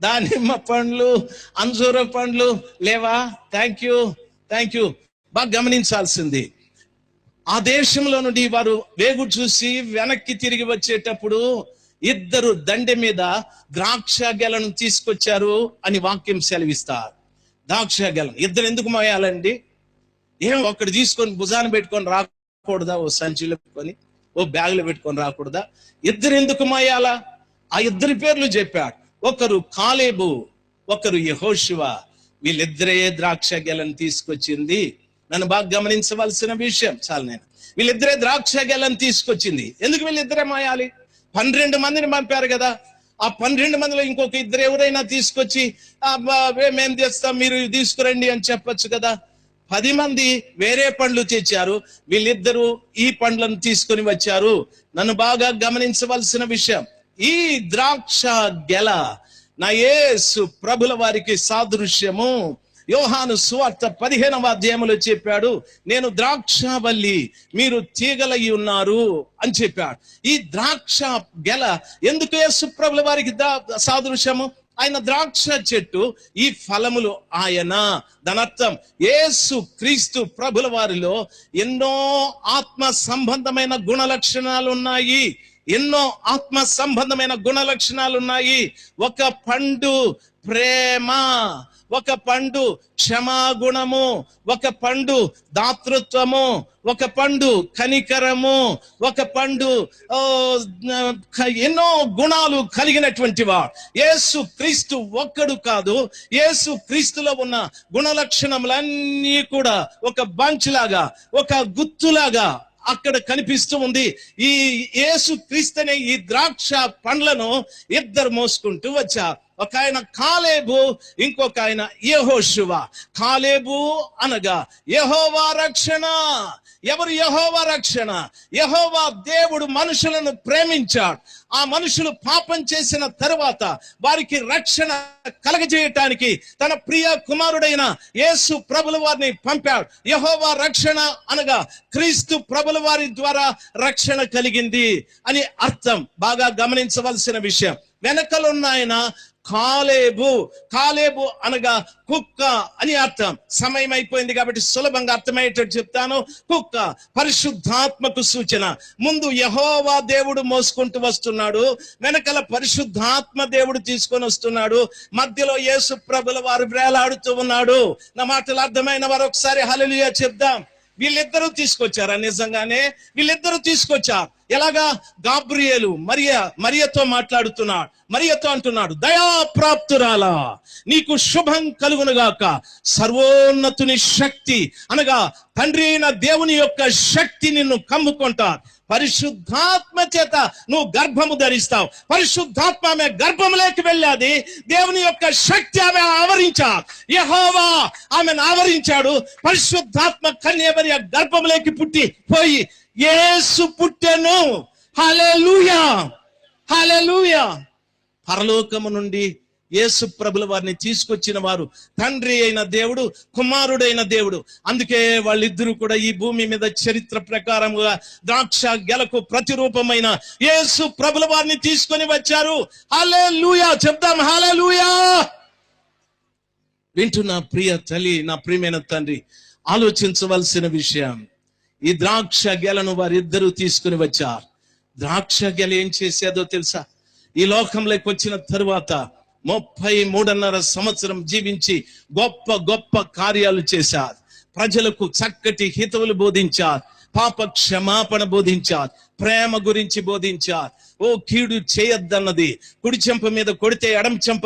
దానిమ్మ పండ్లు, అంజూర పండ్లు లేవా? Thank you. బాగా గమనించాల్సింది, ఆ దేశంలో నుండి వారు వేగు చూసి వెనక్కి తిరిగి వచ్చేటప్పుడు 2 దండె మీద ద్రాక్ష గెలను తీసుకొచ్చారు అని వాక్యం సెలవిస్తారు. ద్రాక్ష గెలను 2 ఎందుకు మోయాలండి? ఏం ఒకటి తీసుకొని భుజాన్ని పెట్టుకొని రాకూడదా? ఓ సంచిలో పెట్టుకొని, ఓ బ్యాగులో పెట్టుకొని రాకూడదా? 2 ఎందుకు మోయాలా? ఆ 2 పేర్లు చెప్పాడు. ఒకరు కాలేబు, ఒకరు యెహోషువ. వీళ్ళిద్దరే ద్రాక్ష గెలను తీసుకొచ్చింది. నన్ను బాగా గమనించవలసిన విషయం చాలా. వీళ్ళిద్దరే ద్రాక్ష గెలను తీసుకొచ్చింది. ఎందుకు వీళ్ళిద్దరే మాయాలి? 12 మందిని పంపారు కదా. ఆ 12 మందిలో ఇంకొక 2 ఎవరైనా తీసుకొచ్చి మేము తెస్తాం మీరు తీసుకురండి అని చెప్పొచ్చు కదా. 10 మంది వేరే పండ్లు తెచ్చారు, వీళ్ళిద్దరూ ఈ పండ్లను తీసుకొని వచ్చారు. నన్ను బాగా గమనించవలసిన విషయం, ఈ ద్రాక్ష గెల నా యేసు ప్రభుల వారికి సాదృశ్యము. యోహాను సువార్త 15వ అధ్యాయంలో చెప్పాడు, నేను ద్రాక్షవల్లి, మీరు తీగలై ఉన్నారు అని చెప్పాడు. ఈ ద్రాక్ష గెల ఎందుకు యేసు ప్రభుల వారికి సాదృశ్యము? ఆయన ద్రాక్ష చెట్టు, ఈ ఫలములు ఆయన. దానర్థం యేసు క్రీస్తు ప్రభుల వారిలో ఎన్నో ఆత్మ సంబంధమైన గుణ లక్షణాలు ఉన్నాయి. ఎన్నో ఆత్మ సంబంధమైన గుణ లక్షణాలు ఉన్నాయి. ఒక పండు ప్రేమ, ఒక పండు క్షమాగుణము, ఒక పండు దాతృత్వము, ఒక పండు కనికరము, ఒక పండు ఎన్నో గుణాలు కలిగినటువంటి వాడు యేసు క్రీస్తు. ఒక్కడు కాదు, యేసు క్రీస్తులో ఉన్న గుణ లక్షణములన్నీ కూడా ఒక బంచ్ లాగా, ఒక గుత్తులాగా అక్కడ కనిపిస్తూ ఉంది. ఈ యేసు క్రీస్తునే ఈ ద్రాక్ష పండ్లను ఇద్దరు మోసుకుంటూ వచ్చారు. ఒక ఆయన కాలేబు, ఇంకొక ఆయన యెహోషువ. కాలేబు అనగా యెహోవా రక్షణ. ఎవరు యెహోవా రక్షణ? యెహోవా దేవుడు మనుషులను ప్రేమించాడు. ఆ మనుషులు పాపం చేసిన తరువాత వారికి రక్షణ కలగజేయటానికి తన ప్రియ కుమారుడైన యేసు ప్రభుల వారిని పంపాడు. యెహోవా రక్షణ అనగా క్రీస్తు ప్రభుల వారి ద్వారా రక్షణ కలిగింది అని అర్థం. బాగా గమనించవలసిన విషయం. వెనకలున్న ఆయన కాలేబు. కాలేబు అనగా కుక్క అని అర్థం. సమయం అయిపోయింది కాబట్టి సులభంగా అర్థమయ్యేటట్టు చెప్తాను. కుక్క పరిశుద్ధాత్మకు సూచన. ముందు యెహోవా దేవుడు మోసుకుంటూ వస్తున్నాడు, వెనకల పరిశుద్ధాత్మ దేవుడు తీసుకొని వస్తున్నాడు, మధ్యలో యేసు ప్రభుల వారు వేలాడుతూ ఉన్నాడు. నా మాటలు అర్థమైన వారు ఒకసారి హల్లెలూయా చెప్దాం. వీళ్ళిద్దరూ తీసుకొచ్చారా? నిజంగానే వీళ్ళిద్దరూ తీసుకొచ్చారు. ఎలాగా? గాబ్రియేలు మరియతో మాట్లాడుతున్నాడు. మరియతో అంటున్నాడు, దయాప్రాప్తురాలా, నీకు శుభం కలుగునుగాక. సర్వోన్నతుని శక్తి అనగా తండ్రి అయిన దేవుని యొక్క శక్తి నిన్ను కమ్ముకుంటారు. పరిశుద్ధాత్మ చేత నువ్వు గర్భము ధరిస్తావు. పరిశుద్ధాత్మ ఆమె గర్భంలోకి వెళ్ళాది. దేవుని యొక్క శక్తి ఆమె ఆవరించాడు. యెహోవా ఆమెను ఆవరించాడు. పరిశుద్ధాత్మ కన్యమరియ గర్భంలోకి పుట్టి పోయి యేసు పుట్టెను. హల్లెలూయా, హల్లెలూయా. పరలోకము నుండి యేసు ప్రభుల వారిని తీసుకొచ్చిన వారు తండ్రి అయిన దేవుడు, కుమారుడైన దేవుడు. అందుకే వాళ్ళిద్దరూ కూడా ఈ భూమి మీద చరిత్ర ప్రకారముగా ద్రాక్ష గెలకు ప్రతిరూపమైన యేసు ప్రభుల వారిని తీసుకొని వచ్చారు. హల్లెలూయా చెప్దాం, హల్లెలూయా. వింటున్న ప్రియ తల్లి, నా ప్రియమైన తండ్రి, ఆలోచించవలసిన విషయం, ఈ ద్రాక్ష గెలను వారిద్దరూ తీసుకుని వచ్చారు. ద్రాక్ష గెల ఏం చేసేదో తెలుసా? ఈ లోకంలోకి వచ్చిన తరువాత 33.5 సంవత్సరం జీవించి గొప్ప గొప్ప కార్యాలు చేశారు. ప్రజలకు చక్కటి హితవులు బోధించారు, పాప క్షమాపణ బోధించారు, ప్రేమ గురించి బోధించారు. ఓ కీడు చేయొద్దన్నది, కుడి చెంప మీద కొడితే ఎడం చెంప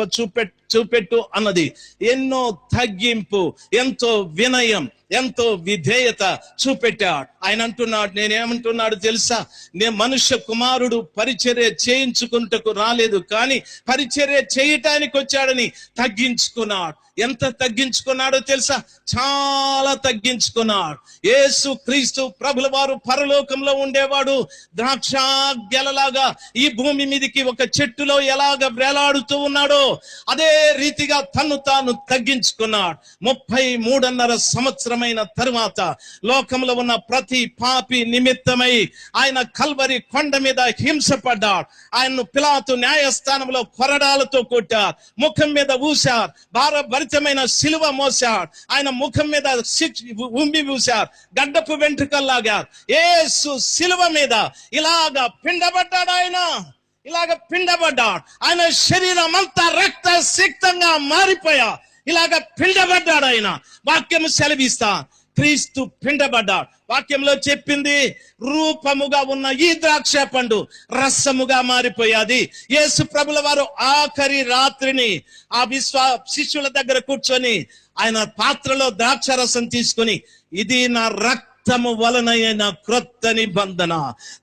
చూపెట్టు అన్నది, ఎన్నో తగ్గింపు, ఎంతో వినయం, ఎంతో విధేయత చూపెట్టాడు. ఆయన అంటున్నాడు, నేనేమంటున్నాడు తెలుసా? నేను మనుష్య కుమారుడు పరిచర్య చేయించుకుంటకు రాలేదు, కానీ పరిచర్య చేయటానికి వచ్చాడని తగ్గించుకున్నాడు. ఎంత తగ్గించుకున్నాడో తెలుసా? చాలా తగ్గించుకున్నాడు. యేసు క్రీస్తు ప్రభుల వారు పరలోకంలో ఉండేవాడు. ద్రాక్ష గెలలాగా ఈ భూమి మీదకి ఒక చెట్టులో ఎలాగ వేలాడుతూ ఉన్నాడో అదే రీతిగా తన్ను తాను తగ్గించుకున్నాడు. 33.5 సంవత్సరమైన తరువాత లోకంలో ఉన్న ప్రతి పాపి నిమిత్తమై ఆయన కల్వరి కొండ మీద హింసపడ్డాడు. ఆయన్ను పిలాతు న్యాయస్థానంలో కొరడాలతో కొట్టారు, ముఖం మీద ఊశారు, భారభరితమైన సిలువ మోసాడు, ఆయన ముఖం మీద ఉమ్మి ఊశారు, గడ్డపు వెంట్రుకల్లాగారు. యేసు సిలువ మీద ఇలాగా పిండబడ్డాడు. ఇలాగ పిండబడ్డాడు. ఆయన శరీరం అంతా రక్త సిక్తంగా మారిపోయా ఇలాగ పిండబడ్డాడు. ఆయన వాక్యం సెలవిస్తా, క్రీస్తు పిండబడ్డాడు. వాక్యంలో చెప్పింది, రూపముగా ఉన్న ఈ ద్రాక్ష పండు రసముగా మారిపోయాది. యేసు ప్రభుల వారు ఆఖరి రాత్రిని ఆ శిష్యుల దగ్గర కూర్చొని ఆయన పాత్రలో ద్రాక్ష రసం తీసుకొని, ఇది నా రక్తము వలనైన క్రొత్త నిబంధన.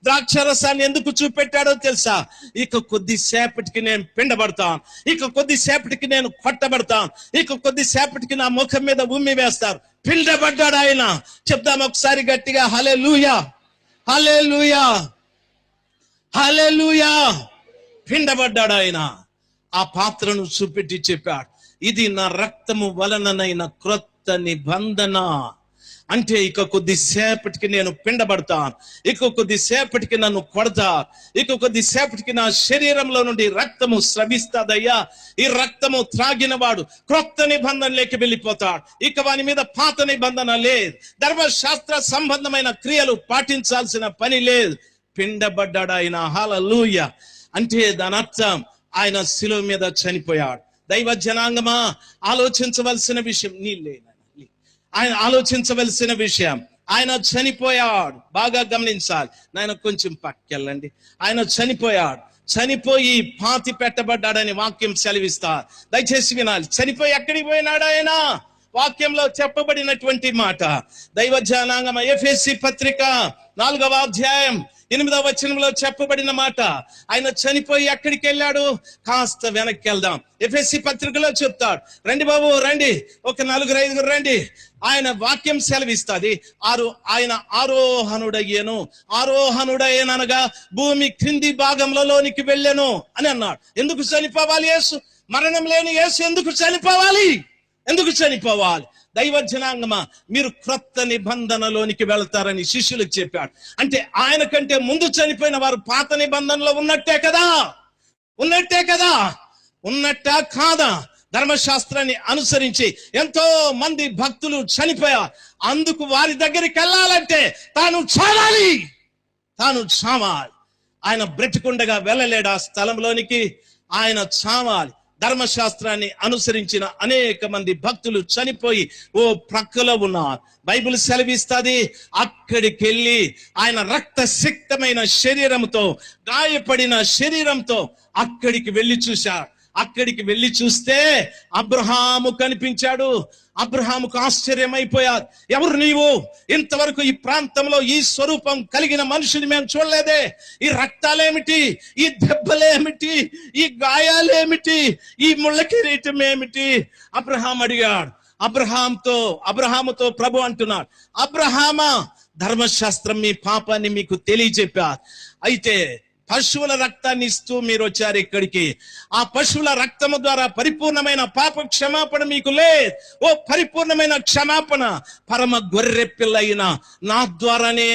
ద్రాక్ష రసాన్ని ఎందుకు చూపెట్టాడో తెలుసా? ఇక కొద్దిసేపటికి నేను పిండబడతాను, ఇక కొద్దిసేపటికి నేను కొట్టబడతాను, ఇక కొద్దిసేపటికి నా ముఖం మీద ఉమ్మి వేస్తారు. పిండబడ్డాడు ఆయన. చెప్దాం ఒకసారి గట్టిగా, హల్లెలూయా, హల్లెలూయా, హల్లెలూయా. పిండబడ్డాడు ఆయన. ఆ పాత్రను చూపెట్టి చెప్పాడు, ఇది నా రక్తము వలననైన క్రొత్త నిబంధన. అంటే ఇక కొద్దిసేపటికి నేను పిండబడతాను, ఇక కొద్దిసేపటికి నన్ను కొడతా, ఇక కొద్దిసేపటికి నా శరీరంలో నుండి రక్తము స్రవిస్తాదయ్యా. ఈ రక్తము త్రాగిన వాడు క్రొత్త నిబంధనలోకి వెళ్ళిపోతాడు. ఇక వాని మీద పాత నిబంధన లేదు, ధర్మశాస్త్ర సంబంధమైన క్రియలు పాటించాల్సిన పని లేదు. పిండబడ్డాడు ఆయన. హల్లెలూయా. అంటే దాని అర్థం ఆయన శిలువ మీద చనిపోయాడు. దైవ జనాంగమా, ఆలోచించవలసిన విషయం ఆయన ఆలోచించవలసిన విషయం, ఆయన చనిపోయాడు. బాగా గమనించాలి నాయన, కొంచెం పక్కెళ్ళండి. ఆయన చనిపోయాడు, చనిపోయి పాతి పెట్టబడ్డాడని వాక్యం సెలవిస్తారు. దయచేసి వినాలి. చనిపోయి ఎక్కడికి పోయినాడు ఆయన? వాక్యంలో చెప్పబడినటువంటి మాట దైవ జనాంగమ ఎఫెసీ పత్రిక 4వ అధ్యాయం 8వ వచనంలో చెప్పబడిన మాట. ఆయన చనిపోయి ఎక్కడికి వెళ్ళాడు? కాస్త వెనక్కి వెళ్దాం. ఎఫెసీ పత్రికలో చెప్తాడు, రండి బాబు రండి, ఒక 4-5 రండి. ఆయన వాక్యం సెలవిస్తుంది, ఆయన ఆరోహణుడయ్యనగా భూమి క్రింది భాగంలోనికి వెళ్ళెను అని అన్నాడు. ఎందుకు చనిపోవాలి యేసు? మరణం లేని యేసు ఎందుకు చనిపోవాలి? ఎందుకు చనిపోవాలి? దైవ జనాంగమా, మీరు క్రొత్త నిబంధనలోనికి వెళ్తారని శిష్యులకు చెప్పాడు. అంటే ఆయన కంటే ముందు చనిపోయిన వారు పాత నిబంధనలో ఉన్నట్టే కదా? ఉన్నట్టా కాదా? ధర్మశాస్త్రాన్ని అనుసరించి ఎంతో మంది భక్తులు చనిపోయారు. అందుకు వారి దగ్గరికి వెళ్ళాలంటే తాను చావాలి. ఆయన బ్రతికుండగా వెళ్ళలేడు ఆ స్థలంలోనికి. ఆయన చావాలి. ధర్మశాస్త్రాన్ని అనుసరించిన అనేక మంది భక్తులు చనిపోయి ఓ ప్రక్కలో ఉన్నారు. బైబిల్ సెలవిస్తుంది, అక్కడికి వెళ్ళి ఆయన రక్తసిక్తమైన శరీరంతో, గాయపడిన శరీరంతో అక్కడికి వెళ్ళి చూశారు. అక్కడికి వెళ్ళి చూస్తే అబ్రహాము కనిపించాడు. అబ్రహాముకు ఆశ్చర్యమైపోయారు. ఎవరు నీవు? ఇంతవరకు ఈ ప్రాంతంలో ఈ స్వరూపం కలిగిన మనుషుని మేము చూడలేదే. ఈ రక్తాలేమిటి? ఈ దెబ్బలేమిటి? ఈ గాయాలేమిటి? ఈ ముళ్ళ కిరీటం ఏమిటి? అబ్రహాం అడిగాడు. అబ్రహాముతో ప్రభు అంటున్నాడు, అబ్రహామా, ధర్మశాస్త్రం మీ పాపాన్ని మీకు తెలియజెప్పారు. అయితే పశువుల రక్తాన్ని ఇస్తూ మీరు వచ్చారు ఇక్కడికి. ఆ పశువుల రక్తము ద్వారా పరిపూర్ణమైన పాప క్షమాపణ మీకు లేదు. ఓ పరిపూర్ణమైన క్షమాపణ పరమ గొర్రె పిల్ల అయిన నా ద్వారానే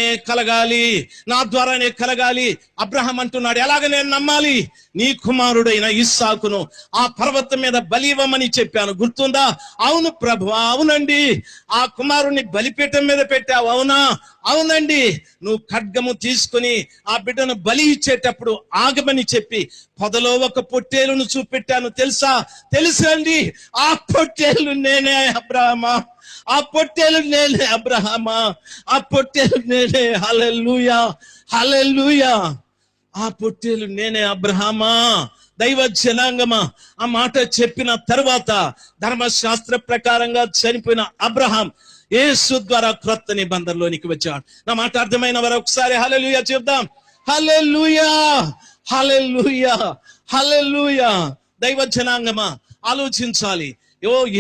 కలగాలి. అబ్రహాం అంటున్నాడు, ఎలాగ నేను నమ్మాలి? నీ కుమారుడైన ఇస్సాకును ఆ పర్వతం మీద బలివ్వమని చెప్పాను, గుర్తుందా? అవును ప్రభువా, అవునండి. ఆ కుమారుణ్ణి బలిపీఠం మీద పెట్టావు, అవునా? అవునండి. నువ్వు ఖడ్గము తీసుకుని ఆ బిడ్డను బలి ఇచ్చేటప్పుడు ఆగమని చెప్పి పొదలో ఒక పొట్టేలును చూపెట్టాను, తెలుసండి. ఆ పొట్టేలు నేనే అబ్రహామా, ఆ పొట్టేలు నేనే. హల్లెలూయా. ఆ పొట్టేలు నేనే అబ్రహామా. దైవ జనాంగమా, ఆ మాట చెప్పిన తరువాత ధర్మశాస్త్ర ప్రకారంగా చనిపోయిన అబ్రహాం యేసు ద్వారా క్రొత్త నిబంధనలోనికి వచ్చాడు. నా మాట అర్థమైన వారు ఒకసారి హల్లెలూయా చెప్దాం. హల్లెలూయా. దైవ జనాంగమా, ఆలోచించాలి.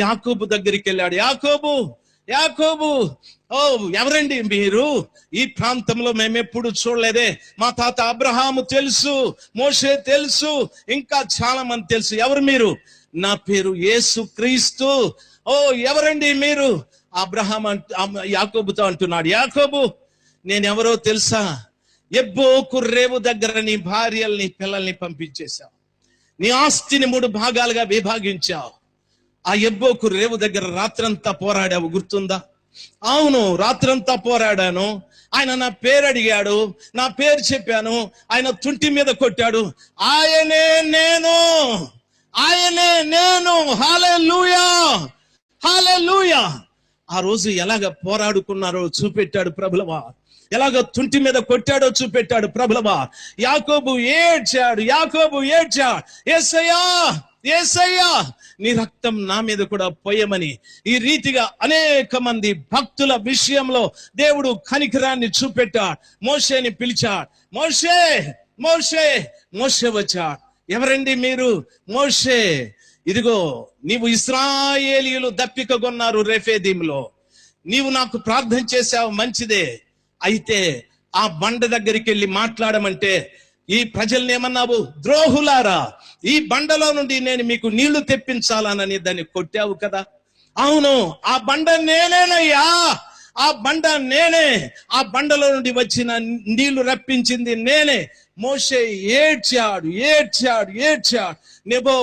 యాకోబు దగ్గరికి వెళ్ళాడు. యాకోబు, ఓ ఎవరండి మీరు? ఈ ప్రాంతంలో మేమెప్పుడు చూడలేదే. మా తాత అబ్రహాము తెలుసు, మోషే తెలుసు, ఇంకా చాలా మంది తెలుసు. ఎవరు మీరు? నా పేరు యేసు క్రీస్తు. ఓ ఎవరండి మీరు? అబ్రహాం యాకోబుతో అంటున్నాడు, యాకోబు, నేనెవరో తెలుసా? ఎబ్బోకు రేవు దగ్గర నీ భార్యల్ని పిల్లల్ని పంపించేశావు, నీ ఆస్తిని 3 భాగాలుగా విభాగించావు. ఆ ఎబ్బోకు రేవు దగ్గర రాత్రంతా పోరాడావు, గుర్తుందా? అవును, రాత్రంతా పోరాడాను. ఆయన నా పేరు అడిగాడు, నా పేరు చెప్పాను, ఆయన తుంటి మీద కొట్టాడు. ఆయనే నేను. హల్లెలూయా. ఆ రోజు ఎలాగ పోరాడుకున్నారో చూపెట్టాడు ప్రభులవా, ఎలాగ తుంటి మీద కొట్టాడో చూపెట్టాడు ప్రభులవా. యాకోబు ఏడ్చాడు. యేసయ్యా, నీ రక్తం నా మీద కూడా పోయమని. ఈ రీతిగా అనేక మంది భక్తుల విషయంలో దేవుడు కనికరాన్ని చూపెట్టాడు. మోషేని పిలిచాడు. మోషే వచ్చాడు. ఎవరండి మీరు? మోషే, ఇదిగో నీవు ఇశ్రాయేలీయులు దప్పికగొన్నారు రెఫీదీములో, నీవు నాకు ప్రార్థన చేశావు, మంచిదే. అయితే ఆ బండ దగ్గరికి వెళ్ళి మాట్లాడమంటే ఈ ప్రజల్ని ఏమన్నావు? ద్రోహులారా, ఈ బండలో నుండి నేను మీకు నీళ్లు తెప్పించాలనని దాన్ని కొట్టావు కదా. అవును, ఆ బండ నేనేనయ్యా, ఆ బండ నేనే, ఆ బండలో నుండి వచ్చిన నీళ్లు రప్పించింది నేనే. మోషే ఏడ్చాడు. నెబో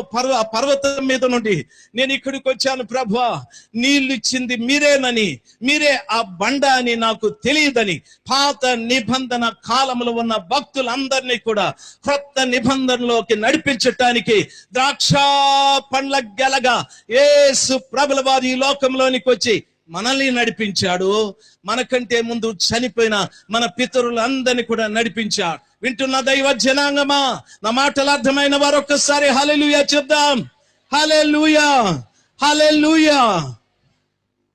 పర్వతం మీద నుండి నేను ఇక్కడికి వచ్చాను ప్రభువా, నీళ్లు ఇచ్చింది మీరేనని, మీరే ఆ బండ అని నాకు తెలియదని పాత నిబంధన కాలంలో ఉన్న భక్తులందరినీ కూడా కొత్త నిబంధనలోకి నడిపించటానికి ద్రాక్ష పండ్ల గెలగా యేసు ప్రభుల వారు ఈ లోకంలోనికి వచ్చి మనల్ని నడిపించాడు. మనకంటే ముందు చనిపోయిన మన పితరులందరినీ కూడా నడిపించాడు. వింటున్న దైవ జనాంగమా, నా మాటలు అర్థమైన వారు ఒక్కసారి హల్లెలూయా చెప్దాం. హల్లెలూయా, హల్లెలూయా.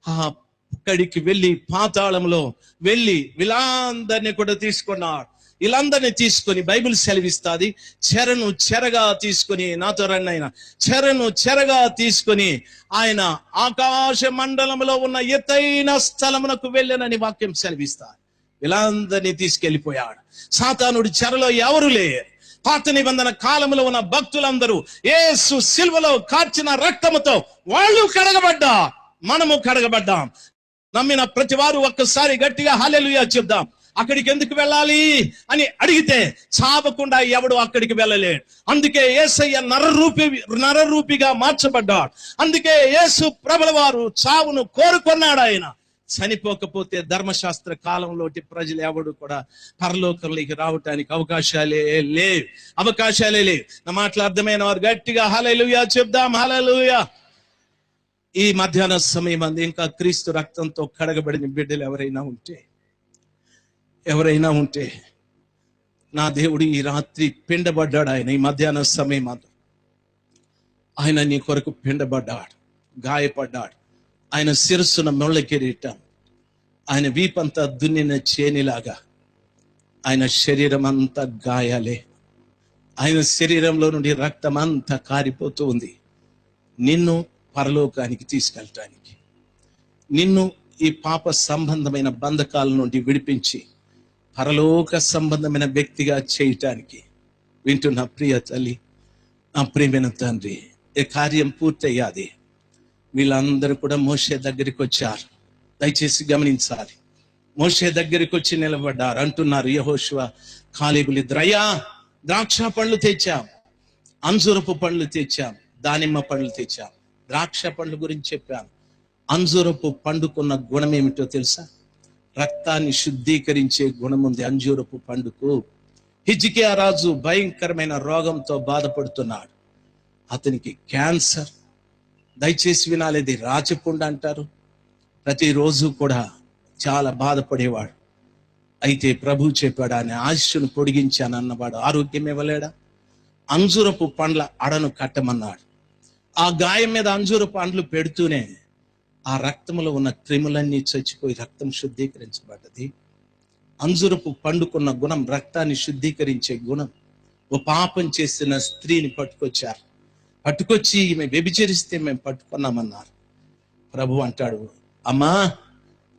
అక్కడికి వెళ్ళి పాతాళంలో వెళ్ళి వీళ్ళందరినీ కూడా తీసుకున్నాడు. వీళ్ళందరినీ తీసుకొని బైబిల్ సెలవిస్తుంది, చెరను చెరగా తీసుకొని, నాతో రండి ఆయన, చెరను చెరగా తీసుకొని ఆయన ఆకాశ మండలంలో ఉన్న ఎత్తైన స్థలమునకు వెళ్ళనని వాక్యం సెలవిస్తారు. వీళ్ళందరినీ తీసుకెళ్లిపోయాడు. సాతానుడి చెరలో ఎవరు లేరు. పాత నిబంధన కాలంలో ఉన్న భక్తులందరూ యేసు సిలువలో కార్చిన రక్తముతో వాళ్ళు కడగబడ్డా, మనము కడగబడ్డాం. నమ్మిన ప్రతి వారు ఒక్కసారి గట్టిగా హల్లెలూయా చెప్దాం. అక్కడికి ఎందుకు వెళ్ళాలి అని అడిగితే చావకుండా ఎవడు అక్కడికి వెళ్ళలేడు. అందుకే యేసయ్య నరరూపిగా మార్చబడ్డాడు. అందుకే యేసు ప్రభుల వారు చావును కోరుకున్నాడు. ఆయన చనిపోకపోతే ధర్మశాస్త్ర కాలంలోటి ప్రజలు ఎవడు కూడా పరలోకంలోకి రావటానికి అవకాశాలే లేవు. నా మాటలు అర్థమైన వారు గట్టిగా హల్లెలూయా చెప్దాం. హల్లెలూయా. ఈ మధ్యాహ్న సమయం అంది ఇంకా క్రీస్తు రక్తంతో కడగబడిన బిడ్డలు ఎవరైనా ఉంటే నా దేవుడు ఈ రాత్రి పిండబడ్డాడు. ఆయన ఈ మధ్యాహ్న సమయం అందు ఆయన నీ కొరకు పిండబడ్డాడు, గాయపడ్డాడు. ఆయన శిరస్సున ముళ్ళ కిరీటం, ఆయన వీపంతా దున్నిన చేనిలాగా, ఆయన శరీరం అంతా గాయాలే, ఆయన శరీరంలో నుండి రక్తం అంతా కారిపోతూ ఉంది. నిన్ను పరలోకానికి తీసుకెళ్ళటానికి, నిన్ను ఈ పాప సంబంధమైన బంధకాల నుండి విడిపించి పరలోక సంబంధమైన వ్యక్తిగా చేయటానికి. వింటున్న ప్రియ తల్లి, నా ప్రియమైన తండ్రి, ఈ కార్యం పూర్తయ్యాది. వీళ్ళందరూ కూడా మోషే దగ్గరికి వచ్చారు. దయచేసి గమనించాలి. మోషే దగ్గరికి వచ్చి నిలబడ్డారు. అంటున్నారు యెహోషువ కాలేబులు ఇద్దరు, అయ్యా ద్రాక్ష పండ్లు తెచ్చాం, అంజూరపు పండ్లు తెచ్చాం, దానిమ్మ పండ్లు తెచ్చాం. ద్రాక్ష పండ్ల గురించి చెప్పాను. అంజూరపు పండుకున్న గుణం ఏమిటో తెలుసా? రక్తాన్ని శుద్ధీకరించే గుణం ఉంది అంజూరపు పండుకు. హిజ్కియా రాజు భయంకరమైన రోగంతో బాధపడుతున్నాడు. అతనికి క్యాన్సర్. దయచేసి వినాలి, ఇది రాచపుండు అంటారు. ప్రతిరోజు కూడా చాలా బాధపడేవాడు. అయితే ప్రభు చెప్పాడు, ఆయన ఆయుష్ను పొడిగించాను అన్నవాడు ఆరోగ్యం ఇవ్వలేడా? అంజూరపు పండ్ల అడను కట్టమన్నాడు. ఆ గాయం మీద అంజూరపు పండ్లు పెడుతూనే ఆ రక్తంలో ఉన్న క్రిములన్నీ చచ్చిపోయి రక్తం శుద్ధీకరించబడ్డది. అంజూరపు పండుకున్న గుణం, రక్తాన్ని శుద్ధీకరించే గుణం. ఓ పాపం చేసిన స్త్రీని పట్టుకొచ్చి ఈమె వ్యభిచరిస్తే మేము పట్టుకున్నామన్నారు. ప్రభు అంటాడు, అమ్మా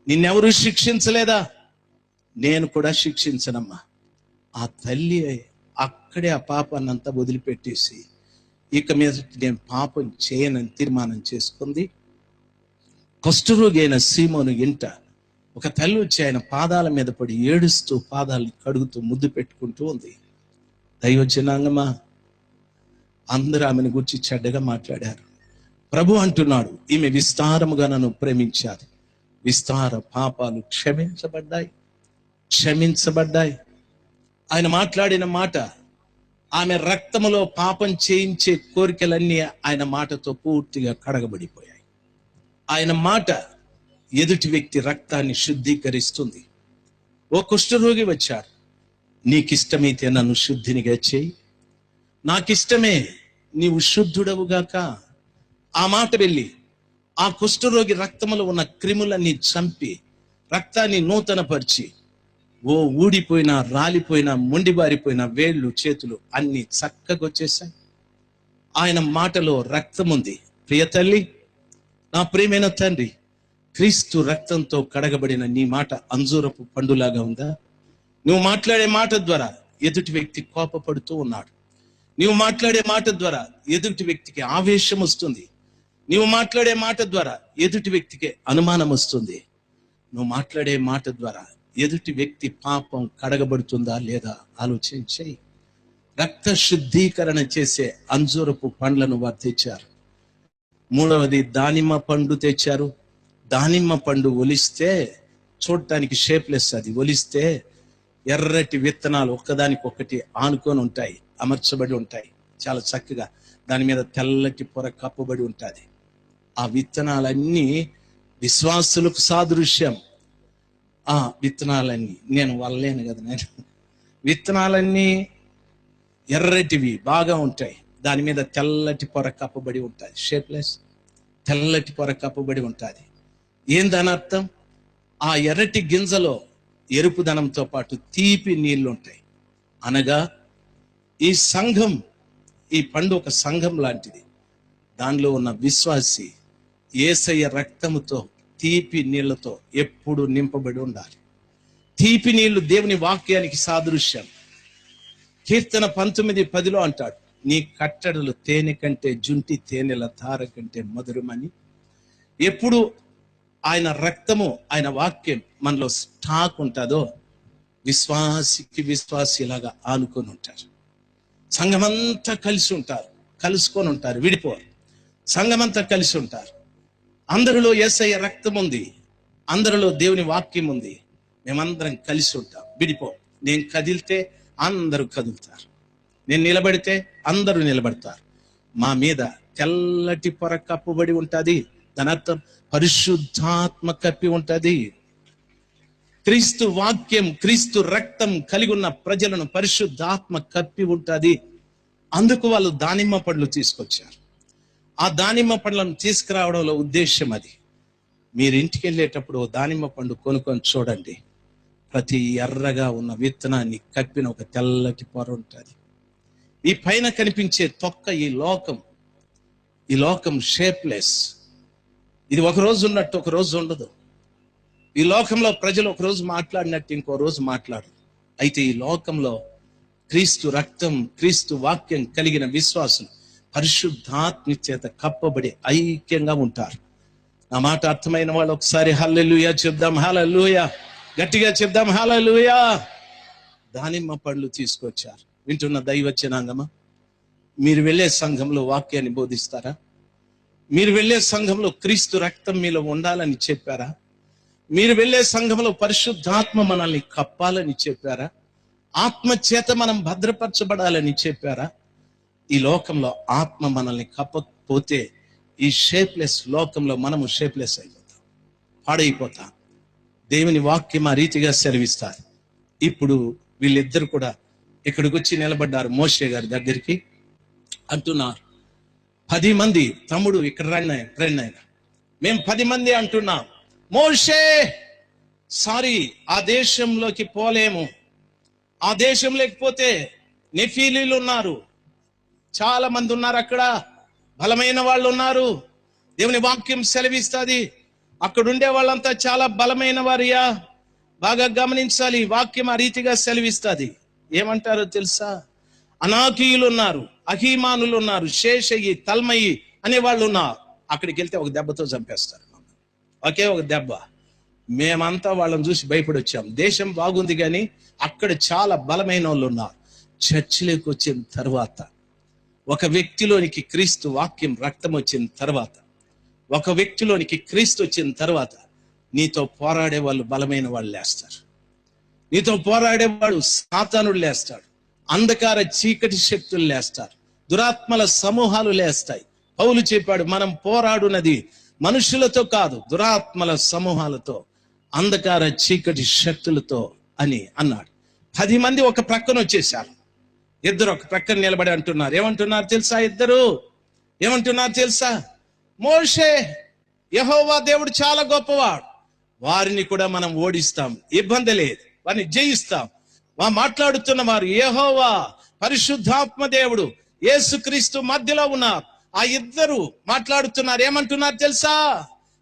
నిన్నెవరూ శిక్షించలేదా? నేను కూడా శిక్షించనమ్మా. ఆ తల్లి అక్కడే ఆ పాపాన్నంతా వదిలిపెట్టేసి ఇక మీద నేను పాపం చేయనని తీర్మానం చేసుకుంది. కుష్ఠరోగి అయిన సీమోను ఇంట ఒక తల్లి వచ్చి ఆయన పాదాల మీద పడి ఏడుస్తూ పాదాలను కడుగుతూ ముద్దు పెట్టుకుంటూ ఉంది. దైవజనాంగమా, అందరూ ఆమెను గురించి చెడ్డగా మాట్లాడారు. ప్రభు అంటున్నాడు, ఈమె విస్తారముగా నన్ను ప్రేమించారు, విస్తార పాపాలు క్షమించబడ్డాయి. ఆయన మాట్లాడిన మాట, ఆమె రక్తములో పాపం చేయించే కోరికలన్నీ ఆయన మాటతో పూర్తిగా కడగబడిపోయాయి. ఆయన మాట ఎదుటి వ్యక్తి రక్తాన్ని శుద్ధీకరిస్తుంది. ఓ కుష్ఠరోగి వచ్చాడు, నీకిష్టమైతే నన్ను శుద్ధినిగా చేయి, నాకిష్టమే, నీవు శుద్ధుడవుగాక. ఆ మాట వెళ్ళి ఆ కుష్ఠరోగి రక్తములో ఉన్న క్రిములన్నీ చంపి రక్తాన్ని నూతనపరిచి, ఓ ఊడిపోయిన, రాలిపోయిన, మొండిబారిపోయిన వేళ్ళు, చేతులు అన్ని చక్కగా వచ్చేసాయి. ఆయన మాటలో రక్తం ఉంది. ప్రియ తల్లి, నా ప్రియమైన తండ్రి, క్రీస్తు రక్తంతో కడగబడిన నీ మాట అంజూరపు పండులాగా ఉందా? నువ్వు మాట్లాడే మాట ద్వారా ఎదుటి వ్యక్తి కోపపడుతూ ఉన్నాడు. నువ్వు మాట్లాడే మాట ద్వారా ఎదుటి వ్యక్తికి ఆవేశం వస్తుంది. నీవు మాట్లాడే మాట ద్వారా ఎదుటి వ్యక్తికి అనుమానం వస్తుంది. నువ్వు మాట్లాడే మాట ద్వారా ఎదుటి వ్యక్తి పాపం కడగబడుతుందా లేదా ఆలోచించి రక్త శుద్ధీకరణ చేసే అంజూరపు పండ్లను వారు తెచ్చారు. మూడవది దానిమ్మ పండు తెచ్చారు. దానిమ్మ పండు ఒలిస్తే చూడటానికి షేప్లెస్, అది ఒలిస్తే ఎర్రటి విత్తనాలు ఒక్కదానికొకటి ఆనుకొని ఉంటాయి, అమర్చబడి ఉంటాయి చాలా చక్కగా. దాని మీద తెల్లటి పొర కప్పబడి ఉంటుంది. ఆ విత్తనాలన్నీ విశ్వాసులకు సాదృశ్యం. ఆ విత్తనాలన్నీ, నేను వల్లేను కదా, నేను విత్తనాలన్నీ ఎర్రటివి బాగా ఉంటాయి. దాని మీద తెల్లటి పొర కప్పబడి ఉంటుంది, షేప్లెస్ తెల్లటి పొర కప్పబడి ఉంటుంది. ఏం దాని అర్థం? ఆ ఎర్రటి గింజలో ఎరుపుదనంతో పాటు తీపి నీళ్లు ఉంటాయి. అనగా ఈ సంఘం, ఈ పండు ఒక సంఘం లాంటిది. దానిలో ఉన్న విశ్వాసి యేసయ్య రక్తముతో తీపి నీళ్లతో ఎప్పుడు నింపబడి ఉండాలి. తీపి నీళ్లు దేవుని వాక్యానికి సాదృశ్యం. కీర్తన 19:10 అంటాడు, నీ కట్టడలు తేనె కంటే జుంటి తేనెల ధార కంటే మధురమని. ఎప్పుడు ఆయన రక్తము, ఆయన వాక్యం మనలో స్టాక్ ఉంటుందో విశ్వాసికి విశ్వాసి ఇలాగా ఆనుకొని ఉంటారు. సంఘమంతా కలిసి ఉంటారు, కలుసుకొని ఉంటారు, విడిపోరు. సంఘమంతా కలిసి ఉంటారు. అందరిలో యేసయ్య రక్తం ఉంది, అందరిలో దేవుని వాక్యం ఉంది. మేమందరం కలిసి ఉంటాం, విడిపో. నేను కదిలితే అందరూ కదులుతారు, నేను నిలబడితే అందరూ నిలబడతారు. మా మీద తెల్లటి పొర కప్పబడి ఉంటుంది. దాని అర్థం పరిశుద్ధాత్మ కప్పి ఉంటుంది. క్రీస్తు వాక్యం, క్రీస్తు రక్తం కలిగి ఉన్న ప్రజలను పరిశుద్ధాత్మ కప్పి ఉంటుంది. అందుకు వాళ్ళు దానిమ్మ పండ్లు తీసుకొచ్చారు. ఆ దానిమ్మ పండ్లను తీసుకురావడంలో ఉద్దేశం అది. మీరు ఇంటికి వెళ్ళేటప్పుడు దానిమ్మ పండు కొనుక్కొని చూడండి. ప్రతి ఎర్రగా ఉన్న విత్తనాన్ని కప్పిన ఒక తెల్లటి పొర ఉంటుంది. ఈ పైన కనిపించే తొక్క ఈ లోకం షేప్లెస్. ఇది ఒక రోజు ఉన్నట్టు ఒక రోజు ఉండదు. ఈ లోకంలో ప్రజలు ఒక రోజు మాట్లాడినట్టు ఇంకో రోజు మాట్లాడరు. అయితే ఈ లోకంలో క్రీస్తు రక్తం, క్రీస్తు వాక్యం కలిగిన విశ్వాసం పరిశుద్ధాత్మ చేత కప్పబడి ఐక్యంగా ఉంటారు. నా మాట అర్థమైన వాళ్ళు ఒకసారి హల్లెలూయా చెప్దాం. హల్లెలూయా, గట్టిగా చెప్దాం హల్లెలూయా. దానిమ్మ పండ్లు తీసుకొచ్చారు. వింటున్న దైవజనాంగమా, మీరు వెళ్ళే సంఘంలో వాక్యాన్ని బోధిస్తారా? మీరు వెళ్ళే సంఘంలో క్రీస్తు రక్తం మీలో ఉండాలని చెప్పారా? మీరు వెళ్ళే సంఘంలో పరిశుద్ధాత్మ మనల్ని కప్పాలని చెప్పారా? ఆత్మ చేత మనం భద్రపరచబడాలని చెప్పారా? ఈ లోకంలో ఆత్మ మనల్ని కప్పకపోతే ఈ షేప్లెస్ లోకంలో మనము షేప్లెస్ అయిపోతాం, పాడైపోతాం. దేవుని వాక్యం ఆ రీతిగా సెలవిస్తారు. ఇప్పుడు వీళ్ళిద్దరు కూడా ఇక్కడికి వచ్చి నిలబడ్డారు మోషే గారి దగ్గరికి. అంటున్నారు 10 మంది, తమ్ముడు ఇక్కడ రండి, మేము 10 మంది అంటున్నాం. మోషే సారీ, ఆ దేశంలోకి పోలేము. ఆ దేశం లేకపోతే నెఫీలీలు ఉన్నారు, చాలా మంది ఉన్నారు అక్కడ, బలమైన వాళ్ళు ఉన్నారు. దేవుని వాక్యం సెలవిస్తుంది అక్కడ ఉండే వాళ్ళంతా చాలా బలమైన వారియా. బాగా గమనించాలి, వాక్యం ఆ రీతిగా సెలవిస్తుంది. ఏమంటారో తెలుసా? అనాకీయులు ఉన్నారు, అహీమానులు ఉన్నారు, శేషయి, తల్మయి అనే వాళ్ళు ఉన్నారు. అక్కడికి వెళ్తే ఒక దెబ్బతో చంపేస్తారు, ఒకే ఒక దెబ్బ. మేమంతా వాళ్ళని చూసి భయపడి వచ్చాం. దేశం బాగుంది కానీ అక్కడ చాలా బలమైన వాళ్ళు ఉన్నారు. చర్చిలోకి వచ్చిన తర్వాత, ఒక వ్యక్తిలోనికి క్రీస్తు వాక్యం రక్తం వచ్చిన తర్వాత, ఒక వ్యక్తిలోనికి క్రీస్తు వచ్చిన తర్వాత నీతో పోరాడే వాళ్ళు బలమైన వాళ్ళు లేస్తారు. నీతో పోరాడేవాడు సాతానుడు లేస్తాడు, అంధకార చీకటి శక్తులు లేస్తారు, దురాత్మల సమూహాలు లేస్తాయి. పౌలు చెప్పాడు, మనం పోరాడునది మనుషులతో కాదు, దురాత్మల సమూహాలతో, అంధకార చీకటి శక్తులతో అని అన్నాడు. 10 మంది ఒక ప్రక్కన వచ్చేసారు. ఇద్దరు ఒక ప్రక్కన నిలబడి అంటున్నారు. ఏమంటున్నారు తెలుసా? ఇద్దరు ఏమంటున్నారు తెలుసా? మోషే, యెహోవా దేవుడు చాలా గొప్పవాడు, వారిని కూడా మనం ఓడిస్తాం, ఇబ్బంది లేదు, వారిని జయిస్తాం. మాట్లాడుతున్న వారు యెహోవా, పరిశుద్ధాత్మ దేవుడు, యేసుక్రీస్తు మధ్యలో ఉన్నారు. ఆ ఇద్దరు మాట్లాడుతున్నారు. ఏమంటున్నారు తెలుసా?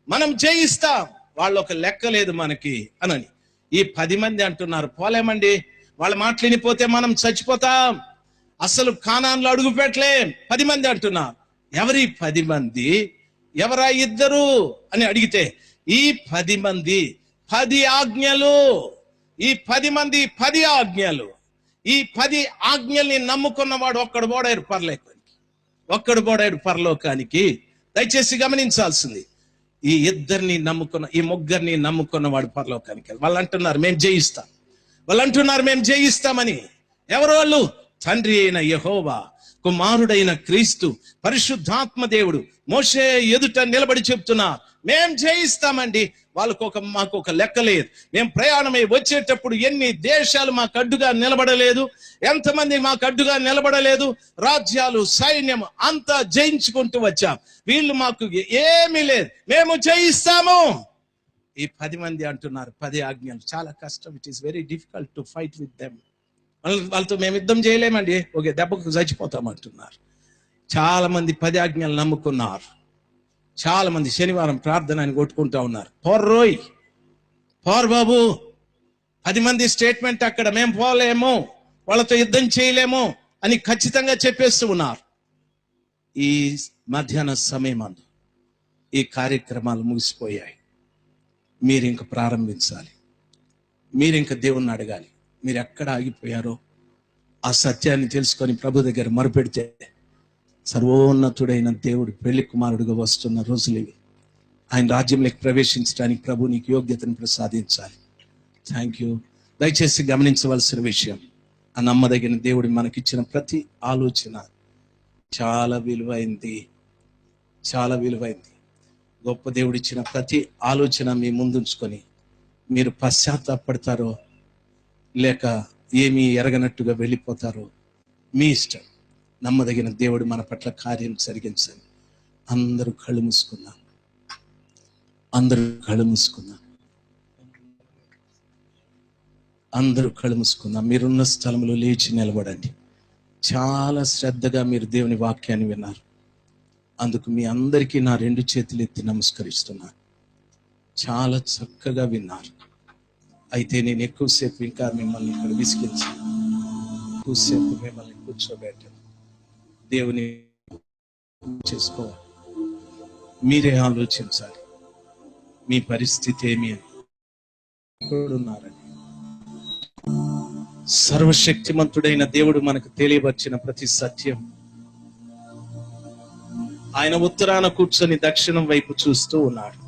మనం జయిస్తాం, వాళ్ళు ఒక లెక్క లేదు మనకి అనని. ఈ 10 మంది అంటున్నారు, పోలేమండి, వాళ్ళ మాటలు వినిపోతే మనం చచ్చిపోతాం, అసలు కానాన్లో అడుగు పెట్టలేం. 10 మంది అంటున్నారు. ఎవరి 10 మంది? ఎవరా ఇద్దరు అని అడిగితే, ఈ 10 మంది 10 ఆజ్ఞలు. ఈ 10 మంది 10 ఆజ్ఞలు. ఈ 10 ఆజ్ఞల్ని నమ్ముకున్నవాడు ఒక్కడు పోడాడు పరలోకానికి. దయచేసి గమనించాల్సింది, ఈ ఇద్దరిని నమ్ముకున్న, ఈ ముగ్గురిని నమ్ముకున్నవాడు పరలోకానికి. వాళ్ళు అంటున్నారు మేము జయిస్తామని. ఎవరు వాళ్ళు? తండ్రి అయిన యెహోవా, కుమారుడైన క్రీస్తు, పరిశుద్ధాత్మ దేవుడు మోషే ఎదుట నిలబడి చెప్తున్నారు, మేం జయిస్తామండి. మాకు ఒక లెక్క లేదు. మేము ప్రయాణమై వచ్చేటప్పుడు ఎన్ని దేశాలు మాకు అడ్డుగా నిలబడలేదు, ఎంతమంది మాకు అడ్డుగా నిలబడలేదు. రాజ్యాలు, సైన్యం అంతా జయించుకుంటూ వచ్చాం. వీళ్ళు మాకు ఏమీ లేదు, మేము జయిస్తాము. ఈ 10 మంది అంటున్నారు 10 ఆజ్ఞలు. చాలా కష్టం. It is very difficult to fight with them. వాళ్ళతో మేము యుద్ధం చేయలేమండి, ఓకే దెబ్బకు చచ్చిపోతాం అంటున్నారు. చాలా మంది 10 ఆజ్ఞలు నమ్ముకున్నారు. చాలా మంది శనివారం ప్రార్థన అని కొట్టుకుంటా ఉన్నారు. పోర్ బాబు, 10 మంది స్టేట్మెంట్ అక్కడ, మేము పోలేము, వాళ్ళతో యుద్ధం చేయలేము అని ఖచ్చితంగా చెప్పేస్తూ ఉన్నారు. ఈ మధ్యాహ్న సమయం ఈ కార్యక్రమాలు ముగిసిపోయాయి. మీరు ఇంక ప్రారంభించాలి. మీరు ఇంక దేవుణ్ణి అడగాలి. మీరు ఎక్కడ ఆగిపోయారో ఆ సత్యాన్ని తెలుసుకొని ప్రభు దగ్గర మొరపెడితే సర్వోన్నతుడైన దేవుడు పెళ్లి కుమారుడుగా వస్తున్న రోజులు ఇవి. ఆయన రాజ్యంలోకి ప్రవేశించడానికి ప్రభు నీకు యోగ్యతను ప్రసాదించాలి. Thank you. దయచేసి గమనించవలసిన విషయం, ఆ నమ్మదగిన దేవుడు మనకిచ్చిన ప్రతి ఆలోచన చాలా విలువైంది. గొప్ప దేవుడు ఇచ్చిన ప్రతి ఆలోచన మీ ముందుంచుకొని మీరు పశ్చాత్తాపడతారో లేక ఏమీ ఎరగనట్టుగా వెళ్ళిపోతారో మీ ఇష్టం. నమ్మదగిన దేవుడు మన పట్ల కార్యం జరిగించండి. అందరూ కళ్ళు మూసుకుందాం. మీరున్న స్థలంలో లేచి నిలబడండి. చాలా శ్రద్ధగా మీరు దేవుని వాక్యాన్ని విన్నారు. అందుకు మీ అందరికీ నా 2 చేతులు ఎత్తి నమస్కరిస్తున్నాను. చాలా చక్కగా విన్నారు. అయితే నేను ఎక్కువసేపు ఇంకా మిమ్మల్ని ఇక్కడ విసిగించాను. ఎక్కువసేపు మిమ్మల్ని కూర్చోబెట్టాను. దేవుని చేసుకోవాలి. మీరే ఆలోచించాలి మీ పరిస్థితి ఏమి అని. ఉన్నారని సర్వశక్తిమంతుడైన దేవుడు మనకు తెలియవచ్చిన ప్రతి సత్యం, ఆయన ఉత్తరాన కూర్చొని దక్షిణం వైపు చూస్తూ ఉన్నాడు.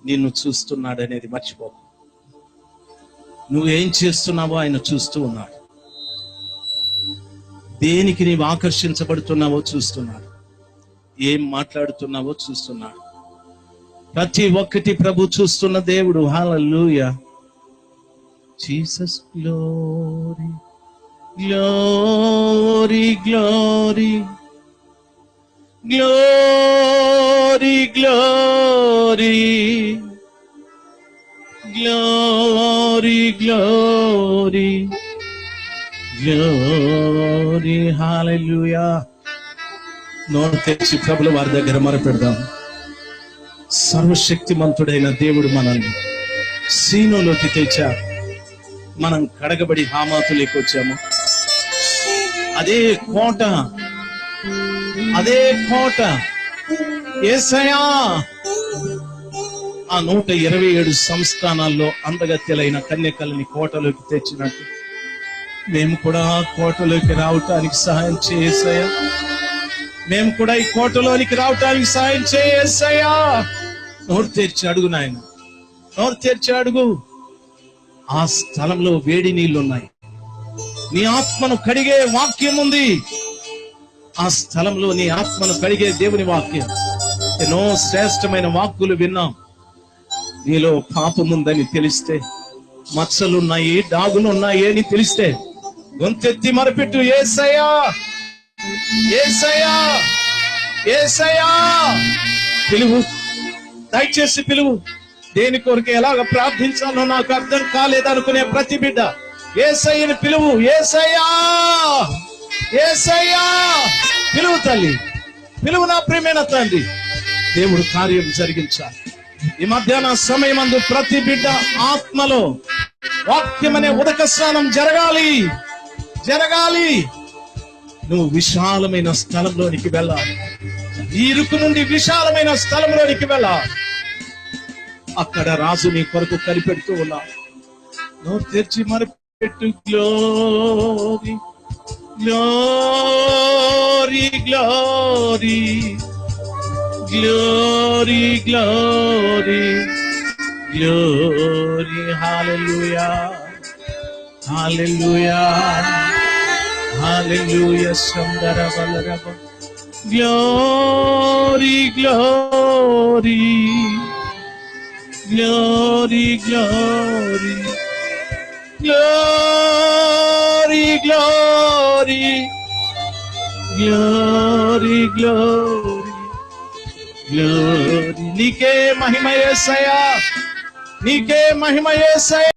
నిన్ను చూస్తున్నాడు అనేది మర్చిపోకు. నువ్వేం చేస్తున్నావో ఆయన చూస్తూ ఉన్నాడు. దేనికి నీవు ఆకర్షించబడుతున్నావో చూస్తున్నాడు. ఏం మాట్లాడుతున్నావో చూస్తున్నాడు. ప్రతి ఒక్కటి ప్రభు చూస్తున్న దేవుడు. Hallelujah. Jesus glory glory glory glory glory glory glory glory. Hallelujah. నోరు తెరిచి ప్రభుల వారి దగ్గర మొరపెడదాం. సర్వశక్తిమంతుడైన దేవుడు మనల్ని సీనులోకి తెచ్చారు. మనం కడగబడి హామాతులోకి వచ్చాము. అదే కోట యేసయ్యా. ఆ 127 సంస్థానాల్లో అందగత్తెలైన కన్యకలని కోటలోకి తెచ్చినట్టు మేము కూడా కోటలోకి రావటానికి సహాయం చేసయ్యా. మేము కూడా ఈ కోటలోనికి రావటానికి సహాయం చేసయ్యా. నోరు తెరిచి అడుగు నాయన, నోరు తెరిచి అడుగు. ఆ స్థలంలో వేడి నీళ్లు ఉన్నాయి. నీ ఆత్మను కడిగే వాక్యం ఉంది. ఆ స్థలంలో నీ ఆత్మను కడిగే దేవుని వాక్యం. ఎన్నో శ్రేష్టమైన వాక్కులు విన్నాం. నీలో పాపం ఉందని తెలిస్తే, మచ్చలున్నాయి, డాగులున్నాయి అని తెలిస్తే గొంతెత్తి మరపెట్టు, యేసయ్యా యేసయ్యా యేసయ్యా. పిలువు, దయచేసి పిలువు. దేని కొరకు ఎలాగ ప్రార్థించాలో నాకు అర్థం కాలేదనుకునే ప్రతి బిడ్డ యేసయ్యని పిలువు. యేసయ్యా యేసయ్యా పిలువు తల్లి, పిలువు నా ప్రియమైన తండ్రి. దేవుడు కార్యం జరిగించాలి. ఈ మధ్యాహ్న సమయమందు ప్రతి బిడ్డ ఆత్మలో వాక్యం అనే ఉదక స్నానం జరగాలి. నువ్వు విశాలమైన స్థలంలోనికి వెళ్ళాలి. ఈ ఇరుకు నుండి విశాలమైన స్థలంలోనికి వెళ్ళాలి. అక్కడ రాజు నీ కొరకు కనిపెడుతూ ఉన్నా. నోరు తెరిచి మరి పెట్టు. Glory glory glory glory glory glory. Hallelujah hallelujah hallelujah. సుందర బలరబ. Glory glory glory glory glory glory glory glory glory. నీకే మహిమ యేసయ్యా, నీకే మహిమ యేసయ్యా.